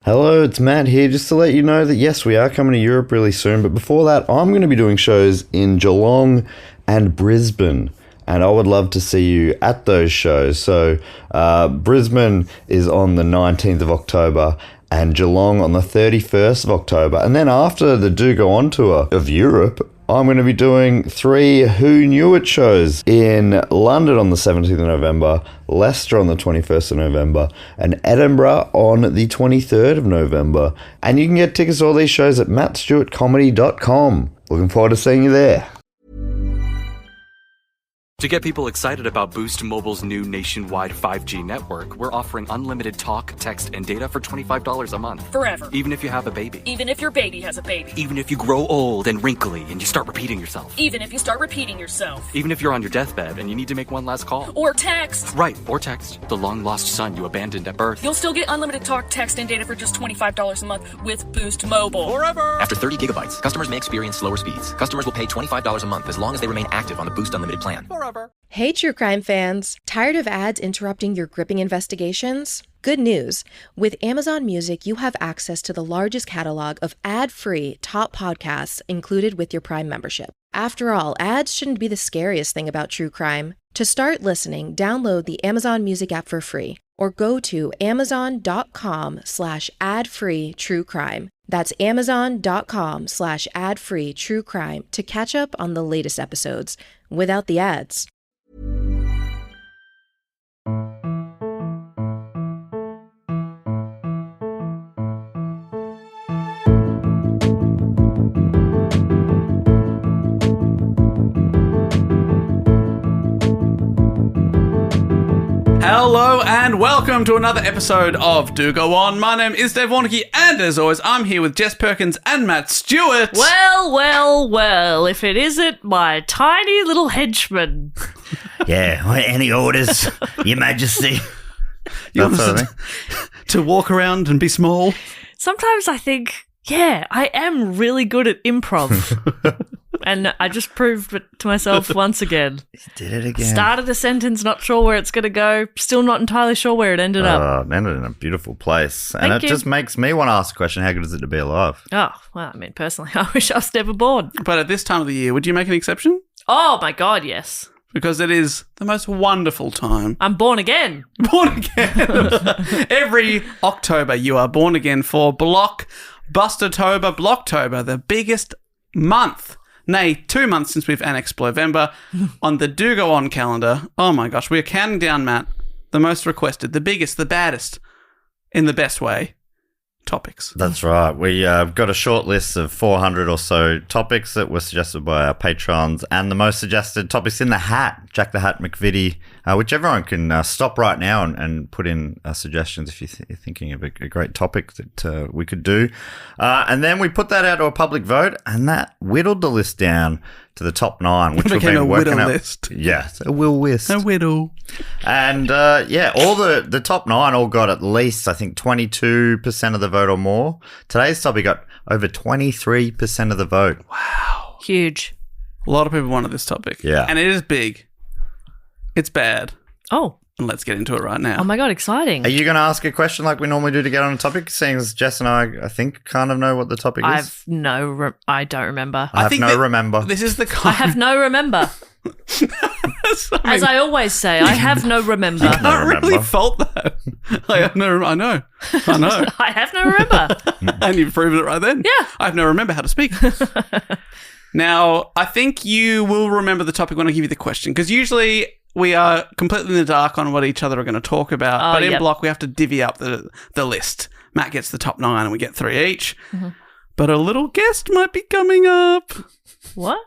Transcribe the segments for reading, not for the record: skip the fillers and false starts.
Hello, it's Matt here, just to let you know that yes, we are coming to Europe really soon, but before that, I'm going to be doing shows in Geelong and Brisbane, and I would love to see you at those shows. So, Brisbane is on the 19th of October, and Geelong on the 31st of October, and then after the Do Go On tour of Europe, I'm going to be doing 3 Who Knew It shows in London on the 17th of November, Leicester on the 21st of November, and Edinburgh on the 23rd of November. And you can get tickets to all these shows at mattstewartcomedy.com. Looking forward to seeing you there. To get people excited about Boost Mobile's new nationwide 5G network, we're offering unlimited talk, text, and data for $25 a month. Forever. Even if you have a baby. Even if your baby has a baby. Even if you grow old and wrinkly and you start repeating yourself. Even if you start repeating yourself. Even if you're on your deathbed and you need to make one last call. Or text. Right, or text. The long-lost son you abandoned at birth. You'll still get unlimited talk, text, and data for just $25 a month with Boost Mobile. Forever! After 30 gigabytes, customers may experience slower speeds. Customers will pay $25 a month as long as they remain active on the Boost Unlimited plan. Forever. Hey, true crime fans. Tired of ads interrupting your gripping investigations? Good news. With Amazon Music, you have access to the largest catalog of ad-free top podcasts included with your Prime membership. After all, ads shouldn't be the scariest thing about true crime. To start listening, download the Amazon Music app for free or go to amazon.com/ad-free true crime. That's amazon.com/ad-free true crime to catch up on the latest episodes without the ads. Hello and welcome to another episode of Do Go On. My name is Dave Warnicky, and as always, I'm here with Jess Perkins and Matt Stewart. Well, if it isn't my tiny little henchman. Yeah, any orders, Your Majesty? You want us to walk around and be small? Sometimes I think, yeah, I am really good at improv. And I just proved it to myself once again. You did it again. Started a sentence, not sure where it's going to go. Still not entirely sure where it ended up. It ended in a beautiful place. And Thank it you. just makes me want to ask a question, how good is it to be alive? Oh, well, I mean, personally, I wish I was never born. But at this time of the year, would you make an exception? Oh, my God, yes. Because it is the most wonderful time. I'm born again. Born again. Every October, you are born again for Blocktober, the biggest month. Nay, 2 months since we've annexed Blovember on the Do Go On calendar. Oh my gosh, we are counting down, Matt, the most requested, the biggest, the baddest, in the best way, topics. That's right. We got a short list of 400 or so topics that were suggested by our patrons, and the most suggested topics in the hat, Jack the Hat McVitie, which everyone can stop right now and put in suggestions if you're thinking of a great topic that we could do. And then we put that out to a public vote, and that whittled the list down to the top 9, which we've been working out. List. Yes, a will list. A whittle. And all the top 9 all got at least, I think, 22% of the vote or more. Today's topic got over 23% of the vote. Wow. Huge. A lot of people wanted this topic. Yeah. And it is big. It's bad. Oh. And let's get into it right now. Oh, my God, exciting. Are you going to ask a question like we normally do to get on a topic? Seeing as Jess and I think, kind of know what the topic is. I don't remember. I remember. This is the I have no remember. As I always say, I have no remember. I can't really fault that. I have no. I know. I have no remember. And you've proven it right then. Yeah. I have no remember how to speak. Now, I think you will remember the topic when I give you the question, because usually we are completely in the dark on what each other are going to talk about. But in block, we have to divvy up the list. Matt gets the top 9 and we get 3 each. Mm-hmm. But a little guest might be coming up. What?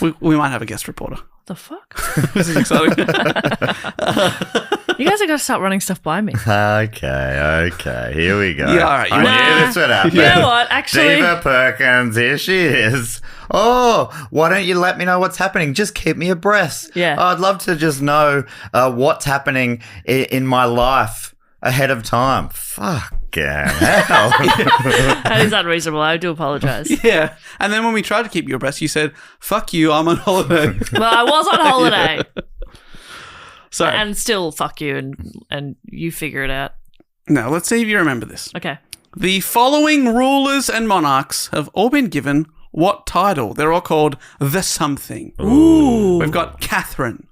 We might have a guest reporter. What the fuck? This is exciting. You guys are going to start running stuff by me. Okay. Here we go. Yeah, all right. I knew this would happen. You know what? Actually, Diva Perkins, here she is. Oh, why don't you let me know what's happening? Just keep me abreast. Yeah. I'd love to just know what's happening in my life ahead of time. Fucking hell. that is unreasonable. I do apologise. Yeah. And then when we tried to keep you abreast, you said, fuck you, I'm on holiday. Well, I was on holiday. So, and still, fuck you, and you figure it out. now let's see if you remember this. Okay. The following rulers and monarchs have all been given what title? They're all called the something. Ooh. We've got Catherine.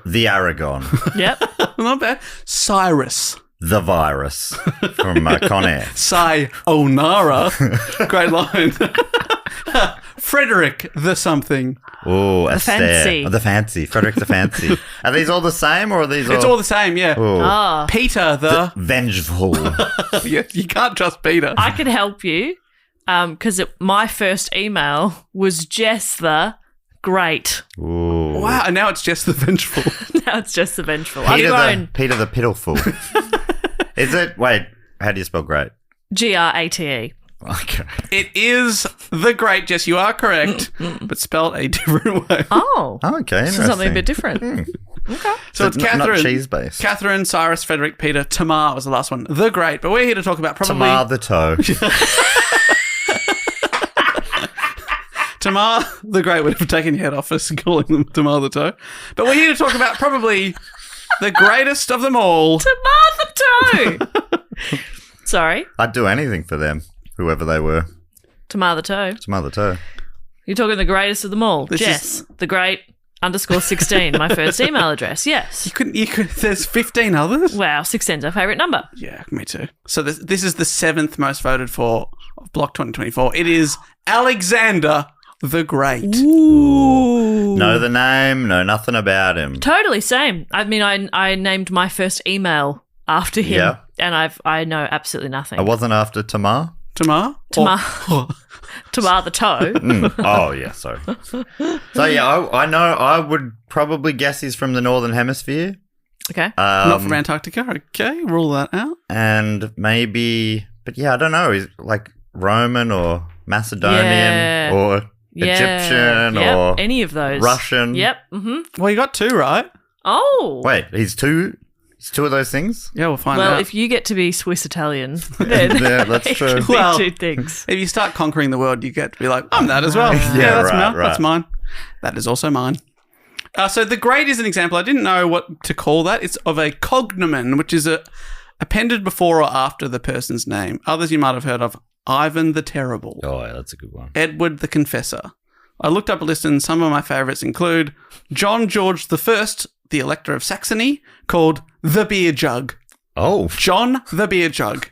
The Aragon. Yep. Not bad. Cyrus. The Virus from Con Air. Sayonara. Great line. Frederick the something. Oh, The Astaire. Fancy. Oh, the Fancy. Frederick the Fancy. Are these all the same or are these all... It's all the same, yeah. Oh. Ah. Peter the... Vengeful. Yeah, you can't trust Peter. I can help you because my first email was Jess the Great. Ooh. Wow, and now it's just the vengeful. Now it's just the vengeful. Peter the Pitiful. Is it? Wait, how do you spell great? Grate. Okay. It is the Great, Jess. You are correct, but spelled a different way. Oh. Okay, So something a bit interesting. different. Okay. So it's not Catherine. cheese-based. Catherine, Cyrus, Frederick, Peter, Tamar was the last one. The Great, but we're here to talk about probably... Tamar the Toe. Tamar the Great would have taken your head off us calling them Tamar the Toe. But we're here to talk about probably the greatest of them all. Tamar the Toe. Sorry. I'd do anything for them, whoever they were. Tamar the Toe. Tamar the Toe. You're talking the greatest of them all. This Jess, the Great _16, my first email address. Yes. You could. There's 15 others. Wow, 16's our favourite number. Yeah, me too. So this is the 7th most voted for of Block 2024. It is Alexander the Great. Ooh. Know the name, know nothing about him. Totally same. I mean, I named my first email after him, Yeah. and I know absolutely nothing. I wasn't after Tamar. Tamar? Tamar. Tamar the Toe. Oh, yeah, sorry. So, yeah, I know, I would probably guess he's from the Northern Hemisphere. Okay. Not from Antarctica. Okay, rule that out. And maybe, but yeah, I don't know. He's like Roman or Macedonian Yeah. or Egyptian Yep. or any of those. Russian. Yep. Mm-hmm. Well, you got 2 right. Oh. Wait, he's two of those things? Yeah, we'll find Well, out. if you get to be Swiss Italian, then Yeah, that's it true. could be Well, 2 things. If you start conquering the world, you get to be like, I'm that as well. Yeah, that's right, mine. That's right. mine. That is also mine. So the Great is an example. I didn't know what to call that. It's of a cognomen, which is appended before or after the person's name. Others you might have heard of: Ivan the Terrible, Oh, yeah, that's a good one. Edward the Confessor. I looked up a list, and some of my favourites include John George I, the Elector of Saxony, called the Beer Jug. Oh, John the Beer Jug.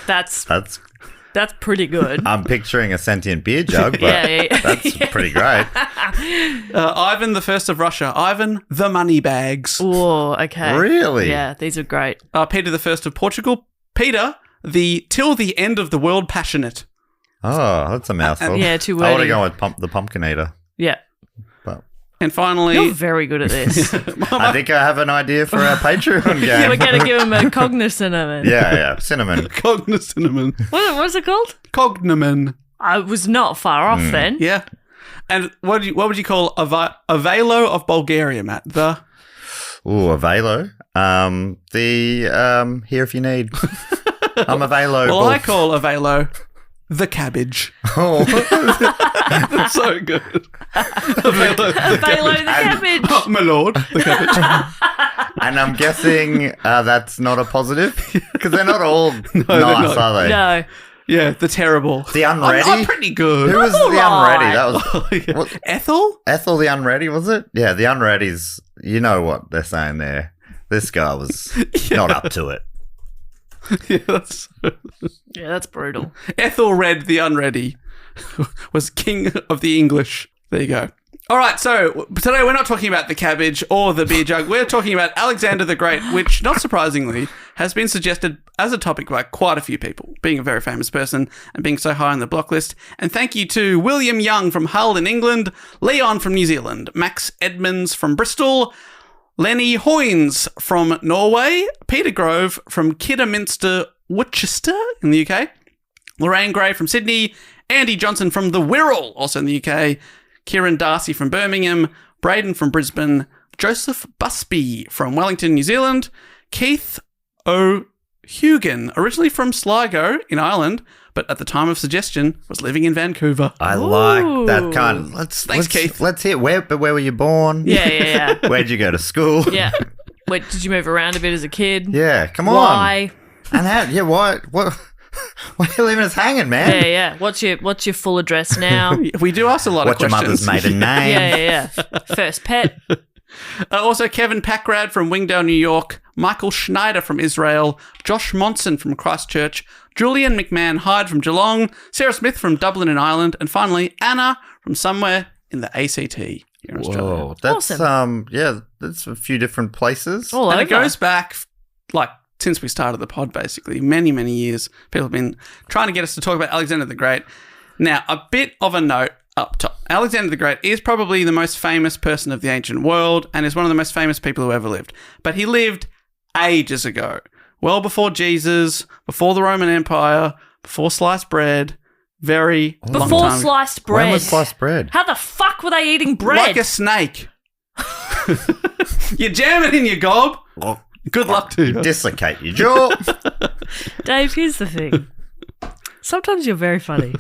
That's that's pretty good. I'm picturing a sentient beer jug, but Yeah. that's pretty great. Ivan the First of Russia. Ivan the Moneybags. Oh, okay. Really? Yeah, these are great. Peter the First of Portugal. Peter, the till the end of the world passionate. Oh, that's a mouthful. Yeah, too I would wordy. have gone with the pumpkin eater. Yeah. But And finally, You're very good at this. I think I have an idea for our Patreon game. Yeah, we're going to give him a cognizant. Yeah, cinnamon. cognomen. What's it called? Cognomen. I was not far off then. Yeah. And what would you call a Velo of Bulgaria, Matt? The Ooh, a Velo. Here if you need. I'm a Velo. well, I call a Velo the cabbage. Oh. That's so good. A Velo the Velo the cabbage. Oh, my lord, the cabbage. And I'm guessing that's not a positive because they're not all nice, not. are they? No. Yeah, the terrible. The unready. I'm pretty good. Who was the unready? That was what, Ethel? Ethel the unready, was it? Yeah, the unready's. You know what they're saying there. This guy was not up to it. Yeah, that's brutal. Ethelred the Unready was king of the English. There you go. All right, so today we're not talking about the cabbage or the beer jug. We're talking about Alexander the Great, which, not surprisingly, has been suggested as a topic by quite a few people, being a very famous person and being so high on the block list. And thank you to William Young from Hull in England, Leon from New Zealand, Max Edmonds from Bristol, Lenny Hoynes from Norway, Peter Grove from Kidderminster, Worcester in the UK, Lorraine Gray from Sydney, Andy Johnson from the Wirral, also in the UK, Kieran Darcy from Birmingham, Braden from Brisbane, Joseph Busby from Wellington, New Zealand, Keith O'Hugan, originally from Sligo in Ireland, but at the time of suggestion was living in Vancouver. I like that kind. Let's Keith. Let's hear where were you born? Yeah. Where'd you go to school? Yeah. Wait, did you move around a bit as a kid? Yeah, come on. Why? And how? Yeah, what? Why are you leaving us hanging, man? Yeah. What's your full address now? We do ask a lot What's of questions. your mother's maiden name? Yeah. First pet. Also, Kevin Packrad from Wingdale, New York, Michael Schneider from Israel, Josh Monson from Christchurch, Julian McMahon Hyde from Geelong, Sarah Smith from Dublin in Ireland, and finally Anna from somewhere in the ACT here in Australia. Whoa, that's Awesome. that's a few different places. All And over. it goes back like since we started the pod, basically many years. People have been trying to get us to talk about Alexander the Great. Now, a bit of a note up top. Alexander the Great is probably the most famous person of the ancient world and is one of the most famous people who ever lived. But he lived ages ago, well before Jesus, before the Roman Empire, before sliced bread, very long Before time. sliced bread. When was sliced bread? How the fuck were they eating bread? Like a snake. You jam it in your gob. Well, Good luck to you. dislocate your jaw. Dave, here's the thing. Sometimes you're very funny.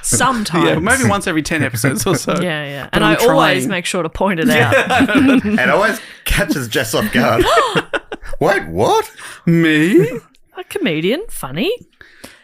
Sometimes. Yeah, maybe once every 10 episodes or so. Yeah. But And I I'm always trying. make sure to point it out. And always catches Jess off guard. Wait, what? Me? A comedian, funny.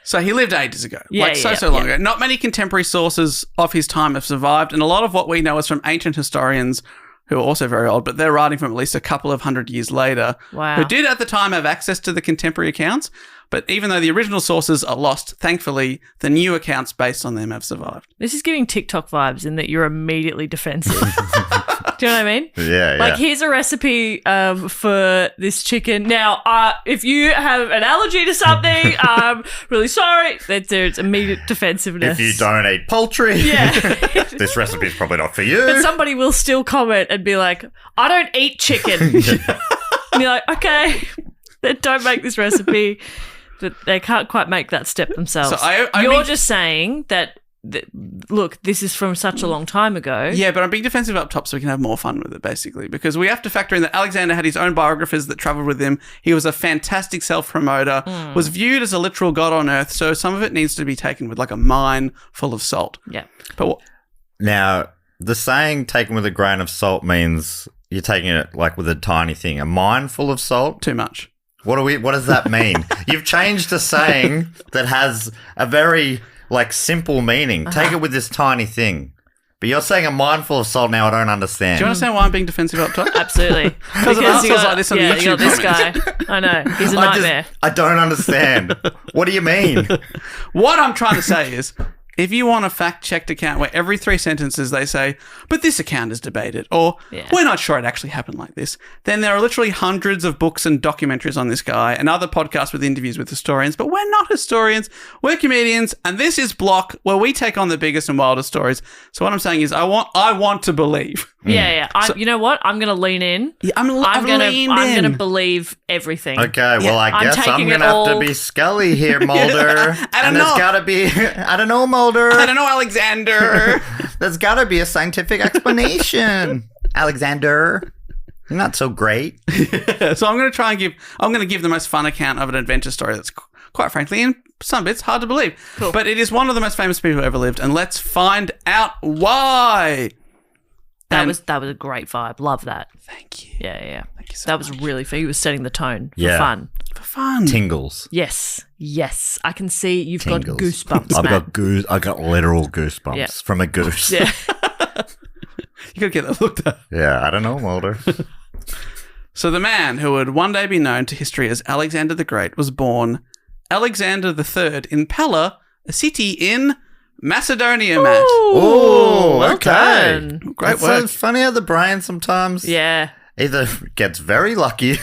So he lived ages ago, Yeah, so long ago. Not many contemporary sources of his time have survived, and a lot of what we know is from ancient historians who are also very old, but they're writing from at least a couple of hundred years later, Wow. who did at the time have access to the contemporary accounts. But even though the original sources are lost, thankfully, the new accounts based on them have survived. This is giving TikTok vibes in that you're immediately defensive. Do you know what I mean? Yeah, Like, here's a recipe for this chicken. Now, if you have an allergy to something, I'm really sorry. There's immediate defensiveness. If you don't eat poultry, Yeah. this recipe is probably not for you. But somebody will still comment and be like, I don't eat chicken. And you're like, okay, then don't make this recipe. But they can't quite make that step themselves. So I You're mean- just saying that, look, this is from such a long time ago. Yeah, but I'm being defensive up top so we can have more fun with it, basically, because we have to factor in that Alexander had his own biographers that travelled with him. He was a fantastic self-promoter, was viewed as a literal god on earth, so some of it needs to be taken with like a mine full of salt. Yeah. But Now, the saying taken with a grain of salt means you're taking it like with a tiny thing. A mine full of salt? too much. What does that mean? You've changed a saying that has a very simple meaning. Take it with this tiny thing. But you're saying a mine full of salt now. I don't understand. Do you understand why I'm being defensive up top? Absolutely. Because of assholes like this on the you YouTube got this comments. guy. I know. He's a nightmare. I don't understand. What do you mean? What I'm trying to say is, if you want a fact-checked account where every 3 sentences they say, but this account is debated, or we're not sure it actually happened like this, then there are literally hundreds of books and documentaries on this guy and other podcasts with interviews with historians, but we're not historians, we're comedians, and this is Block, where we take on the biggest and wildest stories. So what I'm saying is I want to believe. Yeah. You know what? I'm going to lean in. Yeah, I'm I'm going to believe everything. Okay, well, I I'm guess I'm taking going it to have all- to be Scully here, Mulder. And there's know. got to be, I don't know, Mulder. I don't know, Alexander. There's got to be a scientific explanation. Alexander, you're not so great. So I'm going to give the most fun account of an adventure story that's quite frankly, in some bits, hard to believe. Cool. But it is one of the most famous people who ever lived, and let's find out why. That was a great vibe. Love that. Thank you. Yeah. Thank you so That much. was really he was setting the tone for Yeah. fun. For fun. Tingles. Yes. I can see you've Tingles. got goosebumps, I got literal goosebumps Yeah. from a goose. Yeah. You got to get that looked at. Yeah, I don't know, Mulder. So the man who would one day be known to history as Alexander the Great was born Alexander III in Pella, a city in Macedonia, Matt. Oh, well okay. done. Great So work. it's funny how the brain sometimes Yeah. either gets very lucky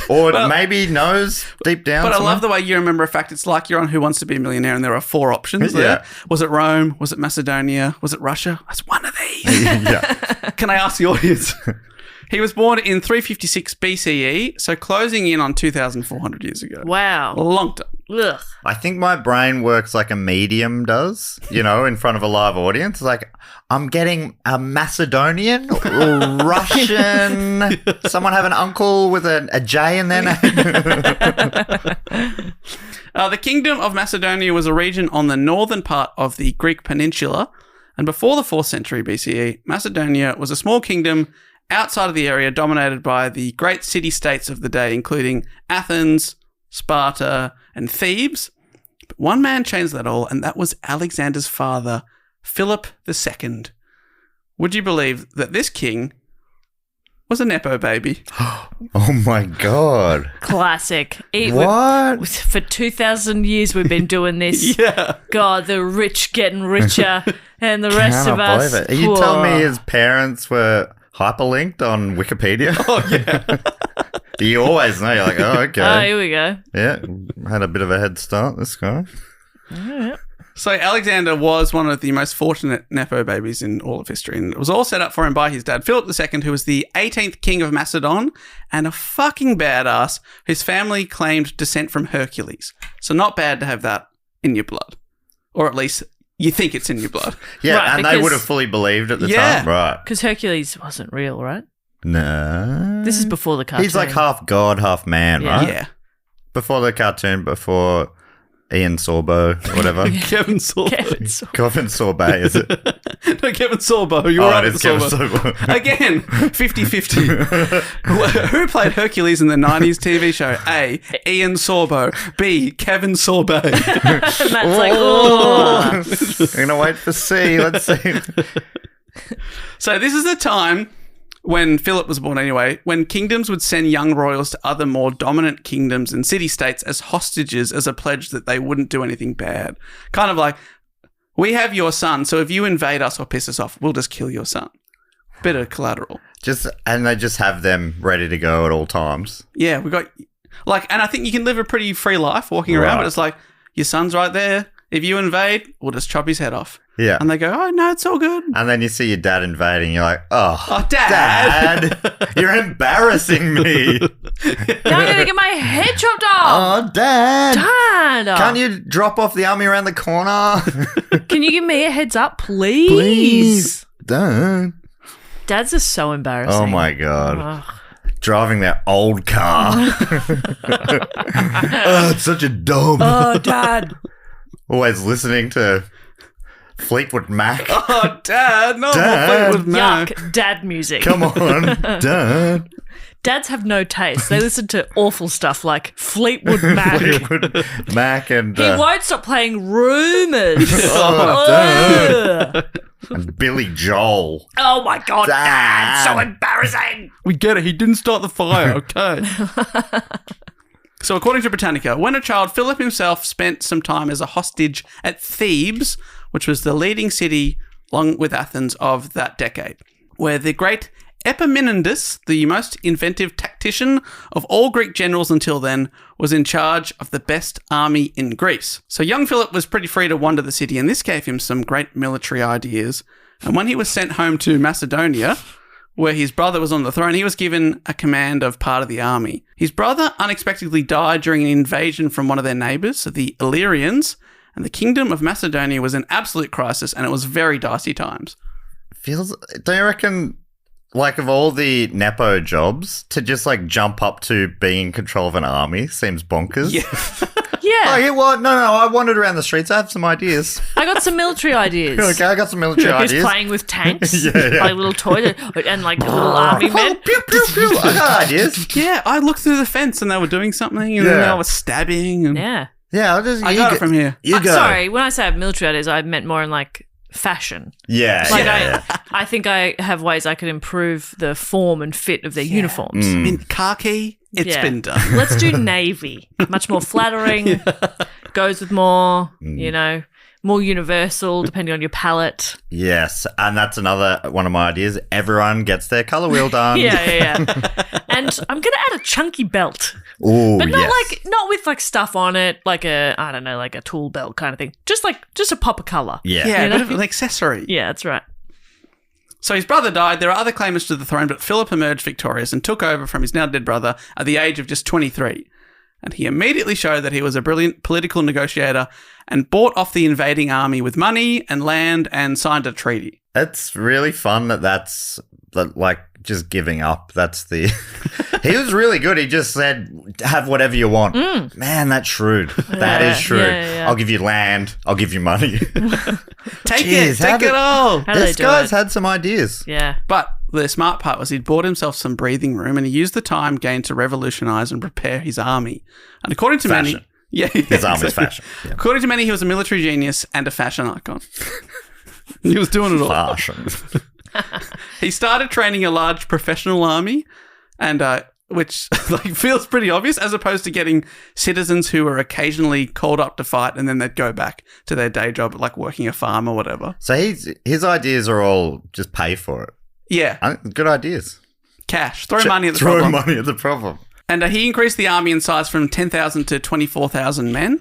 or maybe knows deep down. But I somewhere. love the way you remember a fact. It's like you're on Who Wants to Be a Millionaire and there are 4 options there. Yeah. Was it Rome? Was it Macedonia? Was it Russia? That's one of these. Yeah. Can I ask the audience? He was born in 356 BCE, so closing in on 2,400 years ago. A Wow. long time. Ugh. I think my brain works like a medium does, in front of a live audience. Like, I'm getting a Macedonian, Russian, someone have an uncle with a J in their name. The Kingdom of Macedonia was a region on the northern part of the Greek peninsula, and before the 4th century BCE, Macedonia was a small kingdom outside of the area dominated by the great city-states of the day, including Athens, Sparta, and Thebes. But one man changed that all, and that was Alexander's father, Philip II. Would you believe that this king was a Nepo baby? Oh my God. Classic. What? For 2,000 years we've been doing this. Yeah. God, the rich getting richer and the rest of us. Believe it. Are you telling me his parents were hyperlinked on Wikipedia? Oh, yeah. You always know. You're like, oh, okay. Oh, here we go. Yeah, had a bit of a head start, this guy. So Alexander was one of the most fortunate Nepo babies in all of history, and it was all set up for him by his dad, Philip II, who was the 18th king of Macedon and a fucking badass whose family claimed descent from Hercules. So not bad to have that in your blood. Or at least you think it's in your blood. Yeah, Right, and they would have fully believed at the Yeah. time. Right. Because Hercules wasn't real, right? No. This is before the cartoon. He's like half god, half man, Yeah. right? Yeah. Before the cartoon, before Ian Sorbo, whatever. Kevin Sorbo. Kevin Sorbet, is it? No, Kevin Sorbo. You're right it with is Kevin Sorbo. Sorbo. Again, 50-50. Who played Hercules in the 90s TV show? A. Ian Sorbo. B. Kevin Sorbet. And that's like, oh. I'm going to wait for C. Let's see. So this is the time when Philip was born anyway, when kingdoms would send young royals to other more dominant kingdoms and city-states as hostages as a pledge that they wouldn't do anything bad. Kind of like, we have your son, so if you invade us or piss us off, we'll just kill your son. Bit of collateral. And they just have them ready to go at all times. Yeah, we got, like, and I think you can live a pretty free life walking around, Right. but it's like, your son's right there. If you invade, we'll just chop his head off. Yeah. And they go, oh, no, it's all good. And then you see your dad invading. You're like, oh, Dad. you're embarrassing me. Now I'm going to get my head chopped off. Oh, Dad. Dad. Can't you drop off the army around the corner? Can you give me a heads up, please? Dad. Dads are so embarrassing. Oh, my God. Ugh. Driving their old car. Oh, it's such a dumb. Oh, Dad. Always listening to Fleetwood Mac. Oh, Dad, no Dad. more Fleetwood Mac. Yuck. Dad music. Come on, Dad. Dads have no taste. They listen to awful stuff like Fleetwood Mac. Fleetwood Mac and, He won't stop playing Rumours. Dad. And Billy Joel. Oh my God, Dad. so embarrassing. We get it. He didn't start the fire. Okay. So according to Britannica, when a child, Philip himself spent some time as a hostage at Thebes, which was the leading city, along with Athens, of that decade, where the great Epaminondas, the most inventive tactician of all Greek generals until then, was in charge of the best army in Greece. So young Philip was pretty free to wander the city, and this gave him some great military ideas. And when he was sent home to Macedonia, where his brother was on the throne, he was given a command of part of the army. His brother unexpectedly died during an invasion from one of their neighbours, the Illyrians, and the kingdom of Macedonia was in absolute crisis, and it was very dicey times. Don't you reckon, like, of all the Nepo jobs, to just, like, jump up to being in control of an army seems bonkers? Yeah. Yeah. Oh, yeah, well, no, I wandered around the streets. I have some ideas. I got some military ideas. Okay, I got some military Just ideas. playing with tanks, Yeah. like little toys, and like little army men. Pew, pew, pew. I got ideas. Yeah, I looked through the fence and they were doing something, and then Yeah. I was stabbing. And Yeah. Yeah, I got it from here. You go. Sorry, when I say I have military ideas, I meant more in like fashion. Yeah, Like yeah. I think I have ways I could improve the form and fit of their uniforms. In khaki, it's Yeah. been done. Let's do navy. Much more flattering. Goes with more, you know, more universal depending on your palette. Yes, and that's another one of my ideas. Everyone gets their colour wheel done. Yeah. And I'm gonna add a chunky belt. Ooh, But not yes. not with like stuff on it, like like a tool belt kind of thing. Just a pop of colour. Yeah. Yeah, You a know? bit of an accessory. Yeah, that's right. So his brother died. There are other claimants to the throne, but Philip emerged victorious and took over from his now dead brother at the age of just 23. And he immediately showed that he was a brilliant political negotiator and bought off the invading army with money and land and signed a treaty. It's really fun that's like just giving up. That's the. He was really good. He just said, "Have whatever you want." Man, that's shrewd. That is shrewd. yeah. I'll give you land. I'll give you money. Take Jeez, it. Take it all. How do they This do guy's it? had some ideas. Yeah. But the smart part was he'd bought himself some breathing room and he used the time gained to revolutionize and prepare his army. And according to Fashion. many... Yeah, His army's fashion. Yeah. According to many, he was a military genius and a fashion icon. He was doing it all. Fashion. He started training a large professional army, and which like feels pretty obvious, as opposed to getting citizens who were occasionally called up to fight and then they'd go back to their day job, like working a farm or whatever. So his ideas are all just pay for it. Yeah, Good ideas. cash. Throw money at the problem. Throw money at the problem. And he increased the army in size from 10,000 to 24,000 men.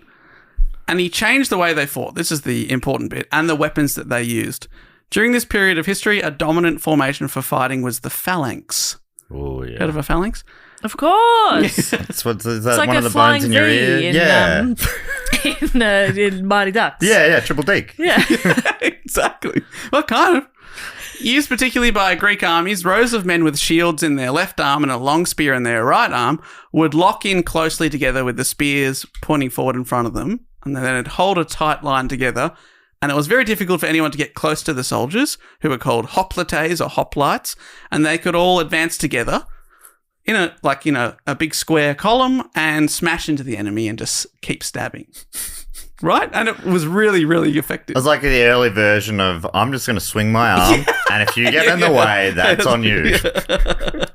And he changed the way they fought. This is the important bit. And the weapons that they used. During this period of history, a dominant formation for fighting was the phalanx. Oh, yeah. Heard of a phalanx? Of course. Is that It's like one a of the flying bones in your V ear? in Mighty Ducks. Yeah, Triple Deke. Yeah. Exactly. Well, kind of. Used particularly by Greek armies, rows of men with shields in their left arm and a long spear in their right arm would lock in closely together with the spears pointing forward in front of them, and then they'd hold a tight line together. And it was very difficult for anyone to get close to the soldiers, who were called hoplites or hoplites, and they could all advance together in a big square column and smash into the enemy and just keep stabbing. Right? And it was really, really effective. It was like the early version of, I'm just going to swing my arm, and if you get in the way, that's on you. Yeah.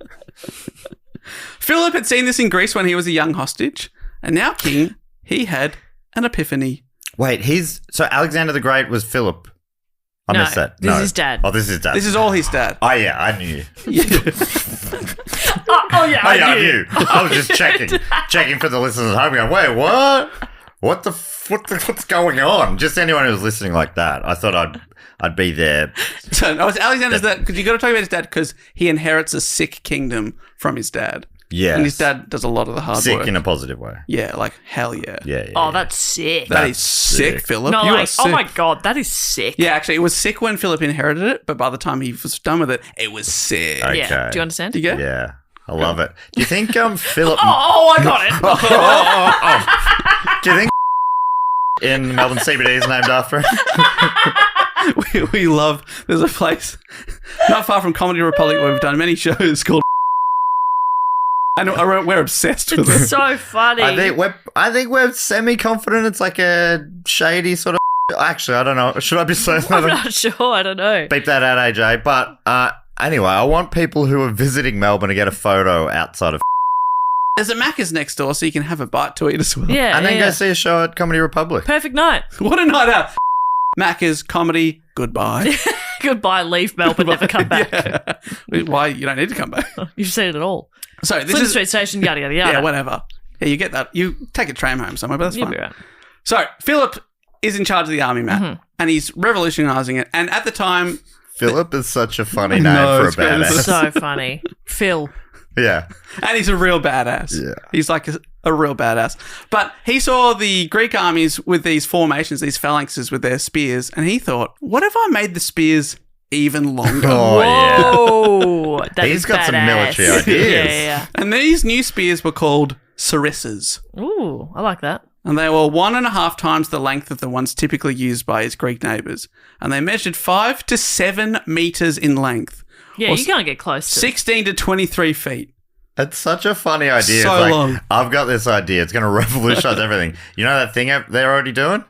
Philip had seen this in Greece when he was a young hostage, and now king, he had an epiphany. Wait, so Alexander the Great was Philip. I missed that. This is his dad. Oh, this is his dad. This is all his dad. Oh, yeah, I knew. I knew. I was just checking for the listeners at home going, wait, what? What's going on? Just anyone who's listening like that. I thought I'd be there. So no, it's Alexander's dad, because you got to talk about his dad because he inherits a sick kingdom from his dad. Yeah. And his dad does a lot of the hard work. Sick in a positive way. Yeah, like hell yeah. Yeah. Oh, that's sick. That is sick, Philip. No, You are like, sick. oh my God, that is sick. Yeah, actually, it was sick when Philip inherited it, but by the time he was done with it, it was sick. Okay. Yeah. Do you understand? Do you get it? Yeah. I love it. Do you think Philip... Oh, I got it. Do you think in Melbourne CBD is named after it? we love... There's a place not far from Comedy Republic where we've done many shows called... And we're obsessed with it. It's so funny. I think we're semi-confident it's like a shady sort of... Actually, I don't know. Should I be saying that? I'm not sure. I don't know. Beep that out, AJ. But anyway, I want people who are visiting Melbourne to get a photo outside of... There's a Macca's next door, so you can have a bite to eat as well. Yeah. And then go see a show at Comedy Republic. Perfect night. What a night out. Macca's, comedy, goodbye. Goodbye, leave Melbourne, never come back. Yeah. Why? You don't need to come back. You've seen it all. So this Flinders is... Street Station, yada, yada, yada. Yeah, whatever. Yeah, you get that. You take a tram home somewhere, but that's You'll fine. be right. So Philip is in charge of the army, Matt, and he's revolutionising it. And at the time... Philip is such a funny name for a it's great, isn't badass. it? So funny. Phil. Yeah. And he's a real badass. Yeah. He's like a real badass. But he saw the Greek armies with these formations, these phalanxes with their spears, and he thought, what if I made the spears even longer? Oh, yeah. Whoa. That He's is got some badass. military ideas. Yeah. And these new spears were called sarissas. Ooh, I like that. And they were 1.5 times the length of the ones typically used by his Greek neighbours. And they measured 5 to 7 metres in length. Yeah, Or you can't get close to it. 16 to 23 feet. It's such a funny idea. So It's like, long. I've got this idea. It's going to revolutionize everything. You know that thing they're already doing?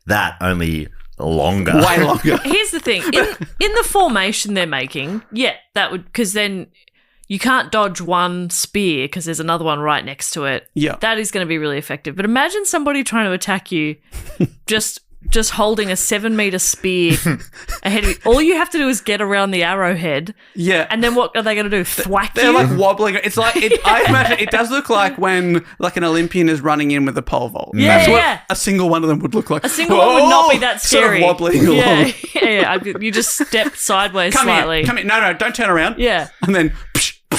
That, only longer. Way longer. Here's the thing. In the formation they're making, yeah, that would... Because then you can't dodge one spear because there's another one right next to it. Yeah. That is going to be really effective. But imagine somebody trying to attack you just holding a 7-meter spear ahead of you. All you have to do is get around the arrowhead. Yeah. And then what are they going to do? Thwack They're you? like wobbling. It's like, I imagine it does look like when like an Olympian is running in with a pole vault. Yeah, That's what yeah. a single one of them would look like. A single one would not be that scary. Sort of wobbling along. Yeah. You just step sideways Come slightly. here. No, don't turn around. Yeah. And then...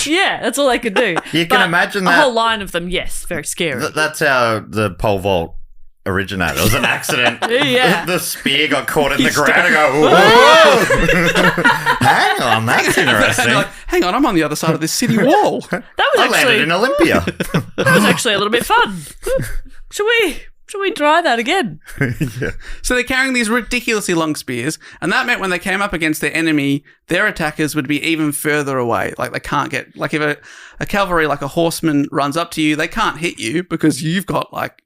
Yeah, that's all they could do. You can But imagine a that- whole line of them, yes, very scary. That's how the pole vault originated. It was an accident. Yeah. The spear got caught in the ground and go, whoa! Hang on, that's And interesting. they're like, hang on, I'm on the other side of this city wall. That was I landed actually in Olympia. that was actually a little bit fun. Should Should we try that again? So they're carrying these ridiculously long spears, and that meant when they came up against their enemy, their attackers would be even further away. Like they can't get, like if a cavalry, like a horseman runs up to you, they can't hit you because you've got like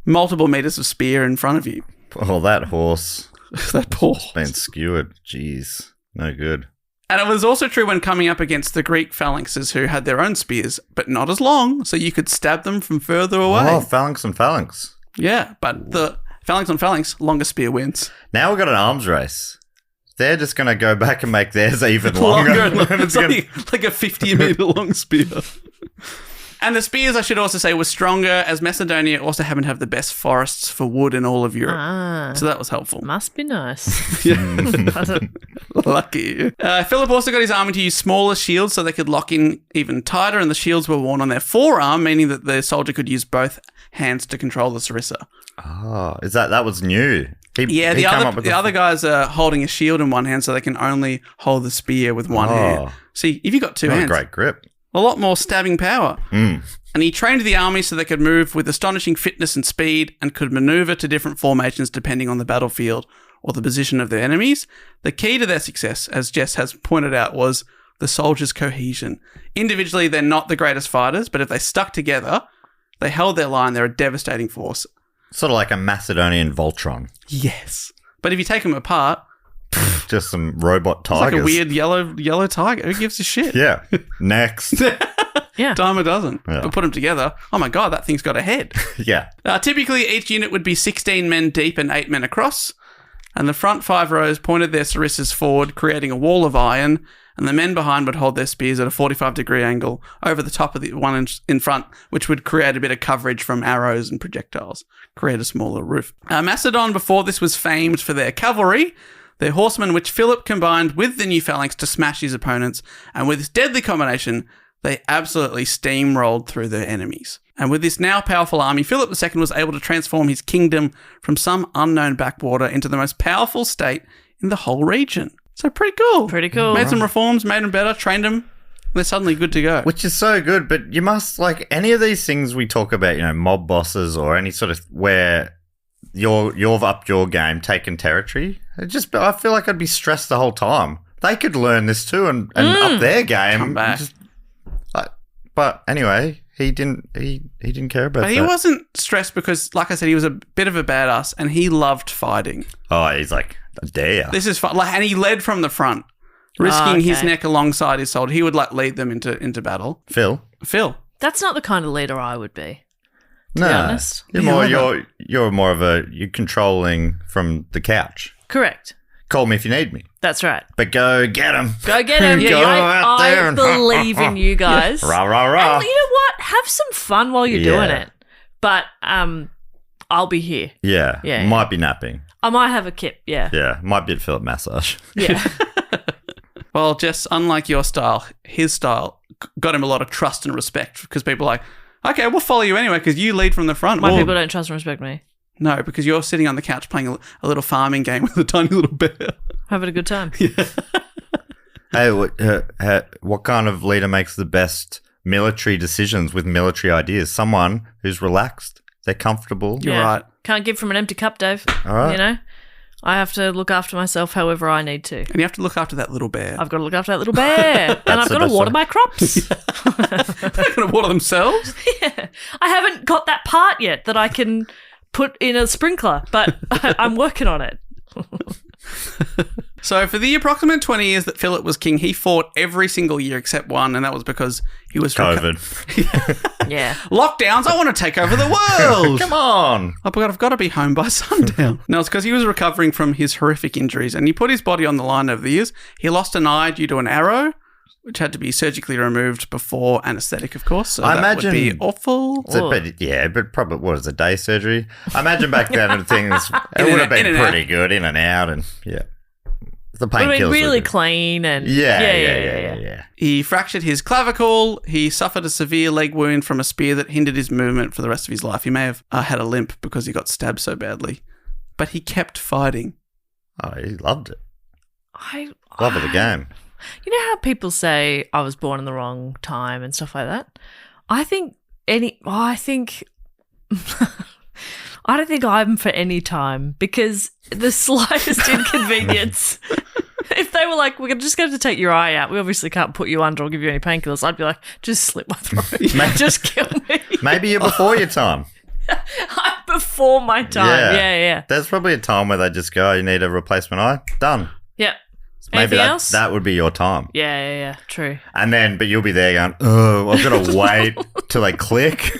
multiple meters of spear in front of you. Oh, that horse. That poor horse. Been skewered. Jeez. No good. And it was also true when coming up against the Greek phalanxes who had their own spears, but not as long, so you could stab them from further away. Oh, phalanx and phalanx. Yeah, but the phalanx on phalanx, longer spear wins. Now we've got an arms race. They're just going to go back and make theirs even longer. It's like a 50-meter long spear. And the spears, I should also say, were stronger, as Macedonia also happened to have the best forests for wood in all of Europe. So that was helpful. Must be nice. Lucky. Philip also got his army to use smaller shields so they could lock in even tighter, and the shields were worn on their forearm, meaning that the soldier could use both hands to control the sarissa. Oh, that was new? The other guys are holding a shield in one hand so they can only hold the spear with one hand. See, if you've got two hands... great grip. A lot more stabbing power. And he trained the army so they could move with astonishing fitness and speed and could maneuver to different formations depending on the battlefield or the position of their enemies. The key to their success, as Jess has pointed out, was the soldiers' cohesion. Individually, they're not the greatest fighters, but if they stuck together, they held their line, they're a devastating force. Sort of like a Macedonian Voltron. Yes. But if you take them apart... Just some robot tigers. It's like a weird yellow tiger. Who gives a shit? Yeah. Next. Yeah. Dime a dozen. Yeah. But put them together. Oh my God, that thing's got a head. Yeah. Typically, each unit would be 16 men deep and 8 men across. And the front 5 rows pointed their sarissas forward, creating a wall of iron. And the men behind would hold their spears at a 45-degree angle over the top of the one in front, which would create a bit of coverage from arrows and projectiles, create a smaller roof. Macedon, before this, was famed for their cavalry, their horsemen, which Philip combined with the new phalanx to smash his opponents. And with this deadly combination, they absolutely steamrolled through their enemies. And with this now powerful army, Philip II was able to transform his kingdom from some unknown backwater into the most powerful state in the whole region. So pretty cool. Pretty cool. Made some reforms, made them better, trained them. They're suddenly good to go. Which is so good, but you must, like, any of these things we talk about, mob bosses or any sort of where you've upped your game, taken territory. I feel like I'd be stressed the whole time. They could learn this too and up their game. Come back. But anyway, he didn't care about that. But he wasn't stressed because, like I said, he was a bit of a badass and he loved fighting. Oh, he's like, I dare. This is fun. And he led from the front, risking his neck alongside his soldier. He would lead them into battle. Phil. That's not the kind of leader I would be. To No, be honest. you're more of you're controlling from the couch. Correct. Call me if you need me. That's right. But go get him. Go get him. Go out there I and believe in you guys. Rah, rah, rah. And you know what? Have some fun while you're doing it. But I'll be here. Yeah. Yeah. Might be napping. I might have a kip. Yeah. Yeah. Might be a Philip massage. Yeah. Well, Jess, unlike your style, his style got him a lot of trust and respect because people are like, okay, we'll follow you anyway because you lead from the front. My people don't trust and respect me. No, because you're sitting on the couch playing a little farming game with a tiny little bear. Having a good time. Hey, what kind of leader makes the best military decisions with military ideas? Someone who's relaxed. They're comfortable. You're right. Can't give from an empty cup, Dave. All right. I have to look after myself however I need to. And you have to look after that little bear. I've got to look after that little bear. And I've got to water my crops. They're going to water themselves? Yeah. I haven't got that part yet that I can put in a sprinkler, but I'm working on it. So for the approximate 20 years that Philip was king, he fought every single year except one, and that was because he was... COVID. Yeah. Lockdowns, I want to take over the world. Come on. Oh, but I've got to be home by sundown. No, it's because he was recovering from his horrific injuries, and he put his body on the line over the years. He lost an eye due to an arrow, which had to be surgically removed before anaesthetic, of course. So that would be awful. But probably, what is it, day surgery? I imagine back then things, it would have been pretty good, in and out, and the painkillers. Really clean and yeah. He fractured his clavicle. He suffered a severe leg wound from a spear that hindered his movement for the rest of his life. He may have had a limp because he got stabbed so badly, but he kept fighting. Oh, he loved it. Love of the game. You know how people say I was born in the wrong time and stuff like that? I think I don't think I'm for any time because the slightest inconvenience. If they were like, we're just going to take your eye out, we obviously can't put you under or give you any painkillers, I'd be like, just slit my throat. Just kill me. Maybe you're before your time. I'm before my time. Yeah. There's probably a time where they just go, you need a replacement eye. Done. Yeah. Maybe Anything else? that would be your time. Yeah. True. And then, but you'll be there going, oh, I've got to wait till they click.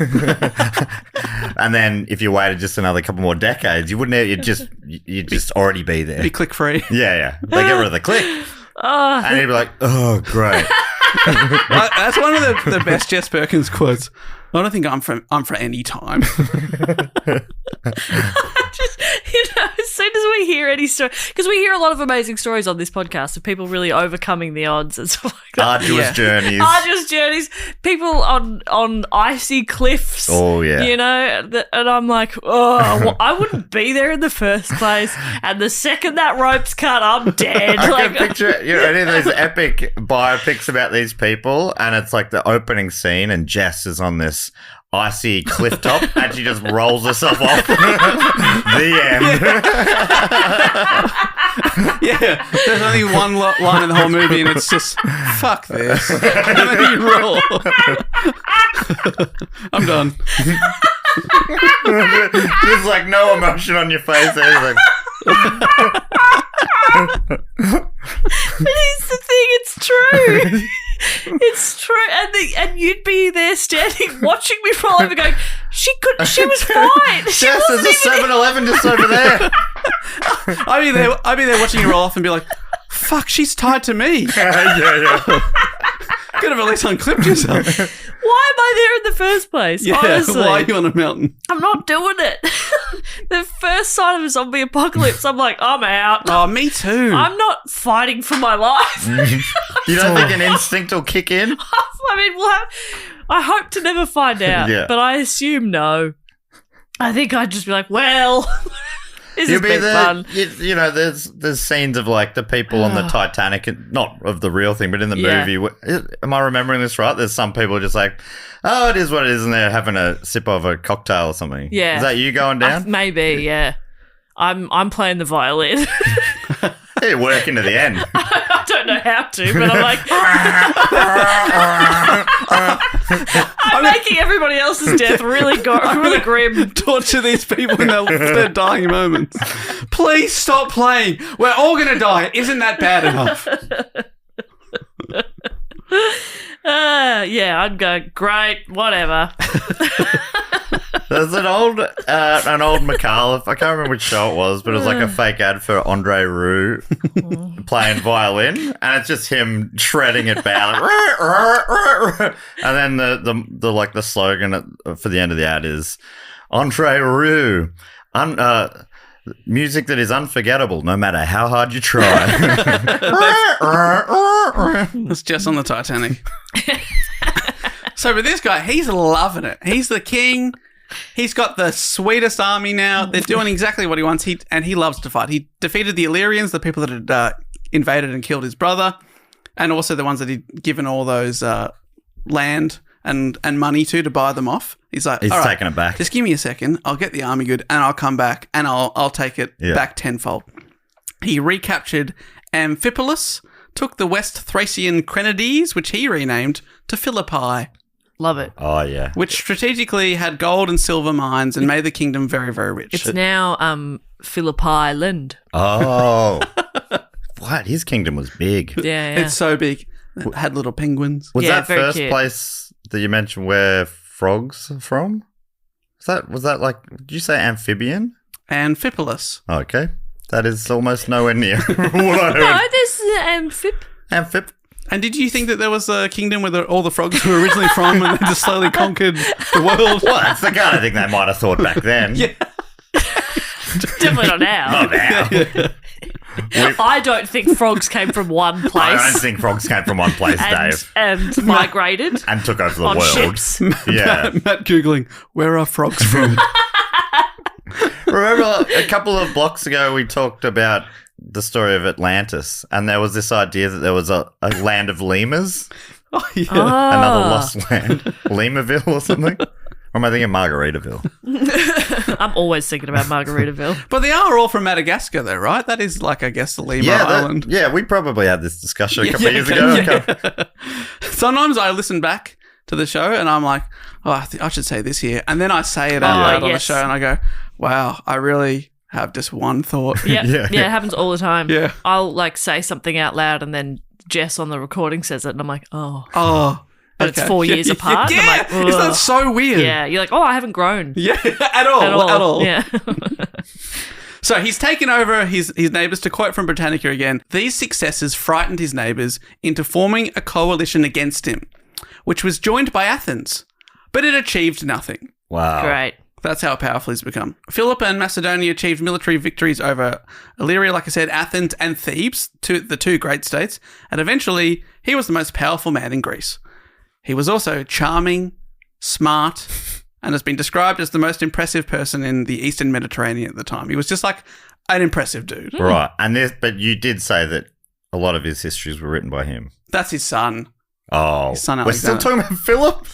And then if you waited just another couple more decades, you wouldn't. You'd just already be there. Be click free. Yeah. They get rid of the click, and you'd be like, oh, great. That's one of the best Jess Perkins quotes. I don't think I'm for any time. Just, as soon as we hear any story, because we hear a lot of amazing stories on this podcast of people really overcoming the odds and stuff like that. Arduous journeys. People on icy cliffs. Oh, yeah. And I'm like, I wouldn't be there in the first place. And the second that rope's cut, I'm dead. I can picture any of those epic biopics about these people, and it's like the opening scene, and Jess is on this icy cliff top, and she just rolls herself off. The end. Yeah, there's only one line in the whole movie, and it's just, fuck this. And then you roll. I'm done. There's like no emotion on your face. Like, But here's the thing, it's true. It's true. And you'd be there standing, watching me roll over going, she was fine. Jess, there's a 7-Eleven just over there. I'd be there watching you roll off and be like, fuck, she's tied to me. Yeah. Could have at least unclipped yourself. Why am I there in the first place? Yeah, honestly. why are you on a mountain? I'm not doing it. The first sign of a zombie apocalypse, I'm like, I'm out. Oh, me too. I'm not fighting for my life. You don't think an instinct will kick in? I mean, I hope to never find out, but I assume no. I think I'd just be like, well, this has been fun. There's scenes of like the people on the Titanic, not of the real thing, but in the movie. Am I remembering this right? There's some people just like, oh, it is what it is, and they're having a sip of a cocktail or something. Yeah. Is that you going down? Maybe, yeah. I'm playing the violin. You're working to the end. I don't know how to, but I'm like, I'm making everybody else's death really grim. Torture these people in their dying moments. Please stop playing. We're all going to die. Isn't that bad enough? Yeah, I'd go, great, whatever. There's an old McAuliffe, I can't remember which show it was, but it was like a fake ad for Andre Roux playing violin, and it's just him shredding it back, and then the slogan for the end of the ad is Andre Roux, music that is unforgettable no matter how hard you try. That's just on the Titanic. So, but this guy, he's loving it. He's the king. He's got the sweetest army now. They're doing exactly what he wants. He loves to fight. He defeated the Illyrians, the people that had invaded and killed his brother, and also the ones that he'd given all those land and money to buy them off. He's like, he's all right, taking it back. Just give me a second. I'll get the army good, and I'll come back, and I'll take it back tenfold. He recaptured Amphipolis, took the West Thracian Crenades, which he renamed to Philippi. Love it. Oh, yeah. Which strategically had gold and silver mines and made the kingdom very, very rich. It's now Philippi Island. Oh. What? His kingdom was big. Yeah. It's so big. It had little penguins. Was that very first cute. place that you mentioned where frogs are from? Was that like, did you say amphibian? Amphipolis. Okay. That is almost nowhere near what I heard. No, there's Amphip. And did you think that there was a kingdom where all the frogs were originally from and they just slowly conquered the world? Well, that's the kind of thing they might have thought back then. Yeah. Definitely not now. Not now. I don't think frogs came from one place. I don't think frogs came from one place, Dave. And migrated. And took over the on world. Ships. Yeah. Matt Googling, where are frogs from? Remember a couple of blocks ago we talked about the story of Atlantis, and there was this idea that there was a land of lemurs. Oh, yeah. Another lost land. Lemurville or something? Or am I thinking Margaritaville? I'm always thinking about Margaritaville. But they are all from Madagascar, though, right? That is like, I guess, the Lemur Island. We probably had this discussion a couple of years ago. Yeah. Sometimes I listen back to the show and I'm like, I should say this here. And then I say it out loud on the show and I go, wow, I really have just one thought. Yeah, it happens all the time. Yeah. I'll like say something out loud and then Jess on the recording says it and I'm like, oh. But it's 4 years apart. Yeah, and I'm like, isn't that so weird? Yeah, you're like, I haven't grown. Yeah, at all. Yeah. So he's taken over his neighbours. To quote from Britannica again, these successes frightened his neighbours into forming a coalition against him, which was joined by Athens, but it achieved nothing. Wow. Great. That's how powerful he's become. Philip and Macedonia achieved military victories over Illyria, like I said, Athens and Thebes, the two great states, and eventually he was the most powerful man in Greece. He was also charming, smart, and has been described as the most impressive person in the Eastern Mediterranean at the time. He was just like an impressive dude. Right. But you did say that a lot of his histories were written by him. That's his son. Oh. His son We're still Alexander. talking about Philip?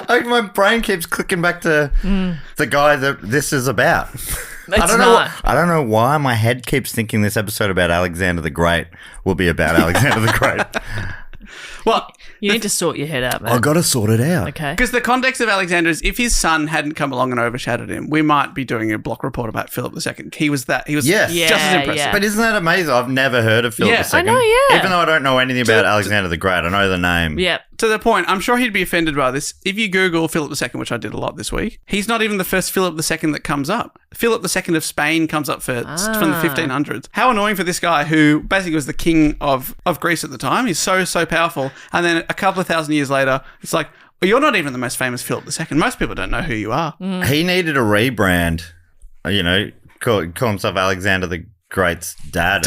Like my brain keeps clicking back to the guy that this is about. I don't know why my head keeps thinking this episode about Alexander the Great will be about Alexander the Great. Well, you need to sort your head out, man. I got to sort it out. Okay. Because the context of Alexander is if his son hadn't come along and overshadowed him, we might be doing a block report about Philip II. He was just as impressive. Yeah. But isn't that amazing? I've never heard of Philip II. I know, yeah. Even though I don't know anything about Alexander the Great, I know the name. Yeah. To the point, I'm sure he'd be offended by this. If you Google Philip II, which I did a lot this week, he's not even the first Philip II that comes up. Philip II of Spain comes up first from the 1500s. How annoying for this guy who basically was the king of Greece at the time. He's so powerful. And then a couple of thousand years later, it's like, well, you're not even the most famous Philip II. Most people don't know who you are. He needed a rebrand, call himself Alexander the Great's dad,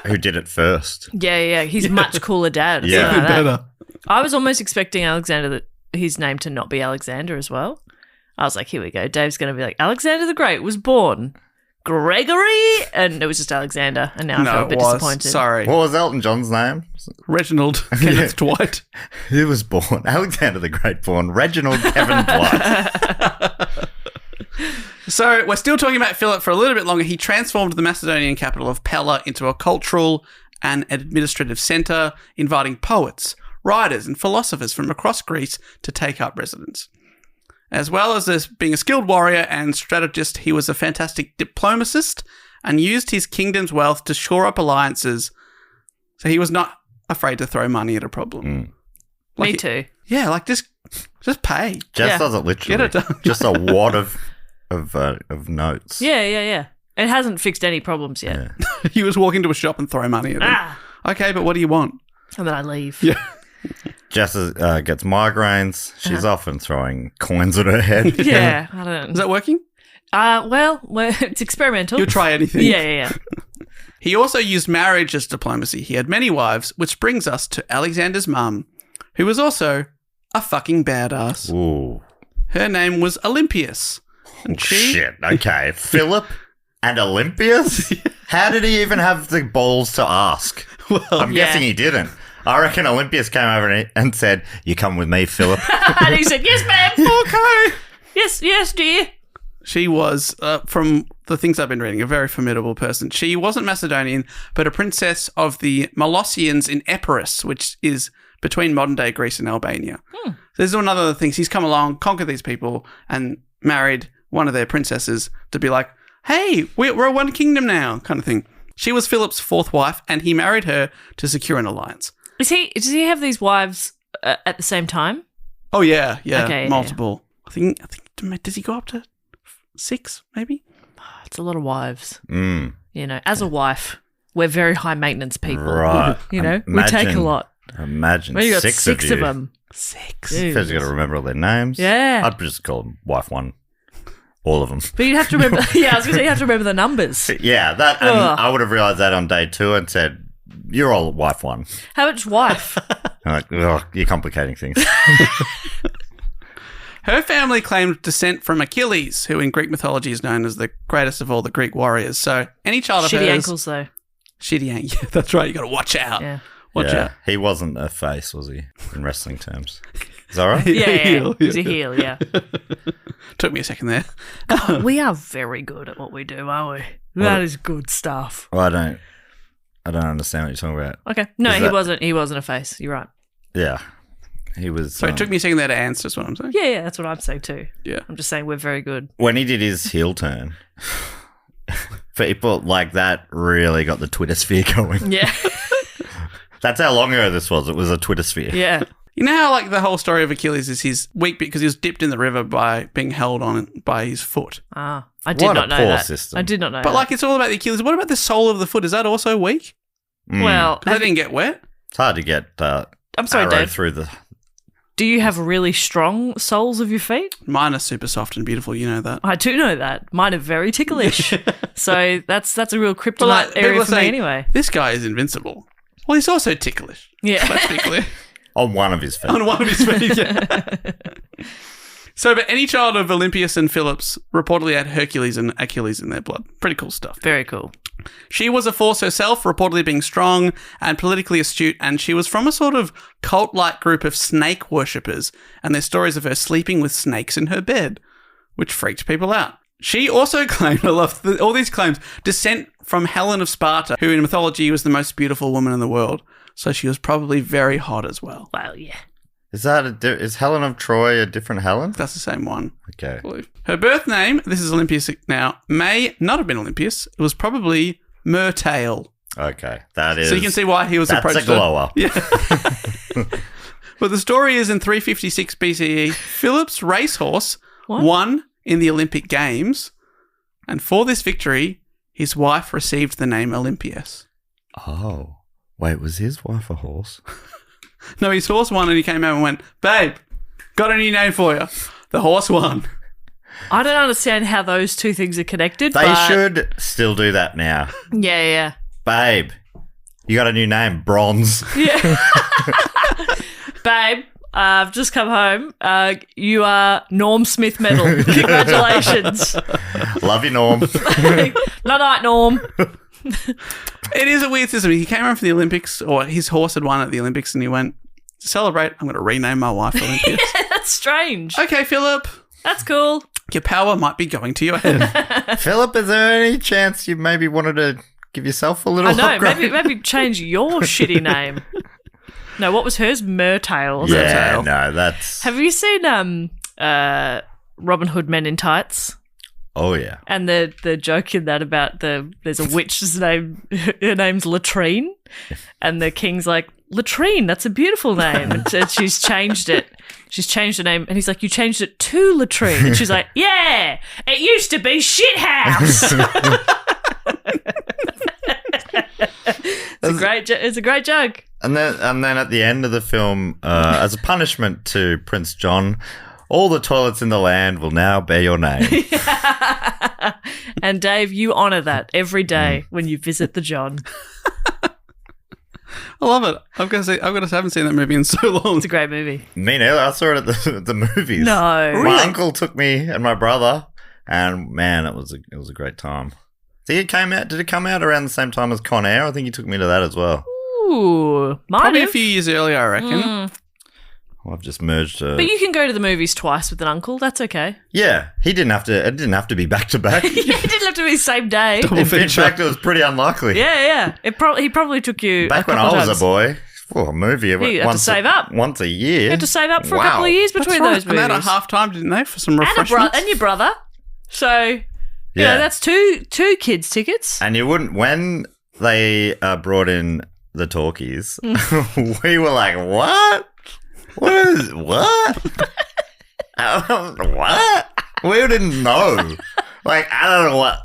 who did it first. Yeah. He's much cooler dad. Yeah. Even better. I was almost expecting Alexander, his name to not be Alexander as well. I was like, here we go. Dave's going to be like, Alexander the Great was born Gregory, and it was just Alexander, and now I feel a bit disappointed. Sorry. What was Elton John's name? Reginald Kenneth Dwight. He was born, Alexander the Great born, Reginald Kevin Dwight. So we're still talking about Philip for a little bit longer. He transformed the Macedonian capital of Pella into a cultural and administrative centre, inviting poets, writers and philosophers from across Greece to take up residence. As well as being a skilled warrior and strategist, he was a fantastic diplomatist and used his kingdom's wealth to shore up alliances. So he was not afraid to throw money at a problem. Me too. Yeah, like just pay. Jess does it literally. Get it done. Just a wad of notes. Yeah. It hasn't fixed any problems yet. Yeah. He was walking to a shop and throwing money at them. Okay, but what do you want? And then I leave. Yeah. Jess gets migraines. She's often throwing coins at her head. Yeah, I don't know. Is that working? Well, it's experimental. You'll try anything. Yeah. He also used marriage as diplomacy. He had many wives, which brings us to Alexander's mum, who was also a fucking badass. Ooh. Her name was Olympias. And Shit. Okay. Philip and Olympias? How did he even have the balls to ask? Well, I'm guessing he didn't. I reckon Olympias came over and said, "You come with me, Philip." And he said, "Yes, ma'am." Okay. Yes, dear. She was, from the things I've been reading, a very formidable person. She wasn't Macedonian, but a princess of the Molossians in Epirus, which is between modern-day Greece and Albania. So this is one of the things. He's come along, conquered these people, and married one of their princesses to be like, hey, we're one kingdom now, kind of thing. She was Philip's fourth wife, and he married her to secure an alliance. Does he have these wives at the same time? Oh, yeah, Okay, multiple. I think, does he go up to 6, maybe? It's a lot of wives. As a wife, we're very high maintenance people. Right. We take a lot. Imagine Well, you got 6 six of of you. them. 6. First, you got to remember all their names. Yeah. I'd just call them wife 1. All of them. But you'd have to remember. Yeah, I was going to say you have to remember the numbers. Yeah, that. And I would have realised that on day 2 and said, "You're all wife 1." How much wife? I'm like, oh, you're complicating things. Her family claimed descent from Achilles, who in Greek mythology is known as the greatest of all the Greek warriors. So any child of hers... Shitty ankles, though. Shitty ankles. Yeah, that's right. You got to watch out. Yeah. Watch out. He wasn't a face, was he, in wrestling terms? Is that right? Yeah. He's a heel, yeah. Took me a second there. God, we are very good at what we do, aren't we? That is good stuff. Well, I don't understand what you're talking about. Okay. No, he wasn't a face. You're right. Yeah. He was. So it took me a second there to answer, is what I'm saying. Yeah, that's what I'm saying too. Yeah. I'm just saying we're very good. When he did his heel turn, people like that really got the Twitter sphere going. Yeah. That's how long ago this was. It was a Twitter sphere. Yeah. You know how like the whole story of Achilles is he's weak because he was dipped in the river by being held on by his foot. I did not know that. I did not know But that. like it's all about the Achilles. What about the sole of the foot? Is that also weak? Well, Because they didn't get wet? It's hard to get I'm sorry, Dave. through the... Do you have really strong soles of your feet? Mine are super soft and beautiful, you know that. I do know that. Mine are very ticklish. So that's a real kryptonite area for me anyway. This guy is invincible. Well, he's also ticklish. Yeah. Let's be clear. On one of his feet. On one of his feet, yeah. So, but any child of Olympias and Phillips reportedly had Hercules and Achilles in their blood. Pretty cool stuff. Very cool. She was a force herself, reportedly being strong and politically astute, and she was from a sort of cult-like group of snake worshippers, and there's stories of her sleeping with snakes in her bed, which freaked people out. She also claimed, I love all these claims, descent from Helen of Sparta, who in mythology was the most beautiful woman in the world. So she was probably very hot as well. Well, yeah. Is Helen of Troy a different Helen? That's the same one. Okay. Her birth name, this is Olympias now, may not have been Olympias. It was probably Myrtale. Okay. That is... So you can see why he was approached. That's a glow up. Yeah. But the story is in 356 BCE, Philip's racehorse won in the Olympic Games, and for this victory, his wife received the name Olympias. Oh. Wait, was his wife a horse? No, his horse won and he came out and went, babe, got a new name for you. The horse won. I don't understand how those two things are connected. They should still do that now. Yeah. Babe, you got a new name, Bronze. Yeah. Babe, I've just come home. You are Norm Smith medal. Congratulations. Love you, Norm. Night, Norm. It is a weird system. He came around for the Olympics, or his horse had won at the Olympics, and he went, to celebrate, I'm going to rename my wife Olympias. Yeah, that's strange. Okay, Philip. That's cool. Your power might be going to your head. Philip, is there any chance you maybe wanted to give yourself a little upgrade? maybe change your shitty name. No, what was hers? Myrtale. Yeah, no, that's... Have you seen Robin Hood Men in Tights? Oh, yeah. And the joke in that about there's a witch's name, her name's Latrine, and the king's like, Latrine, that's a beautiful name. And she's changed it. She's changed her name, and he's like, you changed it to Latrine. And she's like, yeah, it used to be Shithouse. It's a great joke. And then at the end of the film, as a punishment to Prince John, all the toilets in the land will now bear your name. And Dave, you honour that every day when you visit the John. I love it. I've got to say, I haven't seen that movie in so long. It's a great movie. Me neither. I saw it at the movies. No, my uncle took me and my brother, and man, it was a great time. Did it come out around the same time as Con Air? I think he took me to that as well. Ooh, probably a few years earlier, I reckon. Well, I've just merged. But you can go to the movies twice with an uncle. That's okay. Yeah, he didn't have to. It didn't have to be back to back. He didn't have to be the same day. In fact, it was pretty unlikely. Yeah. He probably took you back when I was a boy. For a movie, you had to save up once a year. You had to save up for a couple of years between those movies. And they had a half time, didn't they, for some refreshments? And your brother. So, you know, that's two kids' tickets. And you wouldn't when they brought in the talkies. We were like, what? What? What? We didn't know. Like, I don't know what.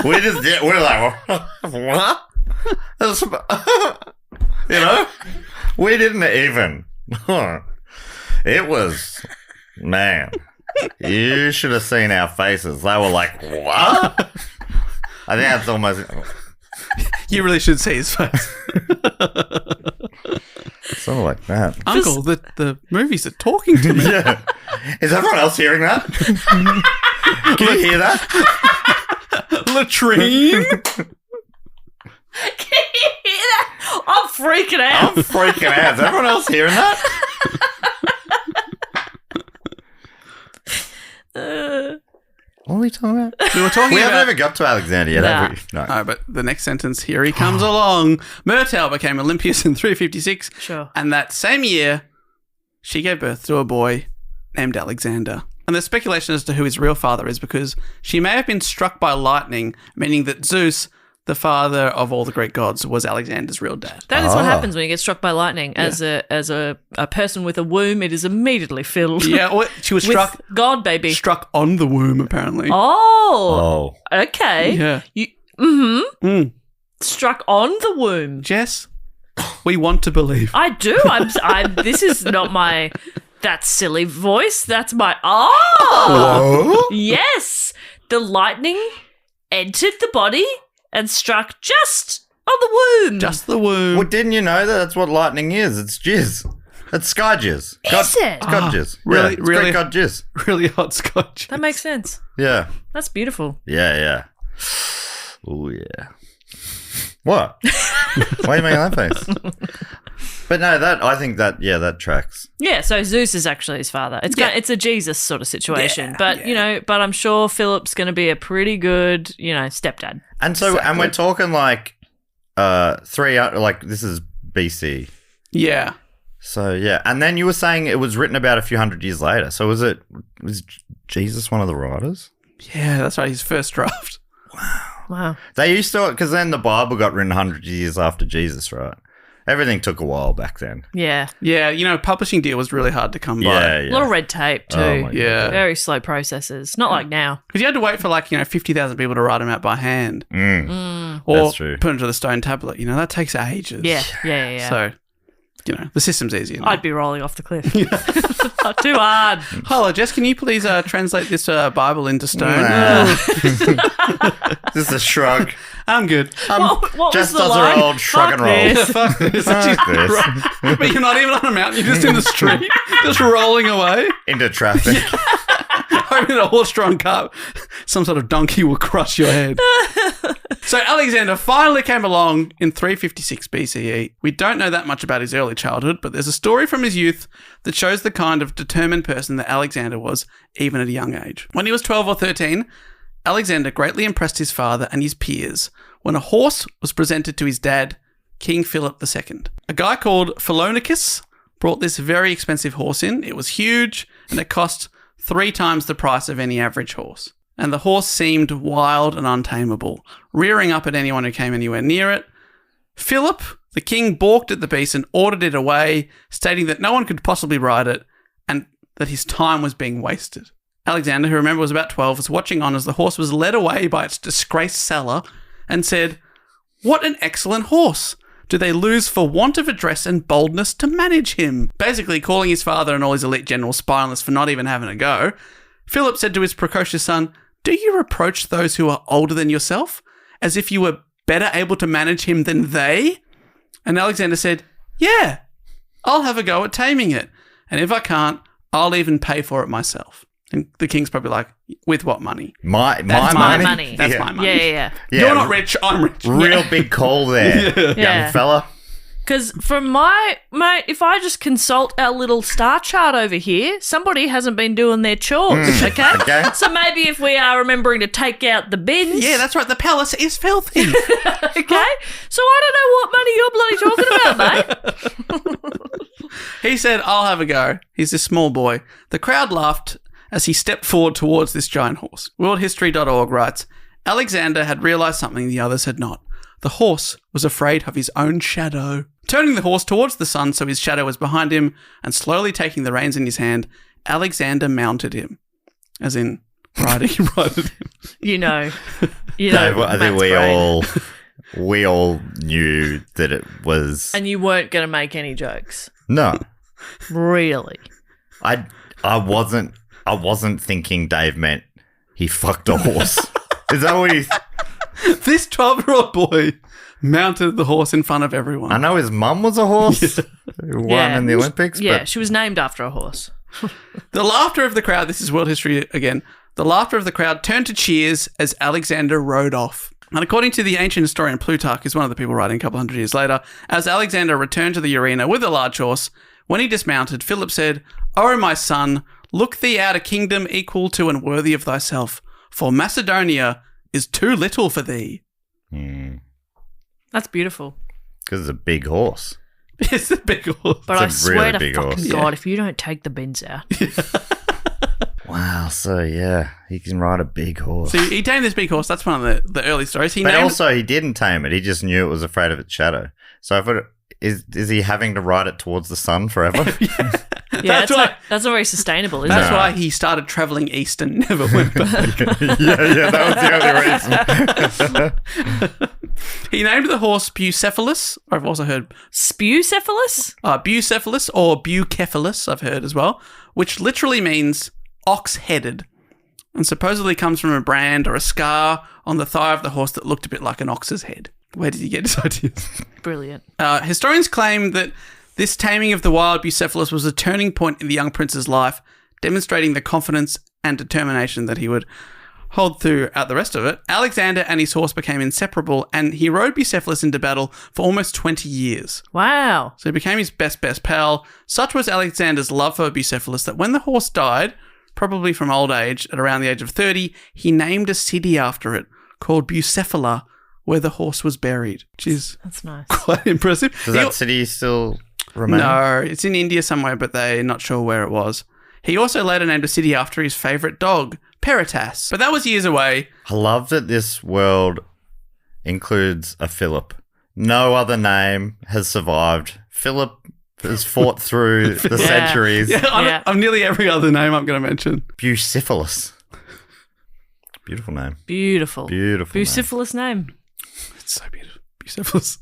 We just did. We're like, what? You know? We didn't even. It was, man. You should have seen our faces. They were like, what? I think that's almost. You really should see his face. Sort of like that. Uncle, the movies are talking to me. Yeah. Is everyone else hearing that? Can you hear that? Latrine? Can you hear I'm freaking out. I'm freaking out. Is everyone else hearing that? What are we talking about? We were talking We about... haven't even got to Alexander yet, have we? No. No, but the next sentence, here he comes along. Myrtle became Olympias in 356. Sure. And that same year, she gave birth to a boy named Alexander. And there's speculation as to who his real father is because she may have been struck by lightning, meaning that Zeus, the father of all the Greek gods, was Alexander's real dad. That is what happens when you get struck by lightning. As a person with a womb, it is immediately filled. Yeah, well, she was with struck. God, baby. Struck on the womb, apparently. Oh. Okay. Yeah. Struck on the womb. Jess, we want to believe. I do. I'm this is not my that silly voice. That's my oh. Yes. The lightning entered the body and struck just on the womb. Just the womb. Well, didn't you know that that's what lightning is? It's jizz. It's sky jizz. Is it? It's God jizz. Really- Yeah, it's really- Greek God jizz. Really hot scotch. That makes sense. Yeah. That's beautiful. Yeah. Oh, yeah. What? Why are you making that face? But no, I think that tracks. Yeah, so Zeus is actually his father. It's a Jesus sort of situation. But I'm sure Philip's going to be a pretty good, stepdad. And so, and we're talking like 3, this is BC. Yeah. So, yeah. And then you were saying it was written about a few hundred years later. So was Jesus one of the writers? Yeah, that's right. His first draft. Wow. They used to, because then the Bible got written 100 years after Jesus, right? Everything took a while back then. Yeah. Yeah, publishing deal was really hard to come by. Yeah. A lot of red tape too. Oh my God. Yeah. Very slow processes. Not like now. Because you had to wait for 50,000 people to write them out by hand. Or That's true. put into the stone tablet. That takes ages. Yeah. So, the system's easier now. I'd be rolling off the cliff. Too hard. Hello, Jess, can you please translate this Bible into stone? Nah. This is a shrug. I'm good. What Jess was the does line? her old shrug Fuck and roll. this. Fuck this. Fuck this. Right. But you're not even on a mountain. You're just in the street, just rolling away. Into traffic. Hoping a horse-drawn cart, some sort of donkey will crush your head. So Alexander finally came along in 356 BCE. We don't know that much about his early childhood, but there's a story from his youth that shows the kind of determined person that Alexander was, even at a young age. When he was 12 or 13, Alexander greatly impressed his father and his peers when a horse was presented to his dad, King Philip II. A guy called Philonicus brought this very expensive horse in. It was huge, and it cost 3 times the price of any average horse. And the horse seemed wild and untamable, rearing up at anyone who came anywhere near it. Philip, the king, balked at the beast and ordered it away, stating that no one could possibly ride it and that his time was being wasted. Alexander, who remember was about 12, was watching on as the horse was led away by its disgraced seller and said, "What an excellent horse! Do they lose for want of address and boldness to manage him?" Basically calling his father and all his elite generals spineless for not even having a go. Philip said to his precocious son, "Do you reproach those who are older than yourself, as if you were better able to manage him than they?" And Alexander said, "Yeah, I'll have a go at taming it. And if I can't, I'll even pay for it myself." And the king's probably like, "With what money?" That's my money. That's my money. Yeah. You're not rich, I'm rich. Real big call there, young fella. Because from mate, if I just consult our little star chart over here, somebody hasn't been doing their chores, okay? Okay. So maybe if we are remembering to take out the bins. Yeah, that's right. The palace is filthy. Okay? So I don't know what money you're bloody talking about, mate. He said, "I'll have a go." He's this small boy. The crowd laughed as he stepped forward towards this giant horse. Worldhistory.org writes, Alexander had realised something the others had not. The horse was afraid of his own shadow. Turning the horse towards the sun so his shadow was behind him and slowly taking the reins in his hand, Alexander mounted him. As in, riding him. No, I think we all knew that it was. And you weren't going to make any jokes. No. Really? I wasn't thinking Dave meant he fucked a horse. Is that what he... This 12-year-old boy mounted the horse in front of everyone. I know his mum was a horse who won in the Olympics. Yeah, but... she was named after a horse. The laughter of the crowd, this is world history again, the laughter of the crowd turned to cheers as Alexander rode off. And according to the ancient historian Plutarch, who's one of the people writing a couple hundred years later, as Alexander returned to the arena with a large horse, when he dismounted, Philip said, "O my son, look thee out a kingdom equal to and worthy of thyself, for Macedonia is too little for thee." That's beautiful. Because it's a big horse. It's a big horse. But I It's a swear really to big fucking horse. God, if you don't take the bins out. Wow, so yeah, he can ride a big horse. So he tamed this big horse. That's one of the early stories. But also, he didn't tame it. He just knew it was afraid of its shadow. So I thought, is he having to ride it towards the sun forever? Yeah, that's not very sustainable, is That's it? why he started travelling east and never went back. yeah, that was the only reason. He named the horse Bucephalus. I've also heard Spucephalus? Bucephalus or Bucephalus, I've heard as well, which literally means ox-headed, and supposedly comes from a brand or a scar on the thigh of the horse that looked a bit like an ox's head. Where did he get his ideas? Brilliant. Historians claim that this taming of the wild Bucephalus was a turning point in the young prince's life, demonstrating the confidence and determination that he would hold throughout the rest of it. Alexander and his horse became inseparable, and he rode Bucephalus into battle for almost 20 years. Wow. So he became his best pal. Such was Alexander's love for Bucephalus that when the horse died, probably from old age, at around the age of 30, he named a city after it called Bucephala, where the horse was buried, which is That's nice. quite impressive. Does that city still remain? No, it's in India somewhere, but they're not sure where it was. He also later named a city after his favourite dog, Peritas. But that was years away. I love that this world includes a Philip. No other name has survived. Philip has fought through the centuries. I'm nearly every other name I'm going to mention. Bucephalus. Beautiful name. Beautiful. Beautiful name. Bucephalus name. It's so beautiful. Bucephalus.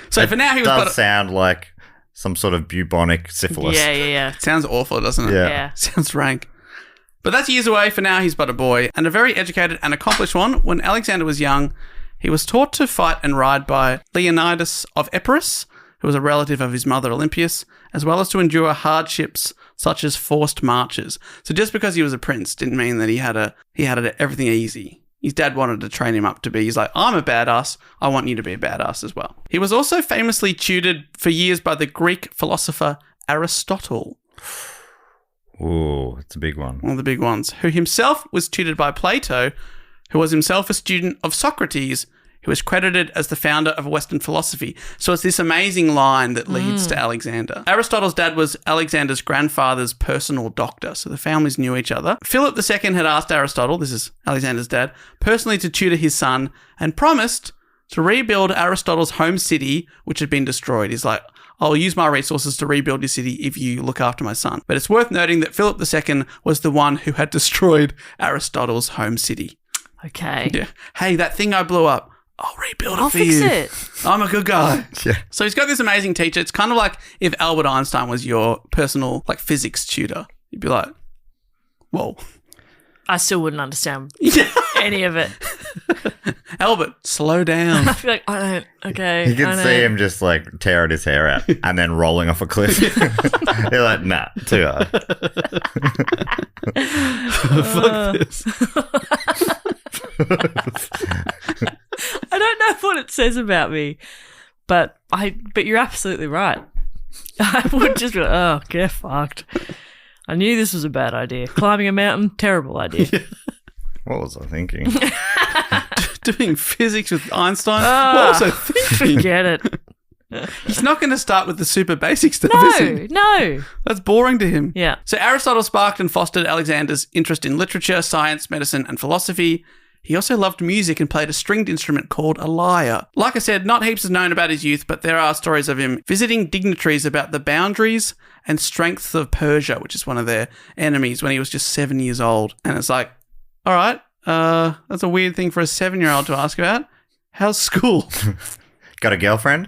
So for now, he was... does sound like some sort of bubonic syphilis. Yeah. Sounds awful, doesn't it? Yeah. Sounds rank. But that's years away. For now, he's but a boy, and a very educated and accomplished one. When Alexander was young, he was taught to fight and ride by Leonidas of Epirus, who was a relative of his mother Olympias, as well as to endure hardships such as forced marches. So just because he was a prince didn't mean that he had everything easy. His dad wanted to train him up to be, he's like, I'm a badass, I want you to be a badass as well. He was also famously tutored for years by the Greek philosopher Aristotle. Ooh, it's a big one. One of the big ones, who himself was tutored by Plato, who was himself a student of Socrates, who is credited as the founder of Western philosophy. So it's this amazing line that leads to Alexander. Aristotle's dad was Alexander's grandfather's personal doctor, so the families knew each other. Philip II had asked Aristotle, this is Alexander's dad, personally to tutor his son and promised to rebuild Aristotle's home city, which had been destroyed. He's like, I'll use my resources to rebuild your city if you look after my son. But it's worth noting that Philip II was the one who had destroyed Aristotle's home city. Okay. Yeah. Hey, that thing I blew up, I'll rebuild it for fix you. it. I'm a good guy. Yeah. So he's got this amazing teacher. It's kind of like if Albert Einstein was your personal physics tutor. You'd be like, whoa. I still wouldn't understand any of it. Albert, slow down. I feel like, I don't, okay. You can see him just tearing his hair out and then rolling off a cliff. You're like, nah, too hard. Fuck this. I don't know what it says about me, but you're absolutely right. I would just be like, oh, get fucked. I knew this was a bad idea. Climbing a mountain, terrible idea. What was I thinking? Doing physics with Einstein? What was I thinking? Forget it. He's not going to start with the super basic stuff, is he? No. That's boring to him. Yeah. So Aristotle sparked and fostered Alexander's interest in literature, science, medicine, and philosophy. He also loved music and played a stringed instrument called a lyre. Like I said, not heaps is known about his youth, but there are stories of him visiting dignitaries about the boundaries and strengths of Persia, which is one of their enemies, when he was just 7 years old. And it's like, all right, that's a weird thing for a 7-year-old to ask about. How's school? Got a girlfriend?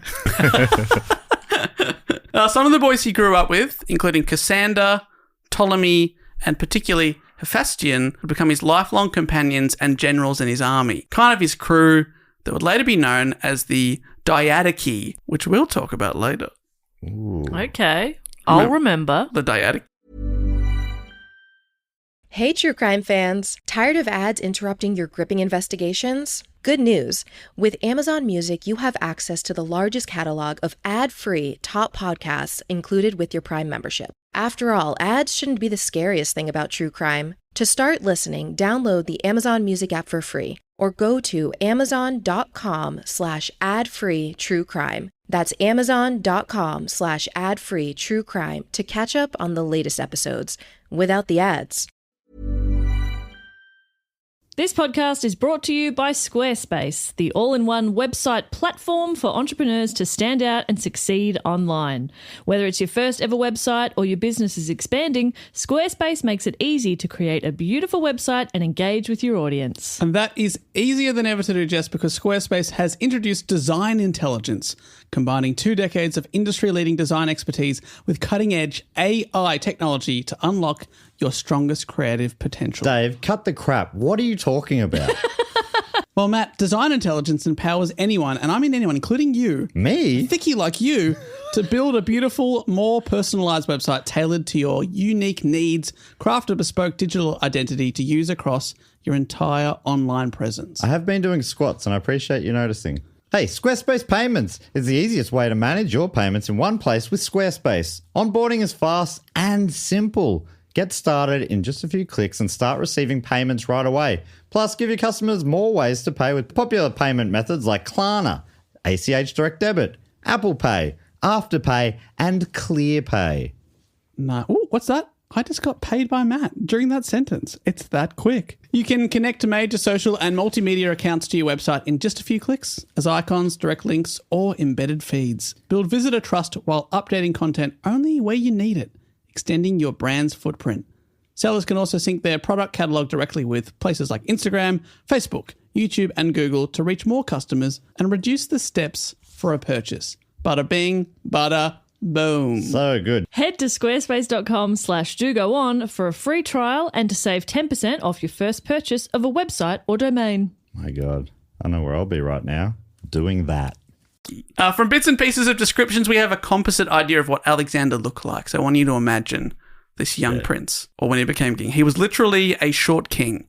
Some of the boys he grew up with, including Cassander, Ptolemy, and particularly Hephaestion, would become his lifelong companions and generals in his army. Kind of his crew that would later be known as the Diadochi, which we'll talk about later. Ooh. Okay. I'll remember. The Diadochi. Hey, true crime fans! Tired of ads interrupting your gripping investigations? Good news! With Amazon Music, you have access to the largest catalog of ad-free top podcasts included with your Prime membership. After all, ads shouldn't be the scariest thing about true crime. To start listening, download the Amazon Music app for free or go to amazon.com/ad-free true crime. That's amazon.com/ad-free true crime to catch up on the latest episodes without the ads. This podcast is brought to you by Squarespace, the all-in-one website platform for entrepreneurs to stand out and succeed online. Whether it's your first ever website or your business is expanding, Squarespace makes it easy to create a beautiful website and engage with your audience. And that is easier than ever to do, Jess, because Squarespace has introduced design intelligence, combining 2 decades of industry-leading design expertise with cutting-edge AI technology to unlock your strongest creative potential. Dave, cut the crap. What are you talking about? Well, Matt, design intelligence empowers anyone, and I mean anyone, including you, Me? thicky like you, to build a beautiful, more personalised website tailored to your unique needs, craft a bespoke digital identity to use across your entire online presence. I have been doing squats, and I appreciate you noticing. Hey, Squarespace Payments is the easiest way to manage your payments in one place with Squarespace. Onboarding is fast and simple. Get started in just a few clicks and start receiving payments right away. Plus, give your customers more ways to pay with popular payment methods like Klarna, ACH Direct Debit, Apple Pay, Afterpay, and ClearPay. No. Ooh, what's that? I just got paid by Matt during that sentence. It's that quick. You can connect major social and multimedia accounts to your website in just a few clicks as icons, direct links, or embedded feeds. Build visitor trust while updating content only where you need it, extending your brand's footprint. Sellers can also sync their product catalog directly with places like Instagram, Facebook, YouTube, and Google to reach more customers and reduce the steps for a purchase. Bada bing, bada boom. So good. Head to squarespace.com/dogoon for a free trial and to save 10% off your first purchase of a website or domain. My God, I know where I'll be right now. Doing that. From bits and pieces of descriptions, we have a composite idea of what Alexander looked like. So I want you to imagine this young prince, or when he became king. He was literally a short king.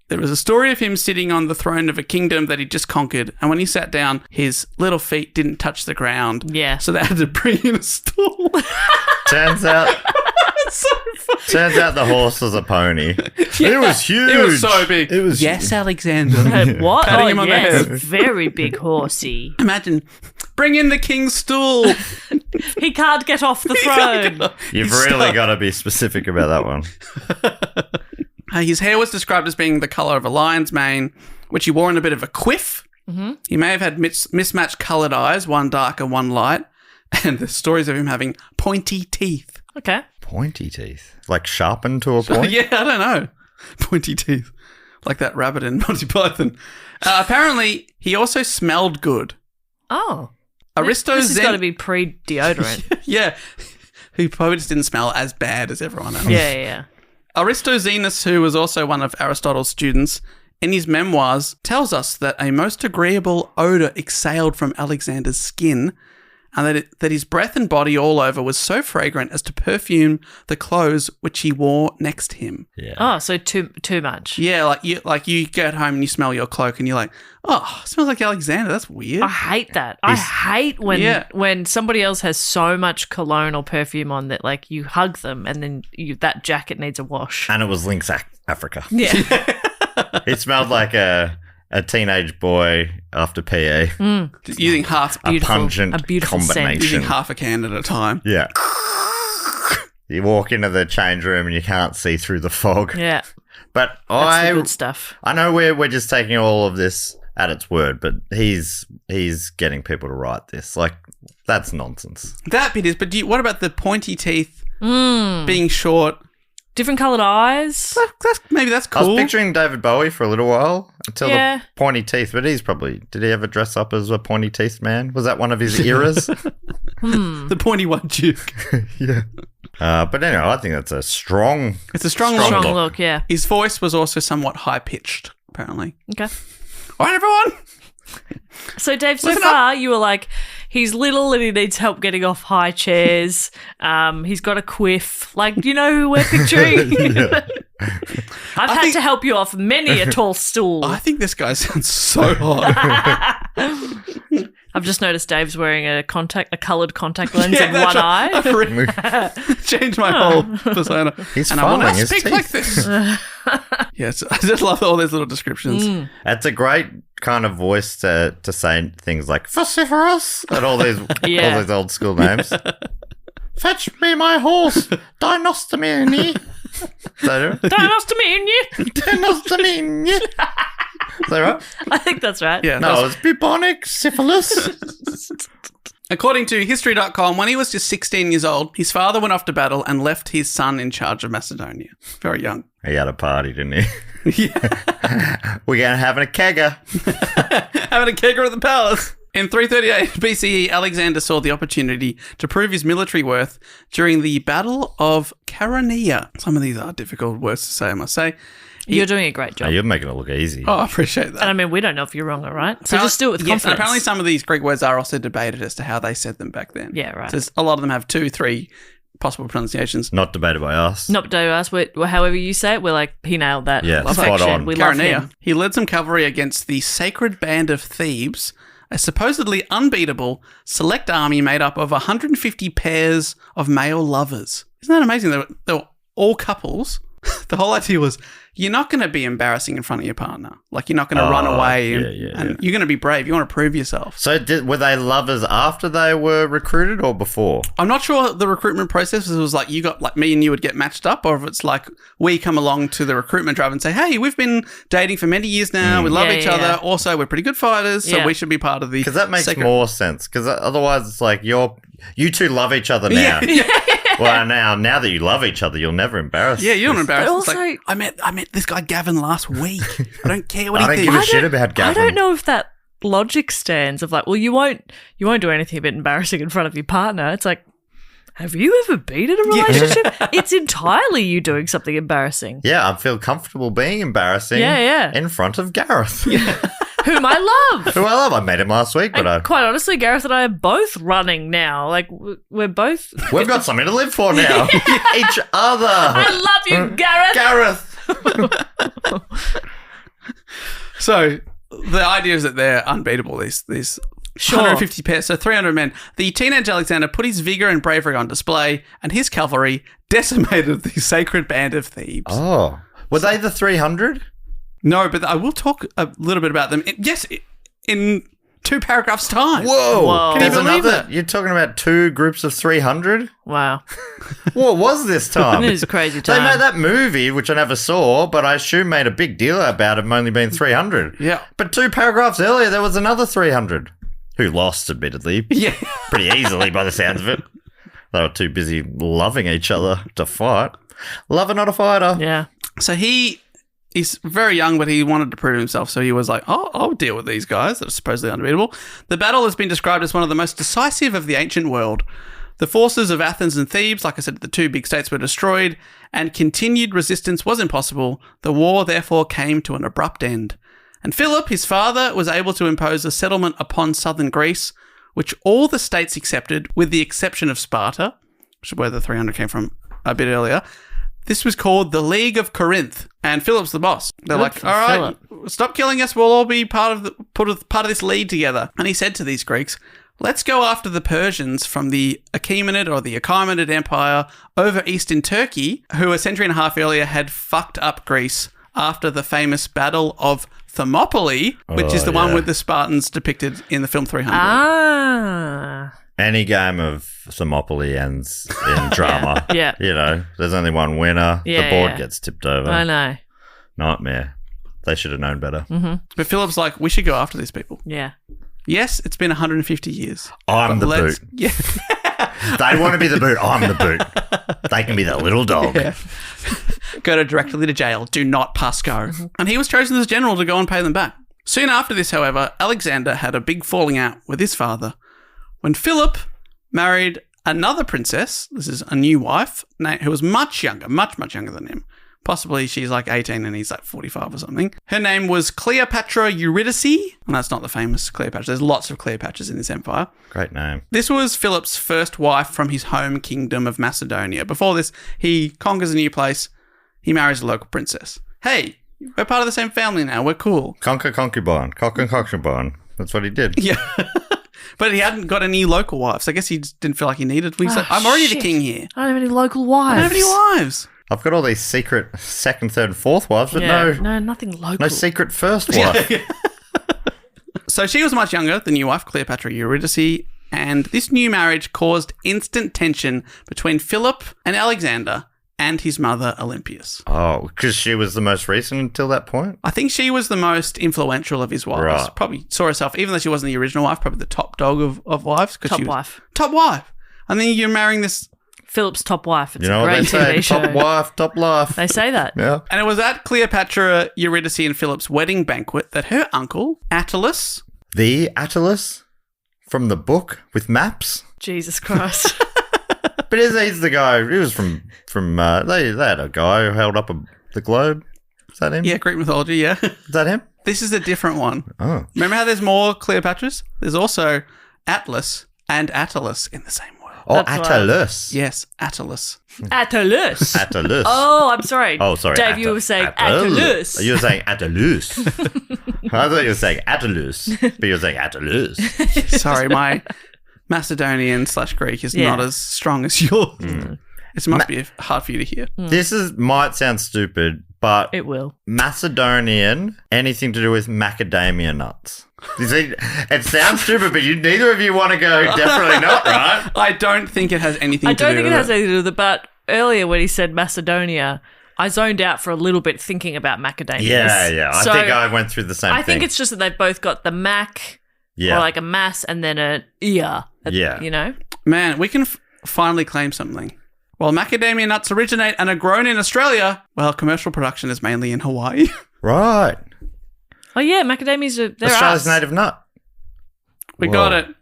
There was a story of him sitting on the throne of a kingdom that he just conquered, and when he sat down, his little feet didn't touch the ground. Yeah. So they had to bring in a stool. Turns out... So funny. Turns out the horse was a pony. Yeah, it was huge. It was so big. It was yes, Alexander. What? Patting Oh, him on the yes. head. Very big horsey. Imagine, bring in the king's stool. He can't get off the throne. You've really got to be specific about that one. His hair was described as being the colour of a lion's mane, which he wore in a bit of a quiff. Mm-hmm. He may have had mismatched coloured eyes, one dark and one light, and there's stories of him having pointy teeth. Okay. Pointy teeth? Like sharpened to a point? Yeah, I don't know. Pointy teeth. Like that rabbit in Monty Python. Apparently, he also smelled good. Oh. This has got to be pre-deodorant. Yeah. Who probably just didn't smell as bad as everyone else. Yeah. Aristoxenus, who was also one of Aristotle's students, in his memoirs tells us that a most agreeable odour exhaled from Alexander's skin, and that his breath and body all over was so fragrant as to perfume the clothes which he wore next to him. Yeah. Oh, so too much. Yeah, like you get home and you smell your cloak and you're like, oh, it smells like Alexander. That's weird. I hate that. I hate when somebody else has so much cologne or perfume on that, like, you hug them and then that jacket needs a wash. And it was Lynx Africa. Yeah. It smelled like a teenage boy after PE. Just using half a pungent a beautiful combination. using half a can at a time. Yeah. You walk into the change room and you can't see through the fog. Yeah. But That's the good stuff. I know we're just taking all of this at its word, but he's getting people to write this. Like, that's nonsense. That bit is, but what about the pointy teeth being short? Different coloured eyes. Maybe that's I was cool. picturing David Bowie for a little while until the pointy teeth, but did he ever dress up as a pointy teeth man? Was that one of his eras? The pointy one duke. Yeah. But anyway, I think that's a strong... It's a strong look, yeah. His voice was also somewhat high-pitched, apparently. Okay. All right, everyone. So, Dave, so far you were like, he's little and he needs help getting off high chairs. He's got a quiff. Like, you know who we're picturing? I've had to help you off many a tall stool. I think this guy sounds so hot. I've just noticed Dave's wearing a coloured contact lens in one eye. I've changed my whole persona. He's I want to speak like this. Yes, I just love all these little descriptions. That's a great kind of voice to say things like vociferous and all these old school names. Fetch me my horse, Dinostomini. Dinostomini. Is that right? I think that's right. Yeah, no, it's bubonic syphilis. According to History.com, when he was just 16 years old, his father went off to battle and left his son in charge of Macedonia. Very young. He had a party, didn't he? Yeah. We're going to having a kegger. Having a kegger at the palace. In 338 BCE, Alexander saw the opportunity to prove his military worth during the Battle of Chaeronea. Some of these are difficult words to say, I must say. You're doing a great job. Oh, you're making it look easy. Oh, I appreciate that. And I mean, we don't know if you're wrong or right. So just do it with confidence. Yes, and apparently some of these Greek words are also debated as to how they said them back then. Yeah, right. So a lot of them have 2, 3 possible pronunciations. Not debated by us. Not debated by us. However you say it, we're like, he nailed that. Yeah, perfection. spot on. We love him. He led some cavalry against the Sacred Band of Thebes, a supposedly unbeatable select army made up of 150 pairs of male lovers. Isn't that amazing? They were all couples. The whole idea was you're not going to be embarrassing in front of your partner. Like, you're not going to run away and you're going to be brave. You want to prove yourself. So were they lovers after they were recruited or before? I'm not sure the recruitment process was like you got, like me and you would get matched up, or if it's like we come along to the recruitment drive and say, hey, we've been dating for many years now. We love each other. Also, we're pretty good fighters, so we should be part of the... Because that makes more sense. Because otherwise it's like you two love each other now. Well, now that you love each other, you'll never embarrass. Yeah, you don't embarrass. Also, like, I met this guy Gavin last week. I don't care what he thinks. I don't give a shit about Gavin. I don't know if that logic stands of like, well, you won't do anything a bit embarrassing in front of your partner. It's like, have you ever been in a relationship? It's entirely you doing something embarrassing. Yeah, I feel comfortable being embarrassing in front of Gareth. Whom I love. Who I love. I met him last week, but quite honestly, Gareth and I are both running now. Like, we're both... We've got something to live for now. Each other. I love you, Gareth. So, the idea is that they're unbeatable, these 150 pairs, so 300 men. The teenage Alexander put his vigour and bravery on display, and his cavalry decimated the Sacred Band of Thebes. Oh. Were they the 300? No, but I will talk a little bit about them. In 2 paragraphs' time. Whoa. Can you believe that? You're talking about 2 groups of 300? Wow. What was this time? It is a crazy time. They made that movie, which I never saw, but I assume made a big deal about it only being 300. Yeah. But 2 paragraphs earlier, there was another 300 who lost, admittedly. Yeah. Pretty easily by the sounds of it. They were too busy loving each other to fight. Lover, not a fighter. Yeah. So he's very young, but he wanted to prove himself, so he was like, I'll deal with these guys that are supposedly unbeatable. The battle has been described as one of the most decisive of the ancient world. The forces of Athens and Thebes, like I said, the 2 big states were destroyed, and continued resistance was impossible. The war, therefore, came to an abrupt end. And Philip, his father, was able to impose a settlement upon southern Greece, which all the states accepted, with the exception of Sparta, which is where the 300 came from a bit earlier. This was called the League of Corinth, and Philip's the boss. They're like, all right, stop killing us. We'll all be part of this league together. And he said to these Greeks, let's go after the Persians from the Achaemenid or the Achaemenid Empire over eastern Turkey, who a century and a half earlier had fucked up Greece after the famous Battle of Thermopylae, which is the one with the Spartans depicted in the film 300. Ah. Any game of Thermopylae ends in drama. Yeah. You know, there's only one winner. Yeah, the board gets tipped over. I know. Nightmare. They should have known better. Mm-hmm. But Philip's like, we should go after these people. Yeah. Yes, it's been 150 years. I'm the boot. Yeah. They want to be the boot. I'm the boot. They can be the little dog. Yeah. Go directly to jail. Do not pass go. Mm-hmm. And he was chosen as general to go and pay them back. Soon after this, however, Alexander had a big falling out with his father. When Philip married another princess, this is a new wife, who was much younger, much younger than him, Possibly she's like 18 and he's like 45 or something. Her name was Cleopatra Eurydice, and that's not the famous Cleopatra. There's lots of Cleopatras in this empire. Great name. This was Philip's first wife from his home kingdom of Macedonia. Before this, he conquers a new place. He marries a local princess. Hey, we're part of the same family now. We're cool. Conquer concubine. Conquer concubine. That's what he did. Yeah. But he hadn't got any local wives. I guess he just didn't feel like he needed. He's like, I'm already the king here. I don't have any local wives. I don't have any wives. I've got all these secret second, third, and fourth wives, but no, nothing local. no secret first wife. Yeah. So she was much younger, the new wife, Cleopatra Eurydice, and this new marriage caused instant tension between Philip and Alexander and his mother, Olympias. Oh, because she was the most recent until that point? I think she was the most influential of his wives. Right. Probably saw herself, even though she wasn't the original wife, probably the top dog of wives. Top wife. Top wife. And then you're marrying this... Philip's top wife. It's you know a what great they say? TV show. Top wife, top life. They say that. Yeah. And it was at Cleopatra Eurydice and Philip's wedding banquet that her uncle, Attalus... The Attalus? From the book with maps? Jesus Christ. But he's the guy, he was from they had a guy who held up the globe. Is that him? Yeah, Greek mythology, yeah. Is that him? This is a different one. Oh. Remember how there's more Cleopatras? There's also Atlas and Attalus in the same word. Oh, That's Attalus. Yes, Attalus. Attalus. Attalus. Oh, I'm sorry. Oh, sorry. Dave, you were saying Attalus. You were saying Attalus. I thought you were saying Attalus, but you were saying Attalus. Sorry, my Macedonian / Greek is not as strong as yours. It must be hard for you to hear. This might sound stupid, but It will. Macedonian, anything to do with macadamia nuts. You see, it sounds stupid, but neither of you want to go, definitely not, right? I don't think it has anything I to do don't think with it has anything to do with it, but earlier when he said Macedonia, I zoned out for a little bit thinking about macadamias. Yeah. I So, think I went through the same thing. I think it's just that they've both got the mac, Yeah. or like a mass, and then a ear. Yeah. You know? Man, we can finally claim something. While macadamia nuts originate and are grown in Australia, well, commercial production is mainly in Hawaii. Right. Oh, yeah, macadamias are, they're Australia's us. native nut. We Whoa. got it.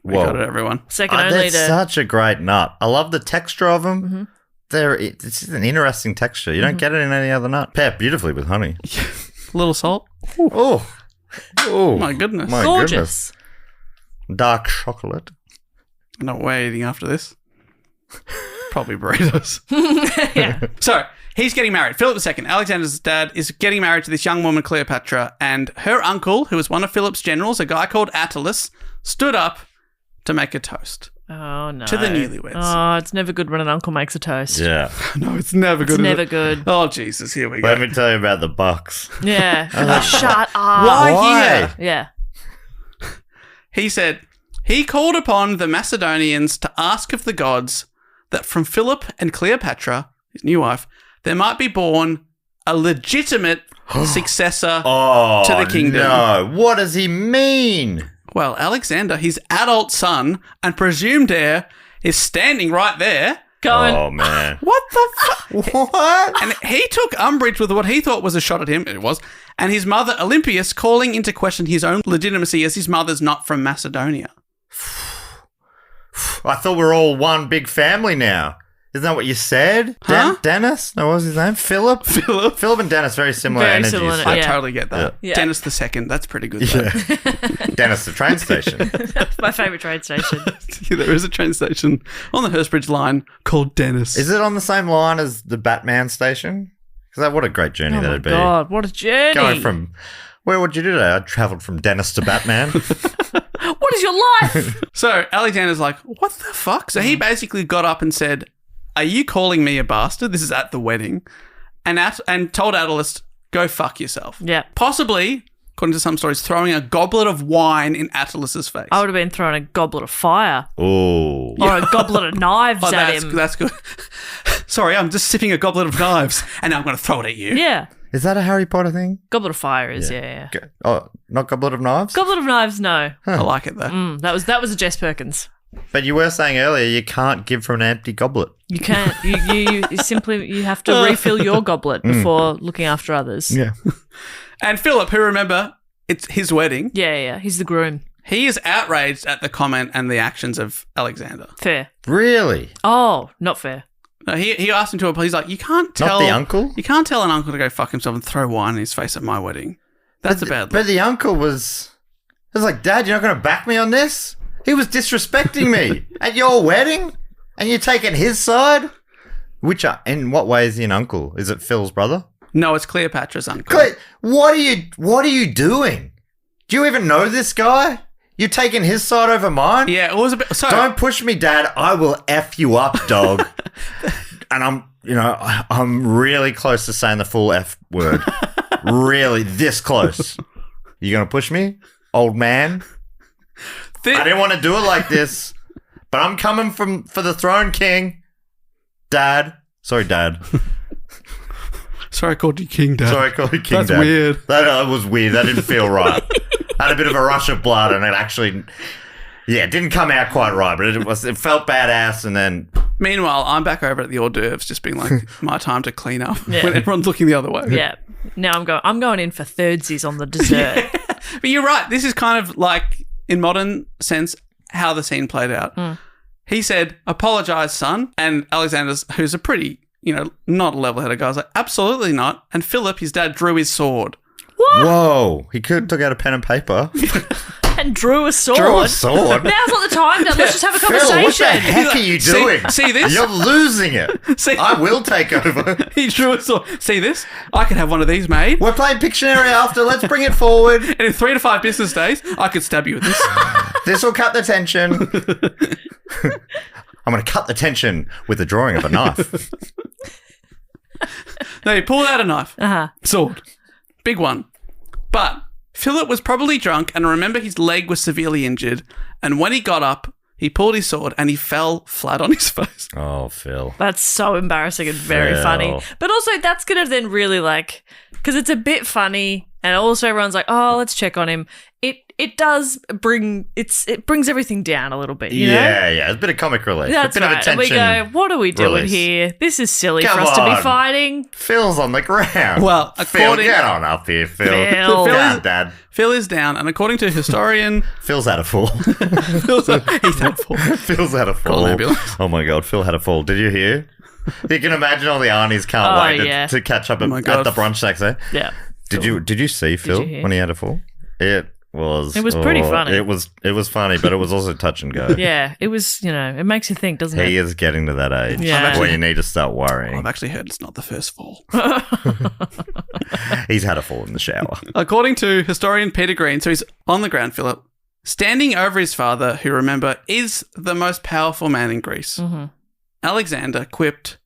We Whoa. got it, everyone. Second only That's to... such a great nut. I love the texture of them. Mm-hmm. It's just an interesting texture. You don't get it in any other nut. Pair beautifully with honey. A little salt. Oh. My goodness. My Gorgeous. goodness. Dark chocolate. No way eating after this. Probably burritos. Yeah. So, he's getting married. Philip II, Alexander's dad, is getting married to this young woman, Cleopatra, and her uncle, who was one of Philip's generals, a guy called Attalus, stood up to make a toast. Oh, no. To the newlyweds. Oh, it's never good when an uncle makes a toast. Yeah. No, it's never good. It's is never it? good. Oh, Jesus, here we go. Let me tell you about the Bucks. Yeah. Shut up. Why here? Yeah. He said, he called upon the Macedonians to ask of the gods that from Philip and Cleopatra, his new wife, there might be born a legitimate successor to the kingdom. No. What does he mean? Well, Alexander, his adult son and presumed heir, is standing right there. Going, Oh, man. What the fuck? What? And he took umbrage with what he thought was a shot at him. It was. And his mother, Olympias, calling into question his own legitimacy as his mother's not from Macedonia. I thought we were all one big family now. Isn't that what you said? Huh? Dennis? No, what was his name? Philip? Philip and Dennis, very similar Very energies. similar, I yeah. totally get that. Yeah. Dennis II, that's pretty good. Though. Dennis, the train station. my favourite train station. Yeah, there is a train station on the Hurstbridge line called Dennis. Is it on the same line as the Batman station? Because what a great journey Oh, my that'd be. God, what a journey. Going from, where would you do today? I travelled from Dennis to Batman. What is your life? So Alexander's like, what the fuck? So he basically got up and said, are you calling me a bastard? This is at the wedding. And told Attalus, go fuck yourself. Yeah. Possibly, according to some stories, throwing a goblet of wine in Attalus's face. I would have been throwing a goblet of fire. Oh. Or a goblet of knives Oh, at him. that's good. Sorry, I'm just sipping a goblet of knives and now I'm going to throw it at you. Yeah. Is that a Harry Potter thing? Goblet of fire is, yeah. Oh, not Goblet of Knives? Goblet of knives, no. I like it though. That was a Jess Perkins. But you were saying earlier you can't give from an empty goblet. You can't. You simply you have to refill your goblet before looking after others. Yeah. And Philip, who remember, it's his wedding. Yeah. He's the groom. He is outraged at the comment and the actions of Alexander. Fair. Really? Oh, not fair. No, he asked him to apologize. He's like, you can't tell... Not the uncle? You can't tell an uncle to go fuck himself and throw wine in his face at my wedding. That's a bad look. But the uncle was like, Dad, you're not going to back me on this? He was disrespecting me at your wedding? And you're taking his side? In what way is he an uncle? Is it Phil's brother? No, it's Cleopatra's uncle. What are you doing? Do you even know this guy? You're taking his side over mine? Yeah, it was a bit... So, don't push me, Dad. I will F you up, dog. And I'm really close to saying the full F word. Really, this close. You going to push me, old man? I didn't want to do it like this, but I'm coming for the throne, King. Dad. Sorry, Dad. Sorry I called you King, Dad. That's Dad. Weird. That was weird. That didn't feel right. I had a bit of a rush of blood, and it actually, it didn't come out quite right, but it felt badass, and then... Meanwhile, I'm back over at the hors d'oeuvres, just being like, my time to clean up when everyone's looking the other way. Yeah. Now I'm going in for thirdsies on the dessert. But you're right. This is kind of like, in modern sense, how the scene played out. He said, apologise, son. And Alexander, who's a pretty, not a level-headed guy, was like, absolutely not. And Philip, his dad, drew his sword. What? Whoa. He could took out a pen and paper. And drew a sword. Now's not the time. Let's just have a conversation. Phil, what the heck are you doing? See this? You're losing it. See? I will take over. He drew a sword. See this? I could have one of these made. We're playing Pictionary after. Let's bring it forward. And in 3 to 5 business days, I could stab you with this. This will cut the tension. I'm going to cut the tension with the drawing of a knife. No, he pulled out a knife. Sword. Big one. But Philip was probably drunk, and remember his leg was severely injured, and when he got up, he pulled his sword and he fell flat on his face. Oh, Phil. That's so embarrassing and very funny. But also that's going to then really because it's a bit funny, and also everyone's like, oh, let's check on him. It does bring it brings everything down a little bit, you know? Yeah, it's a bit of comic relief. That's a bit right. of attention. And we go, what are we doing here? This is silly for us to be fighting. Phil's on the ground. Well, Phil, get on up here, Phil. Down, Dad. Phil is down, and according to historian... Phil's had a fall. He's had a fall. Phil's had a fall. Oh my God, Phil had a fall. Did you hear? You can imagine all the aunties can't wait to catch up at the brunch section. Yeah. Did you see Phil when he had a fall? It was pretty funny. It was funny, but it was also touch and go. Yeah, it was, it makes you think, doesn't it? He is getting to that age where you need to start worrying. I've actually heard it's not the first fall. He's had a fall in the shower. According to historian Peter Green, so he's on the ground, Philip, standing over his father, who, remember, is the most powerful man in Greece. Alexander quipped,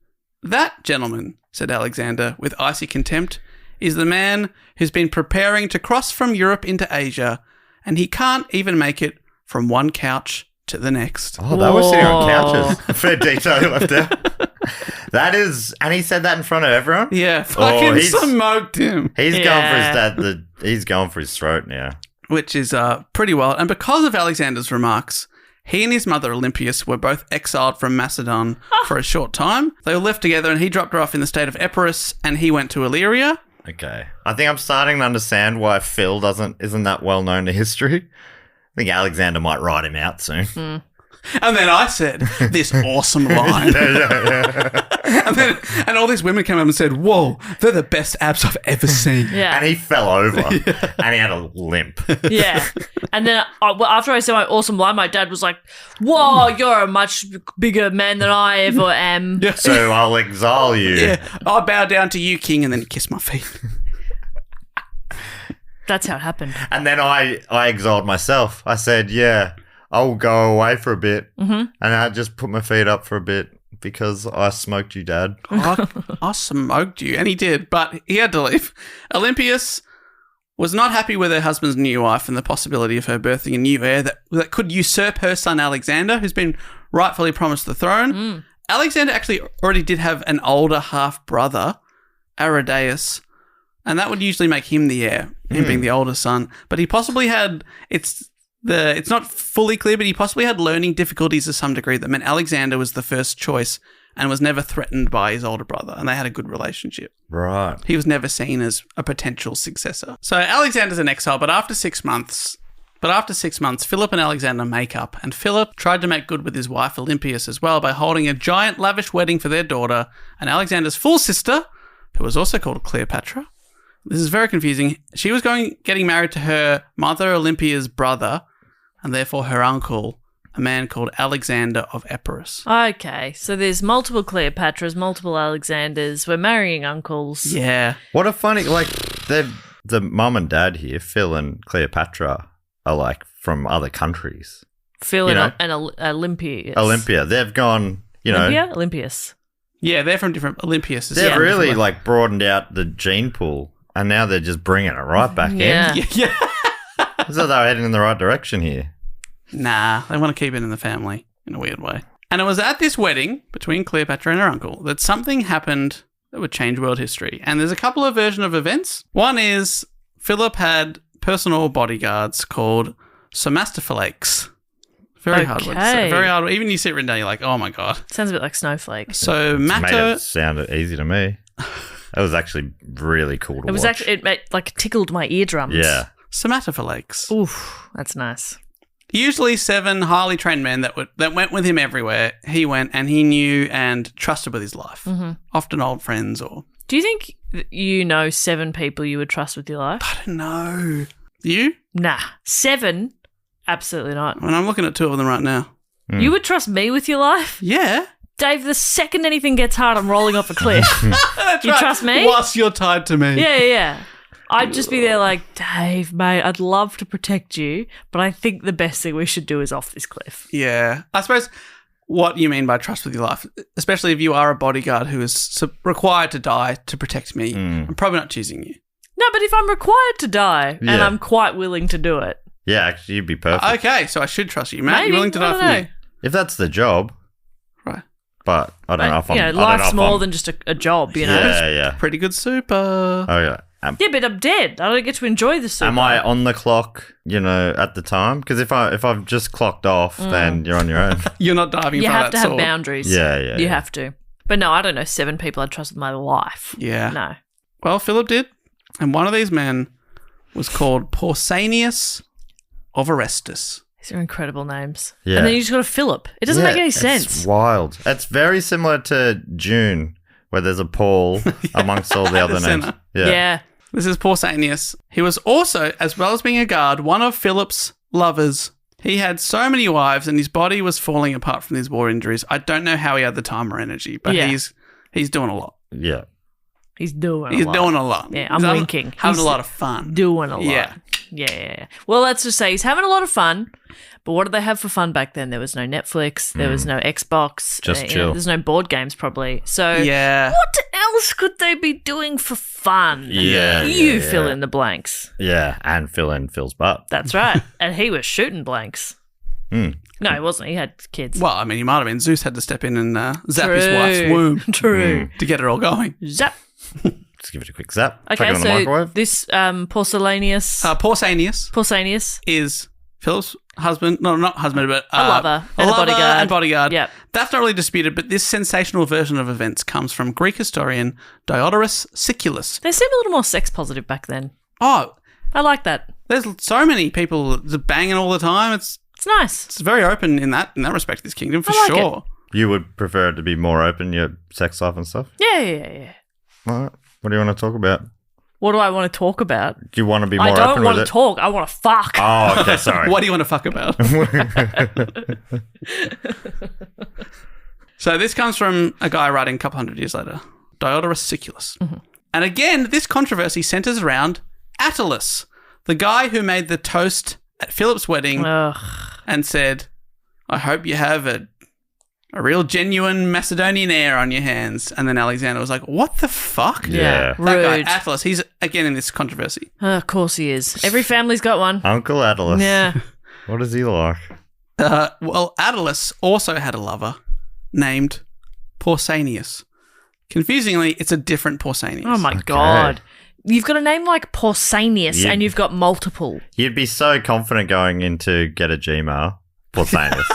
"That gentleman," said Alexander with icy contempt, "is the man who's been preparing to cross from Europe into Asia, and he can't even make it from one couch to the next." Oh, they were sitting on couches. Fair detail left there. That is, and he said that in front of everyone? Yeah, fucking smoked him. He's going for his dad. He's going for his throat now. Which is pretty wild. And because of Alexander's remarks, he and his mother, Olympias, were both exiled from Macedon for a short time. They were left together, and he dropped her off in the state of Epirus, and he went to Illyria. Okay. I think I'm starting to understand why Phil isn't that well known to history. I think Alexander might write him out soon. And then I said this awesome line. And all these women came up and said, "Whoa, they're the best abs I've ever seen." Yeah. And he fell over and he had a limp. Yeah. And then after I said my awesome line, my dad was like, "Whoa, you're a much bigger man than I ever am." Yeah. So I'll exile you. Yeah. I'll bow down to you, king, and then kiss my feet. That's how it happened. And then I exiled myself. I said, yeah, I'll go away for a bit. And I just put my feet up for a bit because I smoked you, Dad. I smoked you. And he did, but he had to leave. Olympias was not happy with her husband's new wife and the possibility of her birthing a new heir that could usurp her son Alexander, who's been rightfully promised the throne. Alexander actually already did have an older half-brother, Aridaeus, and that would usually make him the heir, him being the older son. But he possibly had, it's not fully clear, but he possibly had learning difficulties to some degree that meant Alexander was the first choice and was never threatened by his older brother, and they had a good relationship. Right. He was never seen as a potential successor. So Alexander's in exile, but after 6 months, But after 6 months, Philip and Alexander make up, and Philip tried to make good with his wife Olympias as well by holding a giant lavish wedding for their daughter and Alexander's full sister, who was also called Cleopatra. This is very confusing. She was getting married to her mother Olympia's brother, and therefore her uncle, a man called Alexander of Epirus. Okay, so there's multiple Cleopatras, multiple Alexanders. We're marrying uncles. Yeah. What a funny, like, the mum and dad here, Phil and Cleopatra, are like from other countries. Phil and Olympias. Olympia. They've gone, Olympias. Yeah, they're from different Olympias. They've really like broadened out the gene pool, and now they're just bringing it right back in. Yeah. So they're heading in the right direction here. Nah, they want to keep it in the family in a weird way. And it was at this wedding between Cleopatra and her uncle that something happened that would change world history. And there's a couple of versions of events. One is Philip had personal bodyguards called Somastophylaques. Very hard word to say. Very hard. Even you see it written down, you're like, oh my God. Sounds a bit like snowflake. So Made it sound easy to me. It was actually really cool to watch. It tickled my eardrums. Yeah. Somastophylaques. Oof, that's nice. Usually 7 highly trained men that went with him everywhere. He went and he knew and trusted with his life. Mm-hmm. Often old friends or... Do you think 7 people you would trust with your life? I don't know. You? Nah. 7? Absolutely not. I mean, I'm looking at 2 of them right now. You would trust me with your life? Yeah. Dave, the second anything gets hard, I'm rolling off a cliff. That's you right. trust me? Whilst you're tied to me. Yeah. I'd just be there like, Dave, mate, I'd love to protect you, but I think the best thing we should do is off this cliff. Yeah. I suppose what you mean by trust with your life, especially if you are a bodyguard who is required to die to protect me, I'm probably not choosing you. No, but if I'm required to die and I'm quite willing to do it. Yeah, actually, you'd be perfect. Okay, so I should trust you. Matt, maybe, you're willing to die for me? If that's the job. Right. But I don't know if I'm... life's more than just a job, you know? Yeah. Pretty good super. Oh, yeah. Yeah, but I'm dead. I don't get to enjoy the super. Am I on the clock, at the time? Because if I've just clocked off, then you're on your own. You're not diving You for have that to have sword. boundaries. Yeah. You have to. But no, I don't know 7 people I'd trust with my life. Yeah. No. Well, Philip did. And one of these men was called Pausanias of Orestes. These are incredible names. Yeah. And then you just got a Philip. It doesn't make any sense. It's wild. It's very similar to June, where there's a Paul amongst all the other names. Yeah. This is Pausanias. He was also, as well as being a guard, one of Philip's lovers. He had so many wives and his body was falling apart from these war injuries. I don't know how he had the time or energy, but he's doing a lot. Yeah. He's doing a lot. Yeah, I'm winking. Having a lot of fun. Doing a lot. Yeah. Yeah. Well, let's just say he's having a lot of fun. But what did they have for fun back then? There was no Netflix. There was no Xbox. Just chill. There's no board games probably. So yeah. What else could they be doing for fun? Yeah. You fill in the blanks. Yeah, and fill in Phil's butt. That's right. And he was shooting blanks. No, he wasn't. He had kids. Well, I mean, he might have been. Zeus had to step in and zap his wife's womb. True. To get it all going. Zap. Just give it a quick zap. Okay, Chuck it on the so microwave. this Pausanias is Philip's husband. No, not husband, but a lover and a bodyguard. And bodyguard. Yep. That's not really disputed, but this sensational version of events comes from Greek historian Diodorus Siculus. They seemed a little more sex positive back then. Oh, I like that. There's so many people banging all the time. It's nice. It's very open in that respect, this kingdom, for sure. You would prefer it to be more open, your sex life and stuff? Yeah. All right. What do you want to talk about? What do I want to talk about? Do you want to be more open I with don't want to talk. I want to fuck. Oh, okay, sorry. What do you want to fuck about? So this comes from a guy writing a couple hundred years later, Diodorus Siculus. Mm-hmm. And again, this controversy centers around Attalus, the guy who made the toast at Philip's wedding and said, I hope you have a real genuine Macedonian air on your hands. And then Alexander was like, what the fuck? Yeah. That guy, Attalus, he's again in this controversy. Of course he is. Every family's got one. Uncle Attalus. Yeah. What is he like? Well, Attalus also had a lover named Pausanias. Confusingly, it's a different Pausanias. Oh my God. You've got a name like Pausanias and you've got multiple. You'd be so confident going in to get a Gmail. Pausanias.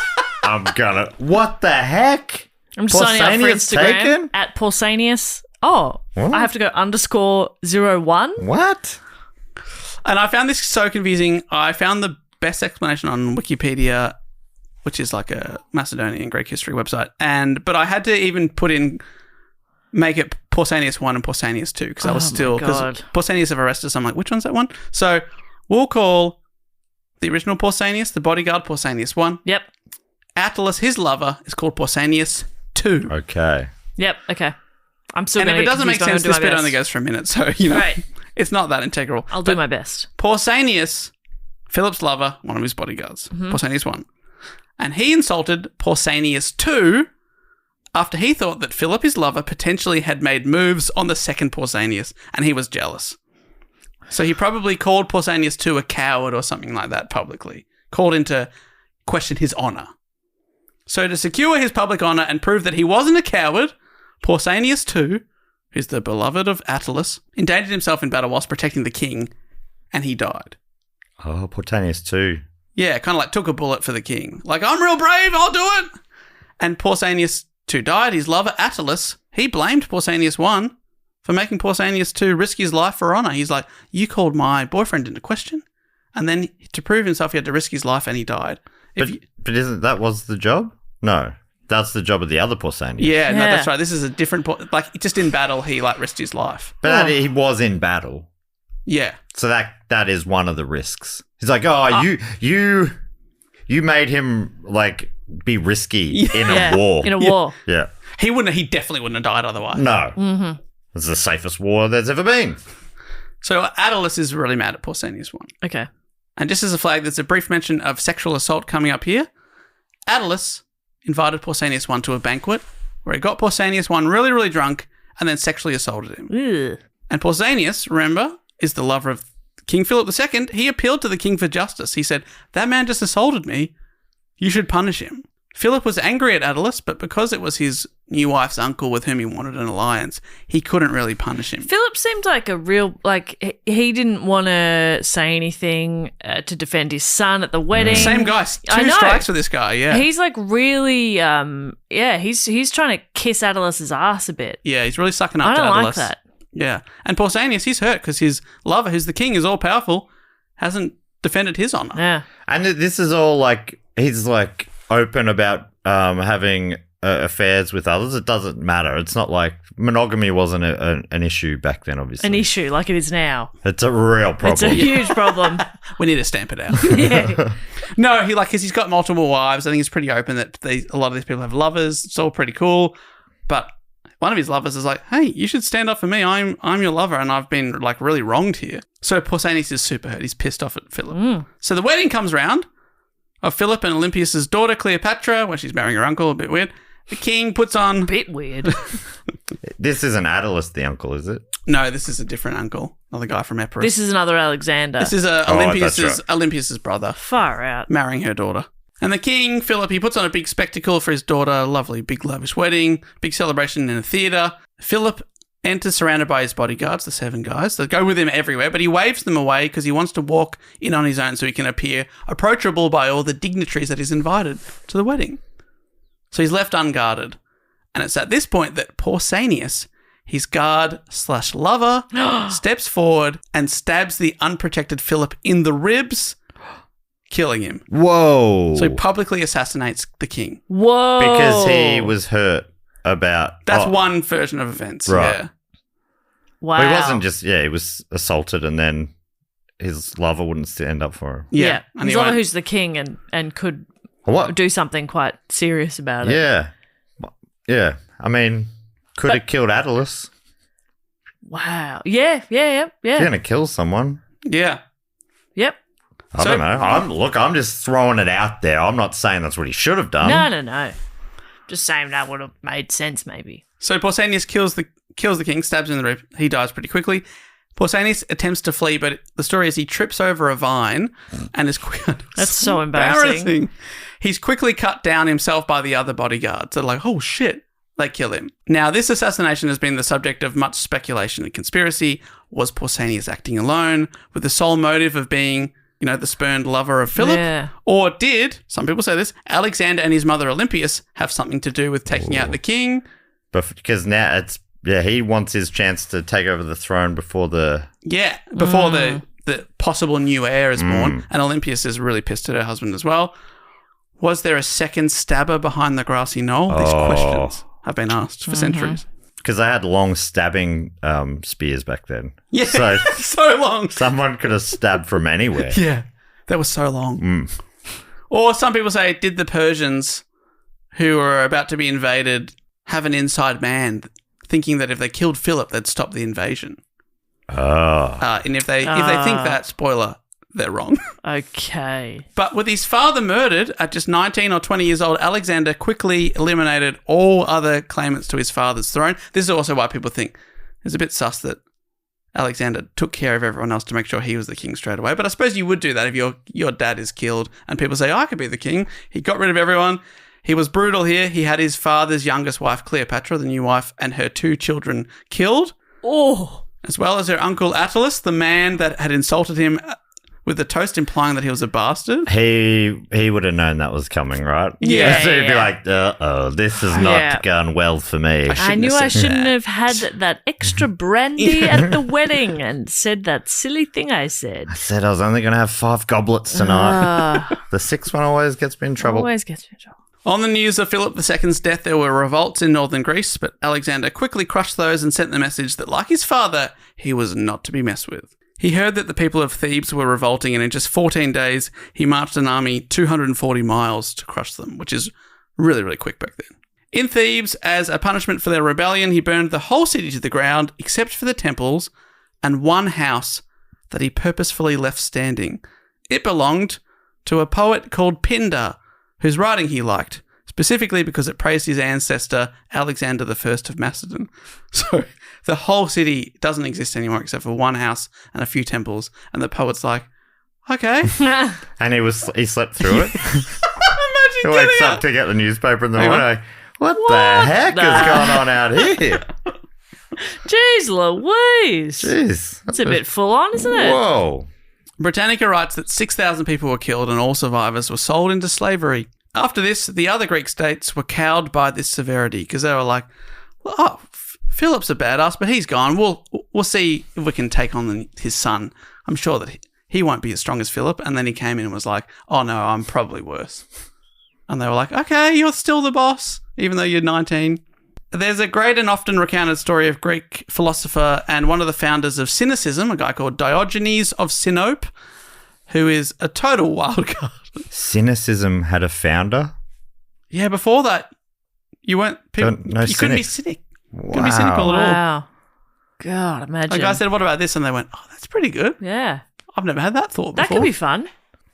What the heck? I'm just signing up for Instagram at Pausanias. Oh, what? I have to go _01. What? And I found this so confusing. I found the best explanation on Wikipedia, which is like a Macedonian and Greek history website. But I had to even make it Pausanias 1 and Pausanias 2 because I was still, because Pausanias of Orestes, I'm like, which one's that one? So we'll call the original Pausanias, the bodyguard, Pausanias 1. Yep. Attalus, his lover, is called Pausanias 2. Okay. Yep, okay. I'm still going to. And if to it doesn't make sense, this bit only goes for a minute, so, right. It's not that integral. I'll do my best. Pausanias, Philip's lover, one of his bodyguards, Pausanias 1. And he insulted Pausanias 2 after he thought that Philip, his lover, potentially had made moves on the second Pausanias, and he was jealous. So he probably called Pausanias 2 a coward or something like that publicly, called him to question his honour. So to secure his public honour and prove that he wasn't a coward, Pausanias 2, who's the beloved of Attalus, endangered himself in battle whilst protecting the king, and he died. Oh, Pausanias 2. Yeah, kind of like took a bullet for the king. Like, I'm real brave, I'll do it! And Pausanias 2 died. His lover, Attalus, he blamed Pausanias 1 for making Pausanias 2 risk his life for honour. He's like, you called my boyfriend into question, and then to prove himself, he had to risk his life, and he died. But isn't that was the job? No. That's the job of the other Pausanias. Yeah, no, that's right. This is a different... Like, just in battle, he, like, risked his life. But he was in battle. Yeah. So that is one of the risks. He's like, you made him, like, be risky in a war. In a war. Yeah. He definitely wouldn't have died otherwise. No. Mm-hmm. It's the safest war there's ever been. So Attalus is really mad at Pausanias 1. Okay. And just as a flag, there's a brief mention of sexual assault coming up here. Attalus invited Pausanias 1 to a banquet where he got Pausanias 1 really, really drunk and then sexually assaulted him. Ugh. And Pausanias, remember, is the lover of King Philip II. He appealed to the king for justice. He said, that man just assaulted me. You should punish him. Philip was angry at Attalus, but because it was his new wife's uncle with whom he wanted an alliance, he couldn't really punish him. Philip seemed like a real, like, he didn't want to say anything to defend his son at the wedding. Same guy. Two strikes for this guy, yeah. He's like really, he's trying to kiss Attalus's ass a bit. Yeah, he's really sucking up to Attalus. I don't like that. Yeah. And Pausanias, he's hurt because his lover, who's the king, is all powerful, hasn't defended his honour. Yeah. And this is all like, he's like open about having affairs with others. It doesn't matter. It's not like monogamy wasn't an issue back then, obviously. An issue like it is now. It's a real problem. It's a huge problem. We need to stamp it out. Yeah. No, because he's got multiple wives. I think it's pretty open that a lot of these people have lovers. It's all pretty cool. But one of his lovers is like, hey, you should stand up for me. I'm your lover and I've been like really wronged here. So Pausanias is super hurt. He's pissed off at Philip. So the wedding comes round of Philip and Olympias' daughter Cleopatra, when she's marrying her uncle, a bit weird. The king puts on... Bit weird. This isn't Attalus, the uncle, is it? No, this is a different uncle. Another guy from Epirus. This is another Alexander. This is Olympias' brother. Far out. Marrying her daughter. And the king, Philip, he puts on a big spectacle for his daughter. Lovely, big, lavish wedding. Big celebration in a theatre. Philip enters surrounded by his bodyguards, the 7 guys. They go with him everywhere, but he waves them away because he wants to walk in on his own so he can appear approachable by all the dignitaries that he's invited to the wedding. So he's left unguarded. And it's at this point that Pausanias, his guard/lover, steps forward and stabs the unprotected Philip in the ribs, killing him. Whoa. So he publicly assassinates the king. Whoa. Because he was hurt about... That's one version of events, right. Yeah. Wow. Well, he wasn't just... Yeah, he was assaulted and then his lover wouldn't stand up for him. Yeah. His lover who's the king and could do something quite serious about it. Yeah. Yeah. I mean, could have killed Attalus. Wow. Yeah. If you're going to kill someone. Yeah. Yep. I don't know. I'm just throwing it out there. I'm not saying that's what he should have done. No. Just saying that would have made sense, maybe. So Pausanias kills the king, stabs him in the rib. He dies pretty quickly. Pausanias attempts to flee, but the story is he trips over a vine and is... That's so embarrassing. He's quickly cut down himself by the other bodyguards. They're like, oh, shit. They kill him. Now, this assassination has been the subject of much speculation and conspiracy. Was Pausanias acting alone with the sole motive of being... the spurned lover of Philip? Yeah. Or did, some people say this, Alexander and his mother Olympias have something to do with taking out the king? But because now he wants his chance to take over the throne before the... Yeah, before the the possible new heir is born, and Olympias is really pissed at her husband as well. Was there a second stabber behind the grassy knoll? These questions have been asked for centuries. Because they had long stabbing spears back then. Yeah, so long. Someone could have stabbed from anywhere. Yeah, that was so long. Or some people say, did the Persians who were about to be invaded have an inside man thinking that if they killed Philip, they'd stop the invasion? And if they think that, spoiler, they're wrong. Okay. But with his father murdered at just 19 or 20 years old, Alexander quickly eliminated all other claimants to his father's throne. This is also why people think it's a bit sus that Alexander took care of everyone else to make sure he was the king straight away. But I suppose you would do that if your dad is killed and people say, I could be the king. He got rid of everyone. He was brutal here. He had his father's youngest wife, Cleopatra, the new wife, and her 2 children killed. Oh. As well as her uncle Attalus, the man that had insulted him with the toast implying that he was a bastard. He would have known that was coming, right? Yeah. So he'd be like, this has not gone well for me. I knew I shouldn't have had that extra brandy at the wedding and said that silly thing I said. I said I was only going to have 5 goblets tonight. The 6th one always gets me in trouble. Always gets me in trouble. On the news of Philip II's death, there were revolts in northern Greece, but Alexander quickly crushed those and sent the message that, like his father, he was not to be messed with. He heard that the people of Thebes were revolting, and in just 14 days, he marched an army 240 miles to crush them, which is really, really quick back then. In Thebes, as a punishment for their rebellion, he burned the whole city to the ground, except for the temples and one house that he purposefully left standing. It belonged to a poet called Pindar, whose writing he liked, specifically because it praised his ancestor, Alexander I of Macedon. So the whole city doesn't exist anymore except for one house and a few temples, and the poet's like, okay. And he slept through it. Imagine he wakes up to get the newspaper in the morning. What the heck is going on out here? Jeez Louise. Jeez. That's a bit full on, isn't it? Whoa. Britannica writes that 6,000 people were killed and all survivors were sold into slavery. After this, the other Greek states were cowed by this severity because they were like, oh, Philip's a badass, but he's gone. We'll see if we can take on his son. I'm sure that he won't be as strong as Philip. And then he came in and was like, oh no, I'm probably worse. And they were like, okay, you're still the boss, even though you're 19. There's a great and often recounted story of Greek philosopher and one of the founders of Cynicism, a guy called Diogenes of Sinope, who is a total wild card. Cynicism had a founder? Yeah, before that, you weren't... you couldn't be cynic. Wow. Couldn't be cynical at all. Wow. God, imagine. Like I said, what about this? And they went, oh, that's pretty good. Yeah. I've never had that thought before. That could be fun.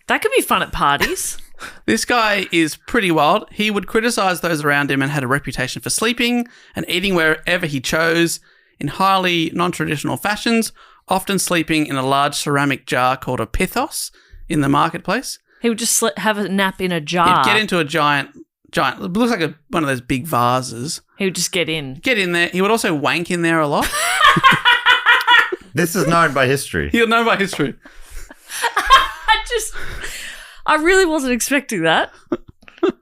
That could be fun at parties. This guy is pretty wild. He would criticize those around him and had a reputation for sleeping and eating wherever he chose in highly non-traditional fashions, often sleeping in a large ceramic jar called a pithos in the marketplace. He would just have a nap in a jar. He'd get into a giant, it looks like one of those big vases. He would just get in. Get in there. He would also wank in there a lot. This is known by history. He'll know by history. I really wasn't expecting that.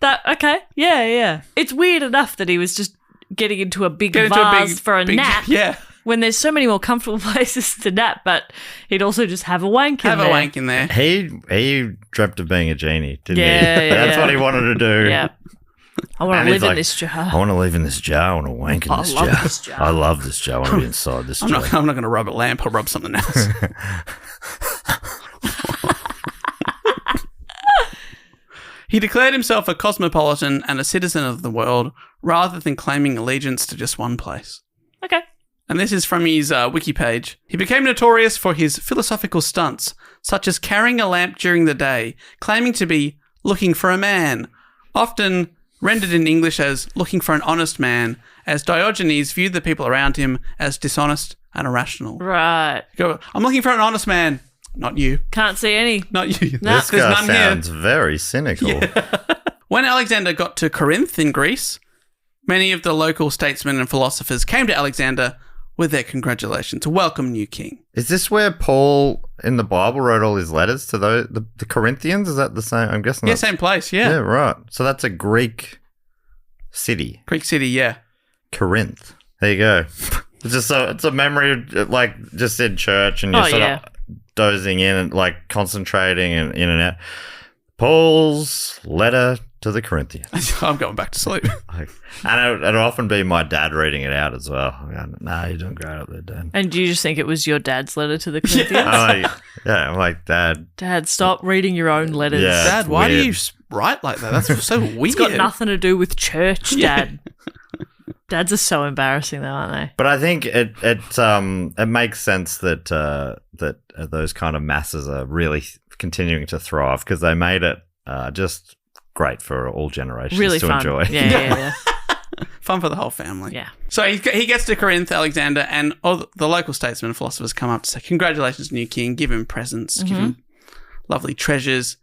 Okay. Yeah. It's weird enough that he was just getting into a big vase for a nap. Yeah. When there's so many more comfortable places to nap, but he'd also just have a wank in there. Have a wank in there. He dreamt of being a genie, didn't he? Yeah. That's what he wanted to do. Yeah. I want to live in this jar. I want to live in this jar. I want to wank in this jar. I love this jar. I want to be inside this jar. I'm not going to rub a lamp. I'll rub something else. He declared himself a cosmopolitan and a citizen of the world rather than claiming allegiance to just one place. Okay. And this is from his wiki page. He became notorious for his philosophical stunts, such as carrying a lamp during the day, claiming to be looking for a man, often rendered in English as looking for an honest man, as Diogenes viewed the people around him as dishonest and irrational. Right. Go, I'm looking for an honest man. Not you. Can't see any. Not you. No. This guy sounds very cynical. Yeah. When Alexander got to Corinth in Greece, many of the local statesmen and philosophers came to Alexander with their congratulations to welcome new king. Is this where Paul in the Bible wrote all his letters to the Corinthians? Is that the same? I'm guessing. Yeah, same place. Yeah. Yeah, right. So that's a Greek city. Greek city. Yeah. Corinth. There you go. It's a memory, like just in church, and you're sort of dozing in and like concentrating and in and out. Paul's letter to the Corinthians. I'm going back to sleep. And it'll often be my dad reading it out as well. Nah, you're doing great up there, Dad. And do you just think it was your dad's letter to the Corinthians? I'm like, Dad. Dad, stop reading your own letters. Yeah, Dad, why do you write like that? That's so weird. It's got nothing to do with church, Dad. Dads are so embarrassing, though, aren't they? But I think it makes sense that those kind of masses are really continuing to thrive because they made it just great for all generations really to fun. enjoy. Yeah. Fun for the whole family. Yeah. So he gets to Corinth, Alexander, and all the local statesmen and philosophers come up to say, congratulations, new king, give him presents, give him lovely treasures.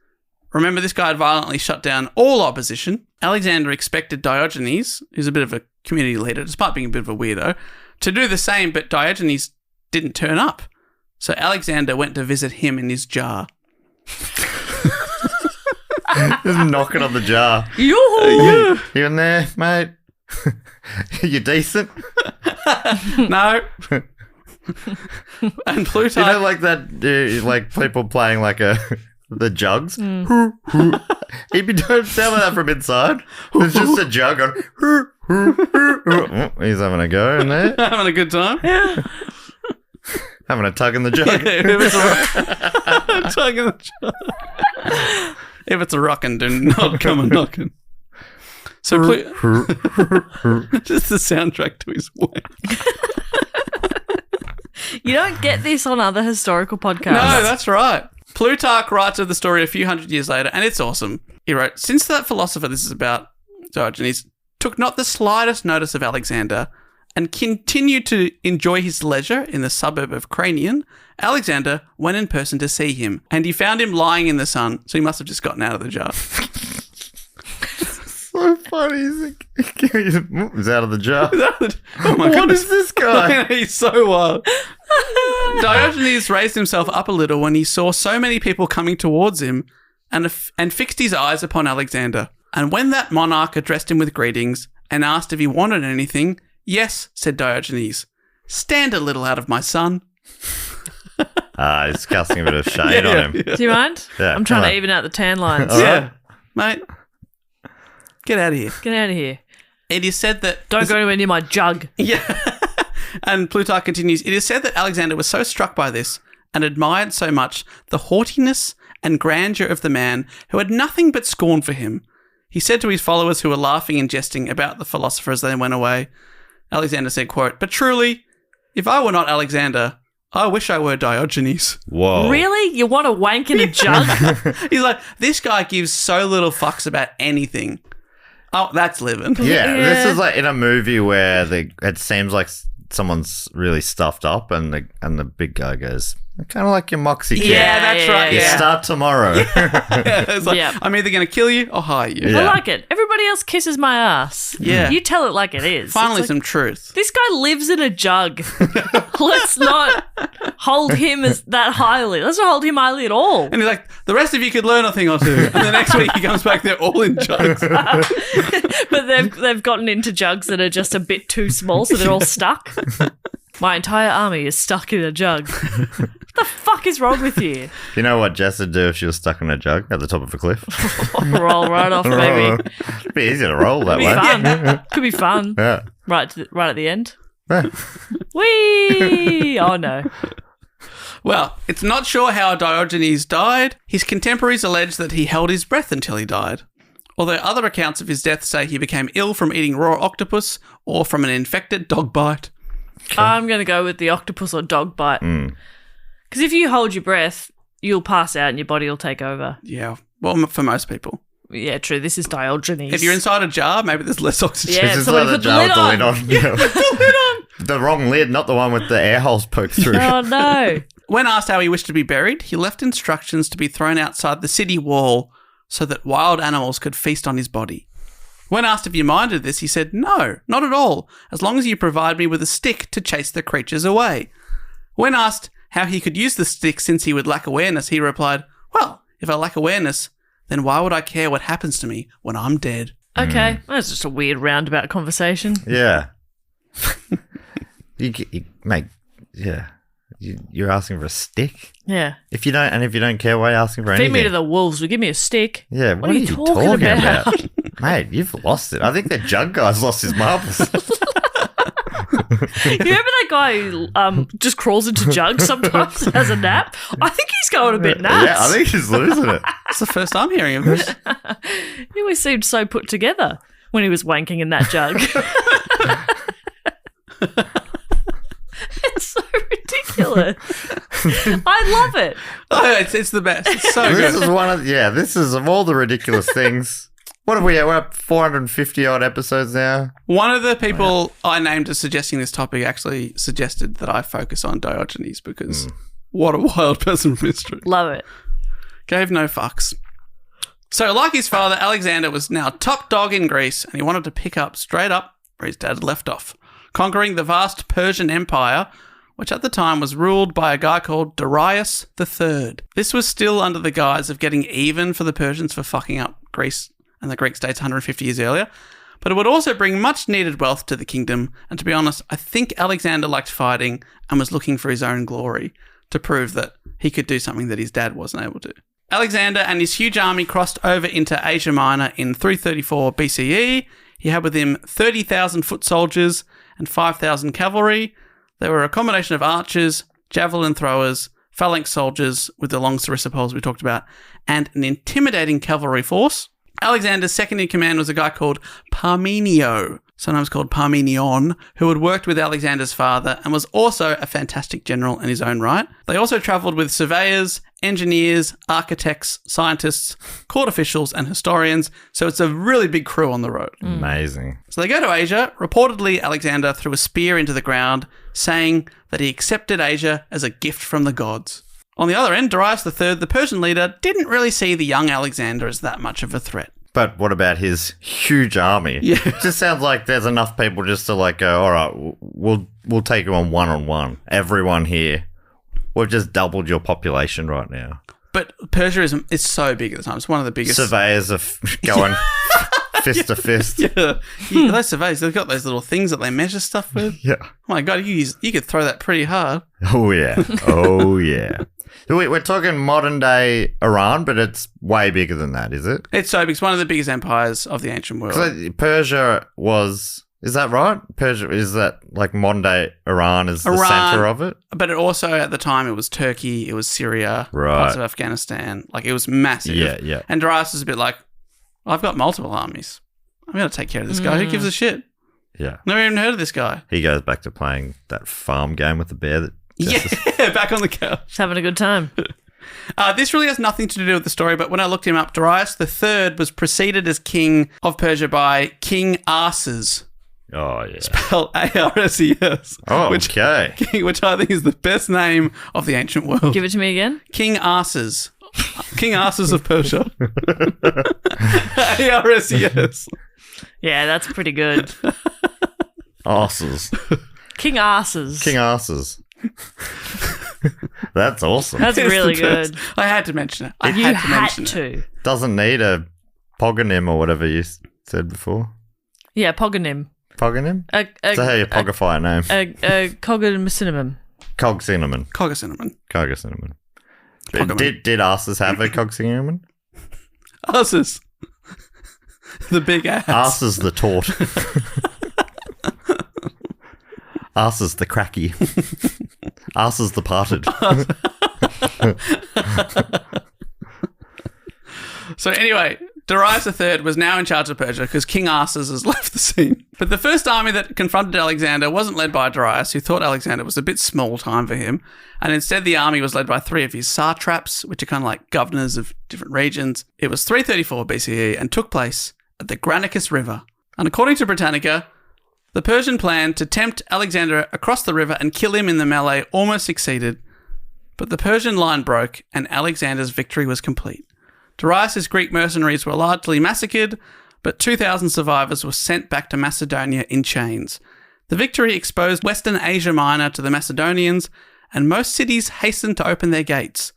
Remember, this guy had violently shut down all opposition. Alexander expected Diogenes, who's a bit of a community leader, despite being a bit of a weirdo, to do the same, but Diogenes didn't turn up. So Alexander went to visit him in his jar. Just knocking on the jar. Yoo-hoo! You in there, mate? You decent? No. And Plutarch... You know, like that, like people playing like the jugs? He'd be doing sound like that from inside. There's just a jug going... He's having a go in there. Having a good time. Yeah. Having a tug in the jug. Tug in the jug. If it's a rockin', do not come a knockin'. So just the soundtrack to his wedding. You don't get this on other historical podcasts. No, that's right. Plutarch writes of the story a few hundred years later, and it's awesome. He wrote, since that philosopher, this is about Diogenes, took not the slightest notice of Alexander and continued to enjoy his leisure in the suburb of Cranion, Alexander went in person to see him, and he found him lying in the sun, so he must have just gotten out of the jar. So funny. He's out of the jar. Oh my What goodness. is this guy? He's so wild. Diogenes raised himself up a little when he saw so many people coming towards him and fixed his eyes upon Alexander. And when that monarch addressed him with greetings and asked if he wanted anything, yes, said Diogenes, stand a little out of my son. He's casting a bit of shade on him. Do you mind? Yeah, I'm trying to even out the tan lines. Yeah. Mate, get out of here. Get out of here. It is said that... Don't go anywhere near my jug. Yeah. And Plutarch continues, it is said that Alexander was so struck by this and admired so much the haughtiness and grandeur of the man who had nothing but scorn for him. He said to his followers who were laughing and jesting about the philosopher as they went away, Alexander said, quote, but truly, if I were not Alexander, I wish I were Diogenes. Whoa. Really? You want to wank in a jug? He's like, this guy gives so little fucks about anything. Oh, that's living. Yeah, this is like in a movie where it seems like someone's really stuffed up and the big guy goes, kind of like your Moxie kid. Yeah, that's right. You Yeah. start tomorrow. It's like, I'm either going to kill you or hire you. Yeah. I like it. Everybody else kisses my ass. Yeah. You tell it like it is. Finally, It's some like, truth. this guy lives in a jug. Let's not hold him as that highly. Let's not hold him highly at all. And he's like, the rest of you could learn a thing or two. And the next week he comes back, they're all in jugs. But they've gotten into jugs that are just a bit too small, so they're all stuck. My entire army is stuck in a jug. What the fuck is wrong with you? You know what Jess would do if she was stuck in a jug at the top of a cliff? Roll right off, baby. It'd be easy to roll that Could be way. fun. Could be fun. Yeah. Right at the end. Yeah. Whee! Oh no. Well, it's not sure how Diogenes died. His contemporaries allege that he held his breath until he died. Although other accounts of his death say he became ill from eating raw octopus or from an infected dog bite. I'm going to go with the octopus or dog bite. Because if you hold your breath, you'll pass out and your body will take over. Yeah, well, for most people. Yeah, true. This is Diogenes. If you're inside a jar, maybe there's less oxygen. Yeah, This is somebody like the put the jar with lid the on. lid on. Yeah. The wrong lid, not the one with the air holes poked through. Oh no. When asked how he wished to be buried, he left instructions to be thrown outside the city wall so that wild animals could feast on his body. When asked if he minded this, he said, no, not at all, as long as you provide me with a stick to chase the creatures away. When asked how he could use the stick since he would lack awareness, he replied, well, if I lack awareness, then why would I care what happens to me when I'm dead? Okay, that's just a weird roundabout conversation. Yeah. you mate, yeah. You're asking for a stick? Yeah. If you don't care, why are you asking for anything? Feed me to the wolves. Will give me a stick. Yeah, what are you talking about? Mate, you've lost it. I think the jug guy's lost his marbles. You remember that guy who just crawls into jugs sometimes and has a nap? I think he's going a bit nuts. Yeah, I think he's losing it. It's the first I'm hearing of this. He always seemed so put together when he was wanking in that jug. It's so ridiculous. I love it. Oh, it's the best. It's so This good. this is of all the ridiculous things. What have we had? We're up 450 odd episodes now. One of the people I named as suggesting this topic actually suggested that I focus on Diogenes because what a wild person from history. Love it. Gave no fucks. So, like his father, Alexander was now top dog in Greece, and he wanted to pick up straight up where his dad had left off, conquering the vast Persian Empire, which at the time was ruled by a guy called Darius III. This was still under the guise of getting even for the Persians for fucking up Greece and the Greek states 150 years earlier, but it would also bring much needed wealth to the kingdom, and to be honest, I think Alexander liked fighting and was looking for his own glory to prove that he could do something that his dad wasn't able to. Alexander and his huge army crossed over into Asia Minor in 334 BCE. He had with him 30,000 foot soldiers and 5,000 cavalry. They were a combination of archers, javelin throwers, phalanx soldiers with the long sarissa poles we talked about, and an intimidating cavalry force. Alexander's second in command was a guy called Parmenio, sometimes called Parmenion, who had worked with Alexander's father and was also a fantastic general in his own right. They also travelled with surveyors, engineers, architects, scientists, court officials, and historians, so it's a really big crew on the road. Amazing. So they go to Asia. Reportedly, Alexander threw a spear into the ground, saying that he accepted Asia as a gift from the gods. On the other end, Darius III, the Persian leader, didn't really see the young Alexander as that much of a threat. But what about his huge army? Yeah. It just sounds like there's enough people just to like go, all right, we'll take you on one-on-one. Everyone here. We've just doubled your population right now. But Persia is so big at the time. It's one of the biggest. Surveyors are going fist to fist. Yeah. Those surveyors, they've got those little things that they measure stuff with. Yeah. Oh my God, you could throw that pretty hard. Oh, yeah. Oh, yeah. We're talking modern day Iran, but it's way bigger than that, is it? It's so big. It's one of the biggest empires of the ancient world. So Persia was, is that right? Persia, is that like modern day Iran is the center of it? But it also, at the time, it was Turkey, it was Syria, right. Parts of Afghanistan. Like, it was massive. Yeah. And Darius is a bit like, I've got multiple armies. I'm going to take care of this guy. Who gives a shit? Yeah. Never even heard of this guy. He goes back to playing that farm game with the bear that Yeah, back on the couch. Just having a good time. This really has nothing to do with the story, but when I looked him up, Darius III was preceded as king of Persia by King Arses. Oh, yeah. Spelled A-R-S-E-S. Oh, okay. Which I think is the best name of the ancient world. Give it to me again. King Arses. King Arses of Persia. A-R-S-E-S. Yeah, that's pretty good. Asses. King Asses. King Asses. That's awesome. That's really good. I had to mention it. I You had had to mention to. it. Doesn't need a pogonym or whatever you said before. Yeah, pogonym. Pogonym? So how you pogify a name? Cogcinnamon. Cogcinnamon. Cogcinnamon. Cogcinnamon. Did Asses have a cogcinnamon? Asses. The big ass. Asses the taut. Asses the cracky. Asses the parted. So anyway, Darius III was now in charge of Persia because King Arses has left the scene. But the first army that confronted Alexander wasn't led by Darius, who thought Alexander was a bit small time for him. And instead the army was led by 3 of his satraps, which are kind of like governors of different regions. It was 334 BCE and took place at the Granicus River. And according to Britannica, the Persian plan to tempt Alexander across the river and kill him in the melee almost succeeded, but the Persian line broke and Alexander's victory was complete. Darius' Greek mercenaries were largely massacred, but 2,000 survivors were sent back to Macedonia in chains. The victory exposed Western Asia Minor to the Macedonians, and most cities hastened to open their gates.